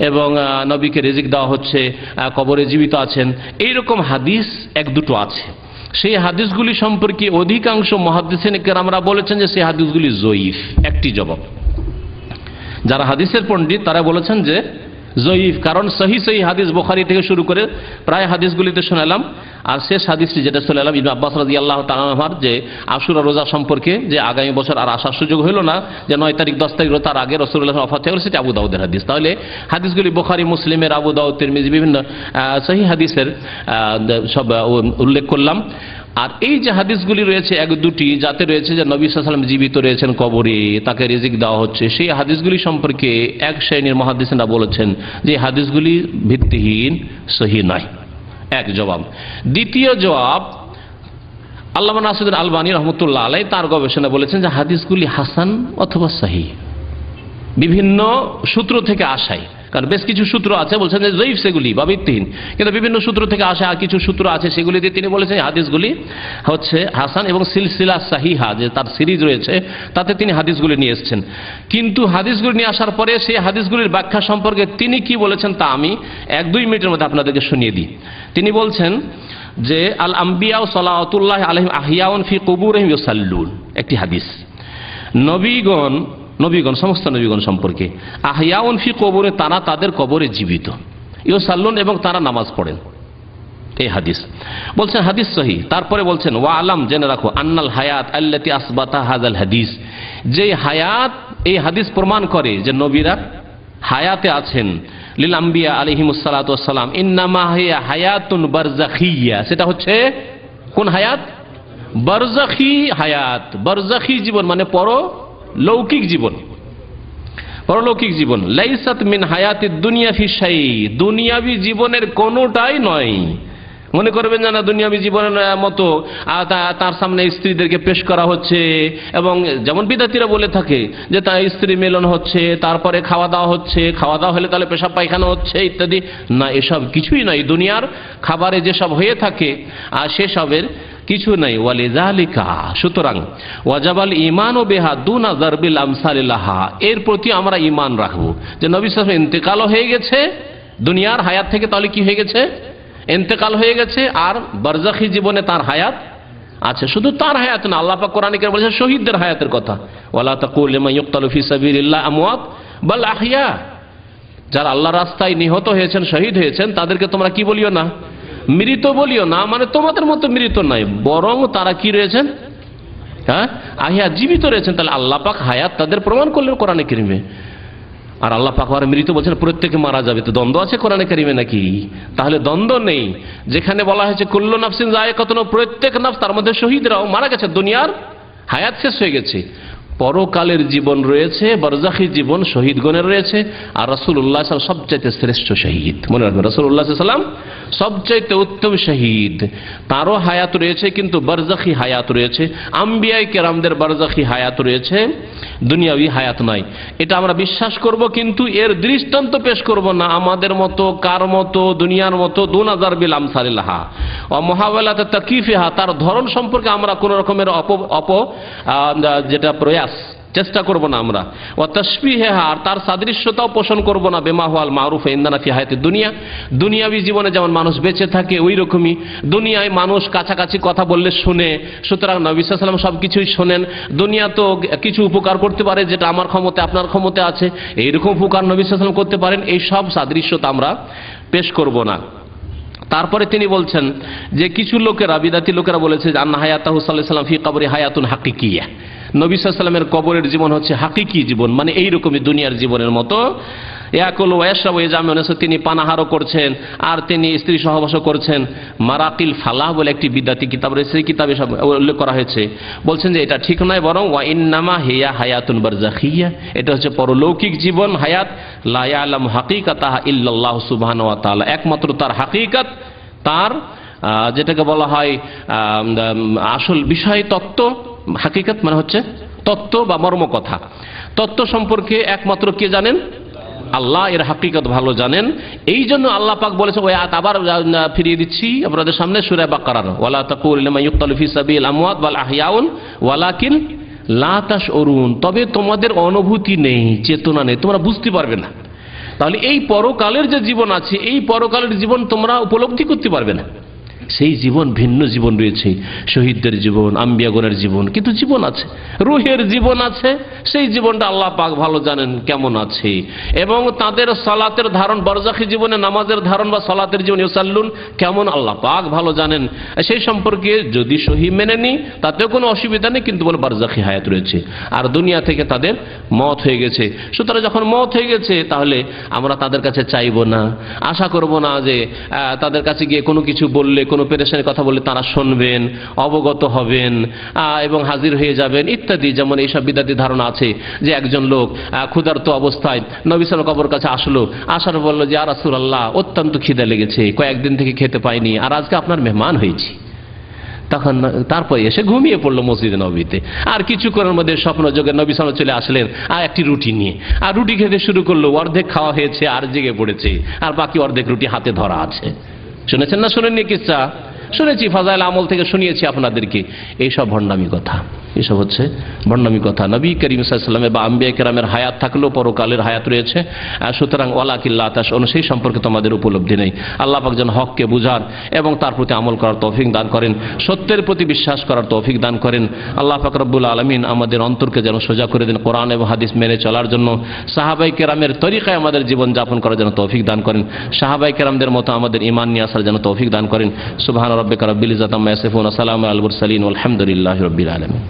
এবং নবীকে রিজিক দেওয়া হচ্ছে, কবরে জীবিত আছেন, এইরকম হাদিস এক দুটো আছে। সেই হাদিসগুলি সম্পর্কে অধিকাংশ মুহাদ্দিসিন কেরামরা বলেছেন যে সেই হাদিসগুলি জয়ীফ। একটি জবাব, যারা হাদিসের পণ্ডিত তারা বলেছেন যে জয়ীফ, কারণ সহি হাদিস বুখারী থেকে শুরু করে প্রায় হাদিসগুলিতে শোনালাম। আর শেষ হাদিসটি যেটা শোনালাম ইবনে আব্বাস রাদিয়াল্লাহু তাআলা আনহুর, যে আশুরা রোজা সম্পর্কে, যে আগামী বছর আর আসার সুযোগ হলো না, যে 9 তারিখ 10 তারিখ তার আগে রাসূলুল্লাহ ওয়াফাত হয়ে গেল, সেটা আবু দাউদের হাদিস। তাহলে হাদিসগুলি বুখারী, মুসলিমের, আবু দাউদ, তিরমিজি, বিভিন্ন সহি হাদিসের সব উল্লেখ করলাম। আর এই যে হাদিসগুলি রয়েছে এক দুটি, যাতে রয়েছে যে নবী সাল্লাল্লাহু আলাইহি ওয়াসাল্লাম জীবিত রয়েছেন, কবরে তাকে রিজিক দেওয়া হচ্ছে, সেই হাদিসগুলি সম্পর্কে এক শ্রেণীর মুহাদ্দিসিনরা বলেছেন যে হাদিসগুলি ভিত্তিহীন, সহিহ নয়। এক জবাব। দ্বিতীয় জবাব, আল্লামা নাসিরুদ্দিন আলবানী রহমতুল্লাহ আলাইহি তার গবেষণা বলেছেন যে হাদিসগুলি হাসান অথবা সহিহ, বিভিন্ন সূত্র থেকে আসায়। কারণ বেশ কিছু সূত্র আছে বলছেন যে জয়ীফ সেগুলি বা ভিত্তিহীন, কিন্তু বিভিন্ন সূত্র থেকে আসে। আর কিছু সূত্র আছে সেগুলি দিয়ে তিনি বলেছেন হাদিসগুলি হচ্ছে হাসান, এবং সিলসিলা সাহিহা যে তার সিরিজ রয়েছে তাতে তিনি হাদিসগুলি নিয়ে এসেছেন। কিন্তু হাদিসগুলি নিয়ে আসার পরে সেই হাদিসগুলির ব্যাখ্যা সম্পর্কে তিনি কি বলেছেন তা আমি 1-2 মিনিটের মধ্যে আপনাদেরকে শুনিয়ে দিই। তিনি বলছেন যে আল আম্বিয়া সালাওয়াতুল্লাহি আলাইহিম আহিয়াউন ফি কুবুরিহিম ইউসাল্লুন, একটি হাদিস, নবীগণ নবীগণ, সমস্ত নবীগণ সম্পর্কে। আহইয়াউন ফি কবরে, তারা তাদের কবরে জীবিত। ইউসাল্লুন, এবং তারা নামাজ পড়েন। এই হাদিস বলছেন হাদিস সহিহ। তারপরে বলছেন ওয়া আলাম, জেনে রাখো, আন্নাল হায়াত আল্লাতি আসবাতা হাযাল হাদিস, যে হায়াত, এই হাদিস প্রমাণ করে যে নবীরা হায়াতে আছেন। লিল আম্বিয়া আলাইহিমুস সালাতু ওয়াস সালাম ইন্নামা হিয়া হায়াতুন বারযাখিয়া, সেটা হচ্ছে কোন হায়াত? বারযাখি হায়াত। বারযাখি জীবন মানে পরলৌকিক জীবন, পরলৌকিক জীবন। লাইসাত মিন হায়াতিদ দুনিয়া ফি শাই, দুনিয়াবি জীবনের কোনটাই নয়। মনে করবেন না দুনিয়াবি জীবনের মতো তার সামনে স্ত্রীদেরকে পেশ করা হচ্ছে, এবং যেমন বিদাতীরা বলে থাকে যে তার স্ত্রী মিলন হচ্ছে, তারপরে খাওয়া দাওয়া হচ্ছে, খাওয়া দাওয়া হলে তাহলে পেশাব পায়খানা হচ্ছে ইত্যাদি। না, এসব কিছুই নাই। দুনিয়ার খাবারে যেসব হয়ে থাকে আর সেসবের কিছু নাই। ওয়ালিযালিকা, সুতরাং ওয়াজাবাল ঈমানু বিহা দুনা যারবিল আমসালিলাহা, এর প্রতি আমরা ঈমান রাখবো যে নবী সাল্লাল্লাহু আলাইহি ওয়াসাল্লাম ইন্তেকাল হয়ে গেছে দুনিয়ার হায়াত থেকে, তাহলে কি হয়ে গেছে? ইন্তেকাল হয়ে গেছে। আর বারযাখি জীবনে তার হায়াত আছে। শুধু তার হায়াত না, আল্লাহ পাক কোরআনে কারিমে বলেছেন শহীদদের হায়াতের কথা। ওয়ালা তাকুল লিমান ইউকতালু ফি সাবিলিল্লাহ আমওয়াত বাল আহইয়া, যারা আল্লাহর রাস্তায় নিহত হয়েছেন, শহীদ হয়েছেন, তাদেরকে তোমরা কি বলিও না? মৃত বলিও না। মানে তোমাদের মতো মৃত নাই, বরং তারা কি রয়েছেন? হ্যাঁ, আহইয়া, জীবিত রয়েছেন। তাহলে আল্লাহ পাক হায়াত তাদের প্রমাণ করলেন কোরআনে কারিমে। আর আল্লাহ পাক আর মৃত বলছেন প্রত্যেকে মারা যাবে। তো দ্বন্দ্ব আছে কোরআনে কারিমে নাকি? তাহলে দ্বন্দ্ব নেই। যেখানে বলা হয়েছে কুল্লু নাফসিন যায়কাতুল মউত, প্রত্যেক নাফস, তার মধ্যে শহীদরাও মারা গেছে, দুনিয়ার হায়াত শেষ হয়ে গেছে। পরকালের জীবন রয়েছে, বারযাখি জীবন শহীদগণের রয়েছে। আর রাসূলুল্লাহ সাল্লাল্লাহু আলাইহি ওয়াসাল্লাম সবচাইতে শ্রেষ্ঠ শহীদ। মনে রাখবেন, রাসূলুল্লাহ সাল্লাল্লাহু আলাইহি ওয়াসাল্লাম সবচাইতে উত্তম শহীদ। তারও হায়াত রয়েছে, কিন্তু বারযাখি হায়াত রয়েছে। আম্বিয়ায়ে কেরামদের বারযাখি হায়াত রয়েছে, দুনিয়াবি হায়াত নাই। এটা আমরা বিশ্বাস করব, কিন্তু এর দৃষ্টান্ত পেশ করব না আমাদের মতো, কার মতো, দুনিয়ার মতো। দুনা যারবিল আমসালিলাহা ওয়া মুহাওয়ালাত তাকিফিহা, তার ধরন সম্পর্কে আমরা কোন রকমের যেটা প্রয়াস, চেষ্টা করব না আমরা। ওয়া তাশবিহা, আর তার সাদৃশ্যতাও পোষণ করব না। বিমা হুয়াল মারুফ ইনদানা ফি হায়াতিদ দুনিয়া, দুনিয়াবি জীবনে যেমন মানুষ বেঁচে থাকে ওই রকমই দুনিয়ায় মানুষ কাছাকাছি কথা বললে শুনে, সুতরাং নবী সাল্লাল্লাহু আলাইহি ওয়াসাল্লাম সবকিছুই শোনেন। দুনিয়া তো কিছু উপকার করতে পারে যেটা আমার ক্ষমতা আপনার ক্ষমতা আছে, এইরকম উপকার নবী সাল্লাল্লাহু আলাইহি ওয়াসাল্লাম করতে পারেন। এই সব সাদৃশ্যতা আমরা পেশ করব না। তারপরে তিনি বলছেন যে কিছু লোকেরা, বিদাতি লোকেরা বলেছে যে আন্না হায়াতাহু সাল্লাল্লাহু আলাইহি ওয়াসাল্লাম ফি কবরি হায়াতুন হাকিকিয়া, নবী সাল্লাল্লাহু আলাইহি ওয়াসাল্লামের কবরের জীবন হচ্ছে হাকিকি জীবন, মানে এইরকমই দুনিয়ার জীবনের মতো। ইয়াকুল ওয়া ইয়াশরাবু, তিনি পানাহারও করছেন আর তিনি স্ত্রী সহবাসও করছেন। মারাকিল ফালাহ বলে একটি বিদাতি কিতাব রয়েছে, সেই কিতাবে সব উল্লেখ করা হয়েছে। বলছেন যে এটা ঠিক নয়, বরং ওয়া ইন্নামা হিয়া হায়াতুন বারযাখিয়া, এটা হচ্ছে পরলৌকিক জীবন, হায়াত। লা ইয়ালামু হাকিকাতাহা ইল্লাল্লাহু সুবহানাহু ওয়া তাআলা, একমাত্র তার হাকিকাত, তার যেটাকে বলা হয় আসল বিষয় তত্ত্ব, হাকিকাত মানে হচ্ছে তত্ত্ব বা মর্ম কথা। তত্ত্ব সম্পর্কে একমাত্র কে জানেন? আল্লাহ এর হাকিকত ভালো জানেন। এই জন্য আল্লাহ পাক বলেছে, ওই আয়াত আবার ফিরিয়ে দিচ্ছি আপনাদের সামনে, সূরা বাকারার, ওয়ালা তাকুলু লিমান ইউকতালু ফি সাবিলিল আমওয়াত বাল আহইয়াউন ওয়ালাকিন লা তাশউরুন, তবে তোমাদের অনুভূতি নেই, চেতনা নেই, তোমরা বুঝতে পারবে না। তাহলে এই পরকালের যে জীবন আছে, এই পরকালের জীবন তোমরা উপলব্ধি করতে পারবে না। সেই জীবন ভিন্ন জীবন রয়েছে, শহীদদের জীবন, আম্বিয়াগণের জীবন, কিন্তু জীবন আছে, রূহের জীবন আছে। সেই জীবনটা আল্লাহ পাক ভালো জানেন কেমন আছে। এবং তাদের সালাতের ধারণ, বারযাখি জীবনে নামাজের ধারণ বা সালাতের জীবন ইউসাল্লুন কেমন আল্লাহ পাক ভালো জানেন। সেই সম্পর্কে যদি সহি মেনে নি তাতেও কোনো অসুবিধা নেই, কিন্তু বলে বারযাখি হায়াত রয়েছে আর দুনিয়া থেকে তাদের মওত হয়ে গেছে। সুতরাং যখন মওত হয়ে গেছে, তাহলে আমরা তাদের কাছে চাইব না, আশা করব না যে তাদের কাছে গিয়ে কোনো কিছু বললে, কোনো পেরেশানির কথা বললে তারা শুনবেন, অবগত হবেন এবং হাজির হয়ে যাবেন ইত্যাদি। যেমন এইসব বিদাতি ধারণা আছে যে একজন লোক ক্ষুধার্ত অবস্থায় নবী সাল্লাল্লাহু আলাইহি ওয়াসাল্লাম কবর কাছে আসলো, আসার বলল যে ইয়া রাসূলুল্লাহ, অত্যন্ত খিদে লেগেছে, কয়েকদিন থেকে খেতে পাইনি, আর আজকে আপনার মেহমান হয়েছি। তখন তারপরে এসে ঘুমিয়ে পড়লো মসজিদে নববীতে। আর কিছুক্ষণের মধ্যে স্বপ্ন যোগে নবী সাল্লাল্লাহু আলাইহি ওয়াসাল্লাম চলে আসলেন আর একটি রুটি নিয়ে, আর রুটি খেতে শুরু করলো। অর্ধেক খাওয়া হয়েছে আর জেগে পড়েছে, আর বাকি অর্ধেক রুটি হাতে ধরা আছে। শুনেছেন না শোনেননি কিসসা? শুনেছি, ফাজাইল আমল থেকে শুনিয়েছি আপনাদেরকে। এইসব ভণ্ডামি কথা। এসব হচ্ছে ভণ্ডামি কথা। নবী করিম সাল্লাল্লাহু আলাইহি ওয়াসাল্লামের বা আম্বিয়া কেরামের হায়াত থাকলেও পরকালের হায়াত রয়েছে, সুতরাং ওয়ালাকিল্লা তাশউরুন, সেই সম্পর্কে তোমাদের উপলব্ধি নেই। আল্লাহ পাক যেন হককে বুঝার এবং তার প্রতি আমল করার তৌফিক দান করেন, সত্যের প্রতি বিশ্বাস করার তৌফিক দান করেন। আল্লাহ পাক রব্বুল আলামিন আমাদের অন্তরকে যেন সোজা করে দেন কোরআন এবং হাদিস মেনে চলার জন্য, সাহাবায়ে কেরামের তরিকায় আমাদের জীবন যাপন করার জন্য তৌফিক দান করেন, সাহাবায়ে কেরামদের মতো আমাদের ঈমান নিয়ে আসার জন্য তৌফিক দান করেন। সুবহান রাব্বিকা রাব্বিল ইজ্জাতি আম্মা ইয়াসিফুন, ওয়া সালামুন আলাল মুরসালিন, ওয়ালহামদুলিল্লাহি রাব্বিল আলামিন।